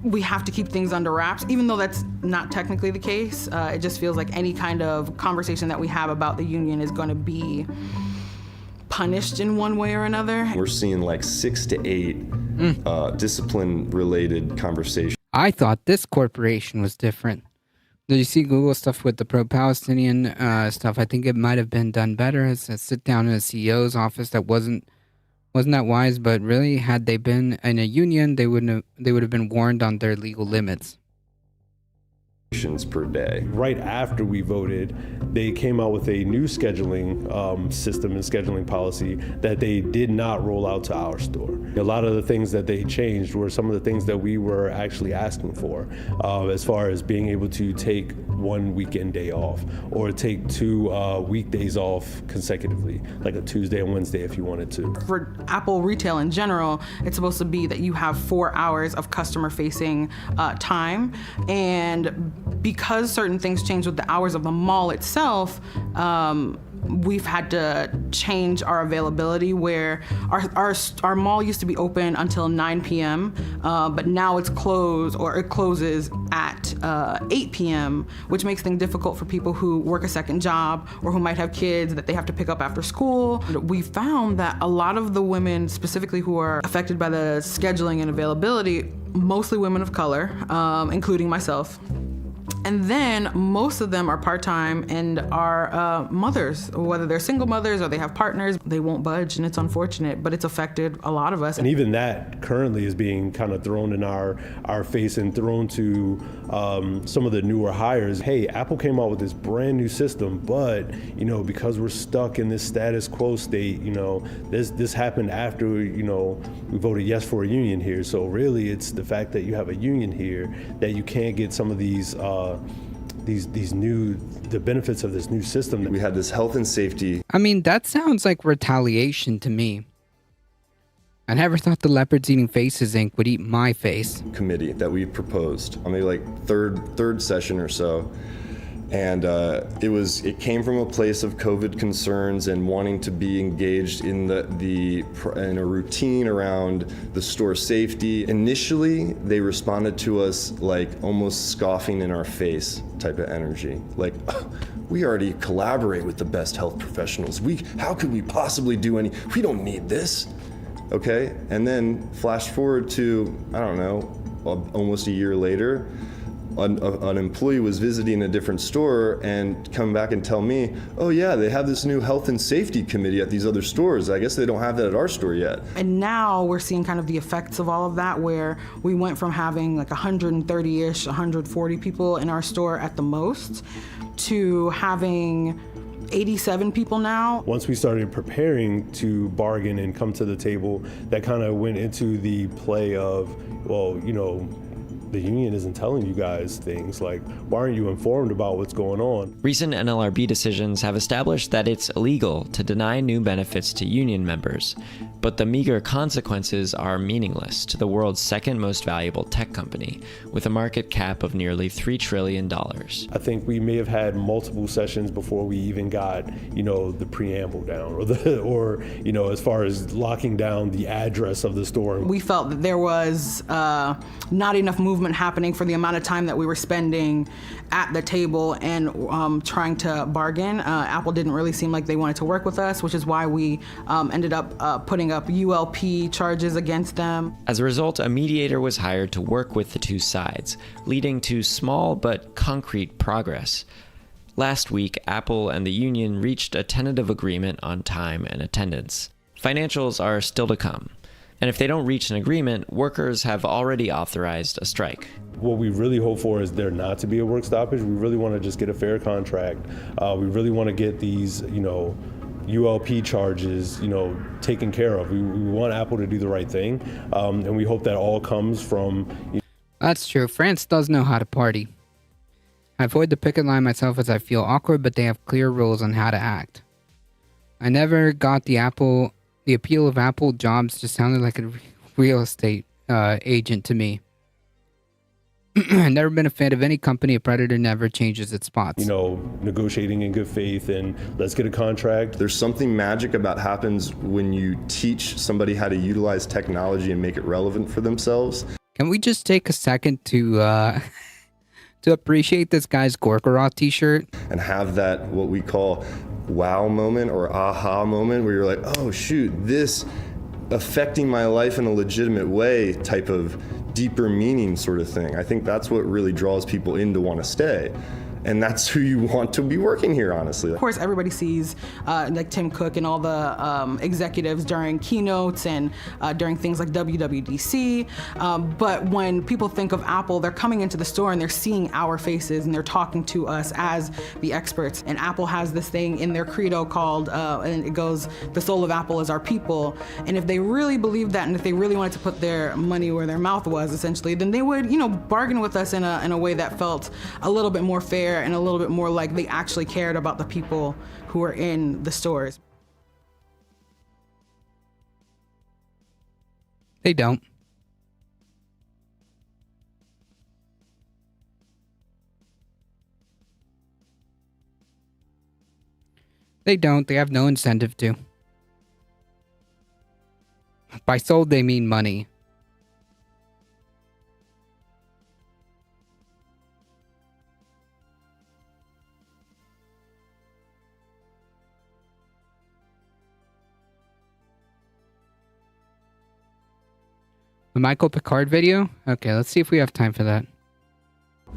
we have to keep things under wraps, even though that's not technically the case. It just feels like any kind of conversation that we have about the union is going to be punished in one way or another. We're seeing 6 to 8 discipline-related conversations. I thought this corporation was different. Did you see Google stuff with the pro-Palestinian stuff? I think it might have been done better as a sit down in a CEO's office. That wasn't that wise, but really, had they been in a union, they would have been warned on their legal limits. Per day. Right after we voted, they came out with a new scheduling system and scheduling policy that they did not roll out to our store. A lot of the things that they changed were some of the things that we were actually asking for, as far as being able to take one weekend day off or take 2 weekdays off consecutively, like a Tuesday and Wednesday if you wanted to. For Apple retail in general, it's supposed to be that you have 4 hours of customer-facing time, and because certain things change with the hours of the mall itself, we've had to change our availability where our mall used to be open until 9 p.m., but now it closes at 8 p.m., which makes things difficult for people who work a second job or who might have kids that they have to pick up after school. We found that a lot of the women specifically who are affected by the scheduling and availability, mostly women of color, including myself, and then most of them are part-time and are mothers, whether they're single mothers or they have partners. They won't budge, and it's unfortunate, but it's affected a lot of us. And even that currently is being kind of thrown in our face and thrown to some of the newer hires. Hey, Apple came out with this brand new system, but because we're stuck in this status quo state, this happened after we voted yes for a union here. So really, it's the fact that you have a union here that you can't get some of these the benefits of this new system. We had this health and safety. I mean, that sounds like retaliation to me. I never thought the Leopards Eating Faces Inc. would eat my face. Committee that we proposed, maybe third session or so. And it came from a place of COVID concerns and wanting to be engaged in in a routine around the store safety. Initially, they responded to us like almost scoffing in our face type of energy. Like, oh, we already collaborate with the best health professionals. How could we possibly do we don't need this, okay? And then flash forward to, I don't know, almost a year later, an employee was visiting a different store and come back and tell me, oh yeah, they have this new health and safety committee at these other stores. I guess they don't have that at our store yet. And now we're seeing kind of the effects of all of that, where we went from having like 130-ish, 140 people in our store at the most to having 87 people now. Once we started preparing to bargain and come to the table, that kind of went into the play of, well, you know, the union isn't telling you guys things, like, why aren't you informed about what's going on? Recent NLRB decisions have established that it's illegal to deny new benefits to union members, but the meager consequences are meaningless to the world's second most valuable tech company, with a market cap of nearly $3 trillion. I think we may have had multiple sessions before we even got, you know, the preamble down, or you know, as far as locking down the address of the store. We felt that there was not enough movement happening for the amount of time that we were spending at the table and trying to bargain. Apple didn't really seem like they wanted to work with us, which is why we ended up putting up ULP charges against them. As a result, a mediator was hired to work with the two sides, leading to small but concrete progress. Last week, Apple and the union reached a tentative agreement on time and attendance. Financials are still to come. And if they don't reach an agreement, workers have already authorized a strike. What we really hope for is there not to be a work stoppage. We really want to just get a fair contract. We really want to get these, you know, ULP charges, you know, taken care of. We want Apple to do the right thing, and we hope that all comes from. That's true. France does know how to party. I avoid the picket line myself as I feel awkward, but they have clear rules on how to act. I never got the appeal of Apple jobs just sounded like a real estate agent to me. I've never been a fan of any company. A predator never changes its spots. You know, negotiating in good faith and let's get a contract. There's something magic about happens when you teach somebody how to utilize technology and make it relevant for themselves. Can we just take a second to appreciate this guy's Gorgoroth t-shirt? And have that, what we call wow moment or aha moment, where you're like, oh shoot, this affecting my life in a legitimate way type of deeper meaning sort of thing. I think that's what really draws people in to want to stay. And that's who you want to be working here, honestly. Of course, everybody sees like Tim Cook and all the executives during keynotes and during things like WWDC. But when people think of Apple, they're coming into the store and they're seeing our faces and they're talking to us as the experts. And Apple has this thing in their credo called, and it goes, the soul of Apple is our people. And if they really believed that, and if they really wanted to put their money where their mouth was, essentially, then they would, you know, bargain with us in a way that felt a little bit more fair and a little bit more like they actually cared about the people who are in the stores. They don't. They don't. They have no incentive to. By sold, they mean money. The Michael Picard video? Okay, let's see if we have time for that.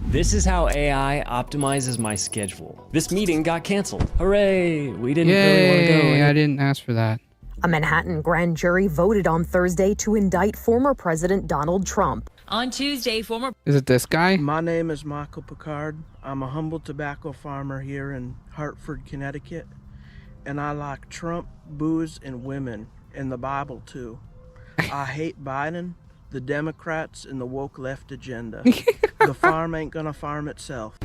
This is how AI optimizes my schedule. This meeting got canceled. Hooray! We didn't really want to go. I didn't ask for that. A Manhattan grand jury voted on Thursday to indict former President Donald Trump. On Tuesday, former... Is it this guy? My name is Michael Picard. I'm a humble tobacco farmer here in Hartford, Connecticut. And I like Trump, booze, and women, and the Bible too. I hate Biden, the Democrats, and the woke left agenda. The farm ain't gonna farm itself.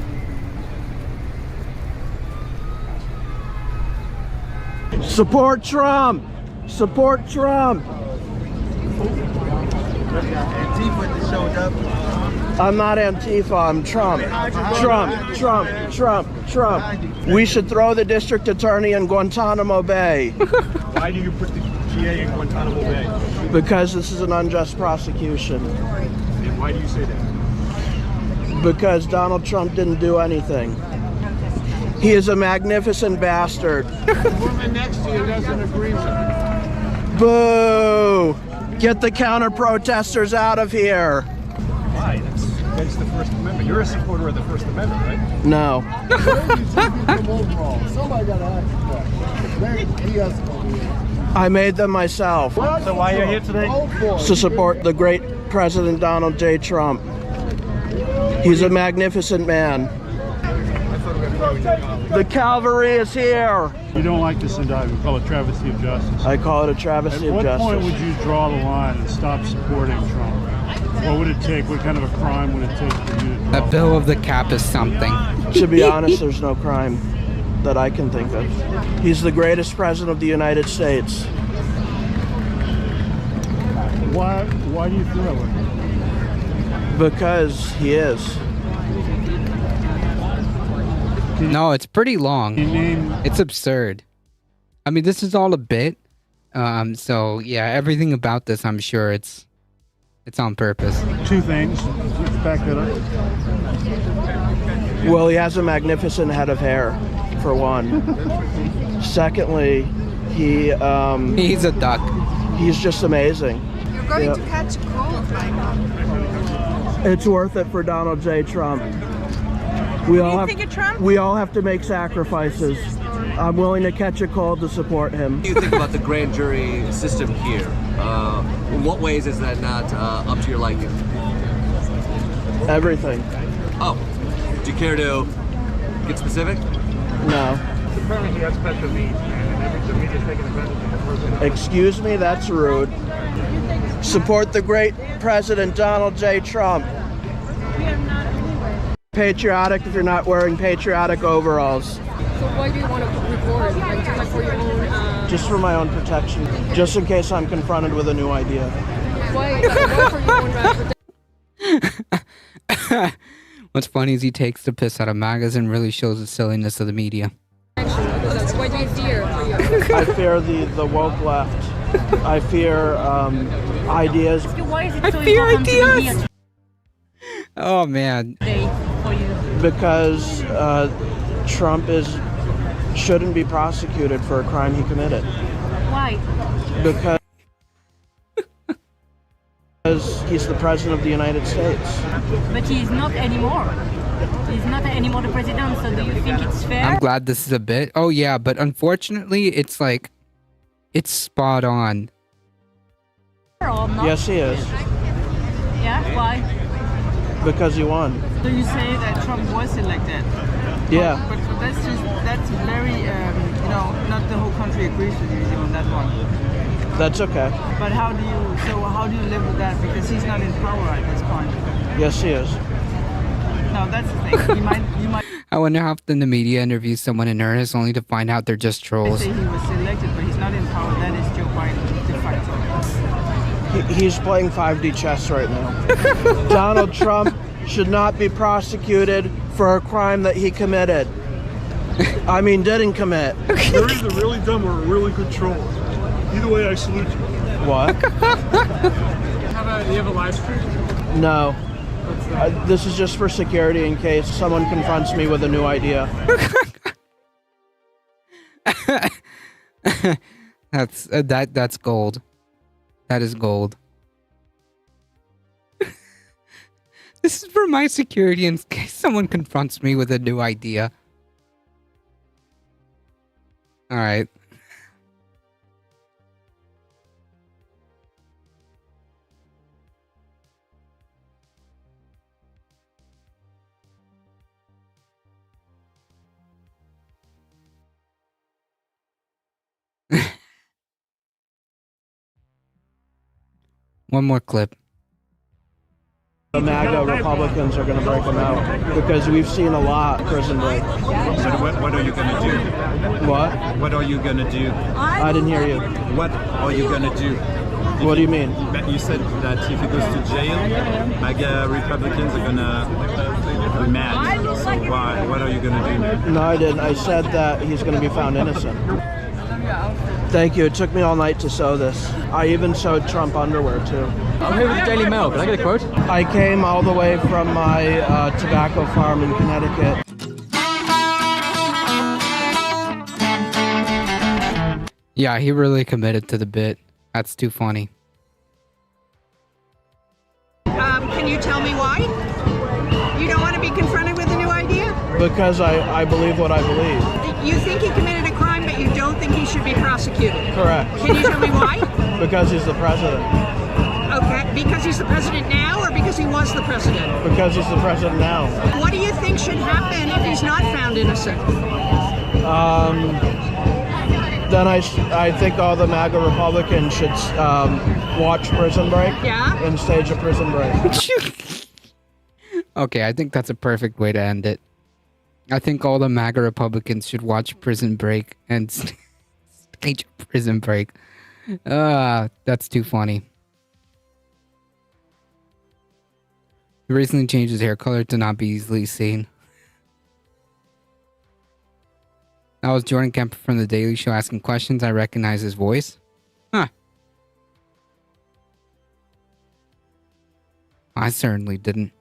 Support Trump! Support Trump! Antifa showed up. I'm not Antifa, I'm Trump. Trump, Trump, Trump, Trump. We should throw the district attorney in Guantanamo Bay. Why do you put the GA in Guantanamo Bay? Because this is an unjust prosecution. And why do you say that? Because Donald Trump didn't do anything. He is a magnificent bastard. The woman next to you doesn't agree with you. Boo! Get the counter-protesters out of here. Why? That's against the First Amendment. You're a supporter of the First Amendment, right? No. Somebody got to ask. I made them myself. So why are you here today? To support the great President Donald J. Trump. He's a magnificent man. The cavalry is here. You don't like this indictment. You call it travesty of justice. I call it a travesty of justice. At what point would you draw the line and stop supporting Trump? What would it take? What kind of a crime would it take for you to draw? A bill of the cap is something. To be honest, there's no crime that I can think of. He's the greatest president of the United States. Why do you feel that way? Because he is. No, it's pretty long. It's absurd. I mean, this is all a bit. So yeah, everything about this, I'm sure it's on purpose. Two things. Back that up. Well, he has a magnificent head of hair, for one. Secondly, he's a duck. He's just amazing. You're going to catch a cold, Michael. It's worth it for Donald J. Trump. We all have to make sacrifices. I'm willing to catch a cold to support him. What do you think about the grand jury system here? In what ways is that not up to your liking? Everything. Oh, do you care to get specific? No. Apparently he has special needs, and the media's taking advantage of the person. Excuse me, that's rude. Support the great President Donald J. Trump. Patriotic if you're not wearing patriotic overalls. So why do you want to record? Like for your own... Just for my own protection. Just in case I'm confronted with a new idea. Why for your own What's funny is he takes the piss out of MAGAs and really shows the silliness of the media. What do you fear? I fear the woke left. I fear ideas. Why is it so fear important to be ideas. here Oh man. today for you? Because Trump shouldn't be prosecuted for a crime he committed. Why? Because he's the president of the United States. But he's not anymore. He's not anymore the president, so do you think it's fair? I'm glad this is a bit. Oh yeah, but unfortunately it's like it's spot on. Or not? Yes, he is. Yeah, why? Because he won. So you say that Trump was elected? Yeah. But that's very, not the whole country agrees with you on that one. That's okay. But how do you live with that? Because he's not in power at this point. Yes, he is. No, that's the thing. You might I wonder how often the media interviews someone in earnest only to find out they're just trolls. say he was elected, but he's not in power. That is Joe Biden de facto. He's playing 5D chess right now. Donald Trump should not be prosecuted for a crime that he committed. I mean, didn't commit. There is a really dumb or a really good troll. Either way, I salute you. What? Do you have a live stream? No. This is just for security in case someone confronts me with a new idea. That's gold. That is gold. This is for my security in case someone confronts me with a new idea. All right. One more clip. The MAGA Republicans are going to break them out because we've seen a lot prison break. So what are you going to do? What? What are you going to do? I didn't hear you. What are you going to do? What do you mean? You said that if he goes to jail, MAGA Republicans are gonna be mad. So why? What are you gonna do now? No, I didn't. I said that he's going to be found innocent. Thank you. It took me all night to sew this. I even sewed Trump underwear too. I'm here with the Daily Mail. Can I get a quote? I came all the way from my tobacco farm in Connecticut. Yeah, he really committed to the bit. That's too funny. Can you tell me why? You don't want to be confronted with a new idea? Because I believe what I believe. You think he committed a crime, but you don't think he should be prosecuted? Correct. Can you tell me why? Because he's the president. Okay, because he's the president now, or because he was the president? Because he's the president now. What do you think should happen if he's not found innocent? Then I think all the MAGA Republicans should watch Prison Break. Yeah? And stage a prison break. Okay, I think that's a perfect way to end it. I think all the MAGA Republicans should watch Prison Break and stage a prison break. That's too funny. He recently changed his hair color to not be easily seen. That was Jordan Kemper from The Daily Show asking questions. I recognize his voice. Huh. I certainly didn't.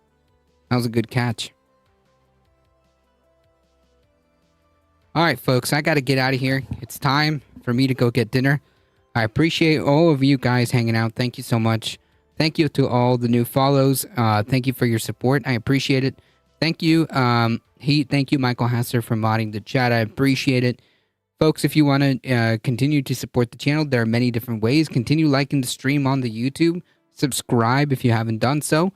That was a good catch. Alright, folks, I gotta get out of here. It's time for me to go get dinner. I appreciate all of you guys hanging out. Thank you so much. Thank you to all the new follows. Thank you for your support. I appreciate it. Thank you, thank you, Michael Hasser, for modding the chat. I appreciate it. Folks, if you want to continue to support the channel, there are many different ways. Continue liking the stream on the YouTube. Subscribe if you haven't done so.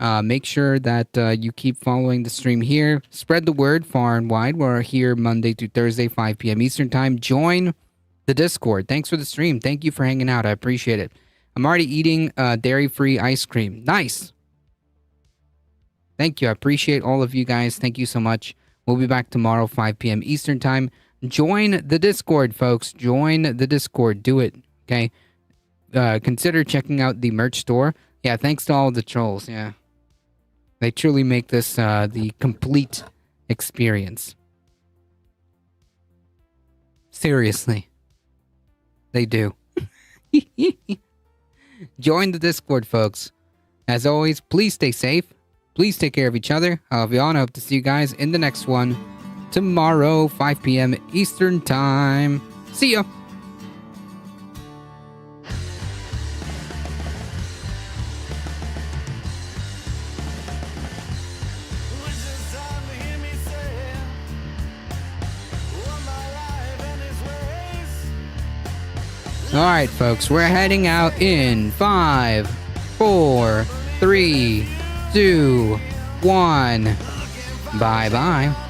Make sure that you keep following the stream here. Spread the word far and wide. We're here Monday through Thursday, 5 p.m. Eastern Time. Join the Discord. Thanks for the stream. Thank you for hanging out. I appreciate it. I'm already eating dairy-free ice cream. Nice. Thank you. I appreciate all of you guys. Thank you so much. We'll be back tomorrow, 5 p.m. Eastern Time. Join the Discord, folks. Join the Discord. Do it, okay? Consider checking out the merch store. Yeah, thanks to all the trolls, yeah. They truly make this the complete experience. Seriously. They do. Join the Discord, folks. As always, please stay safe. Please take care of each other. I love you all, and I hope to see you guys in the next one tomorrow, 5 p.m. Eastern Time. See ya. Alright, folks, we're heading out in 5, 4, 3, 2, 1. Bye-bye.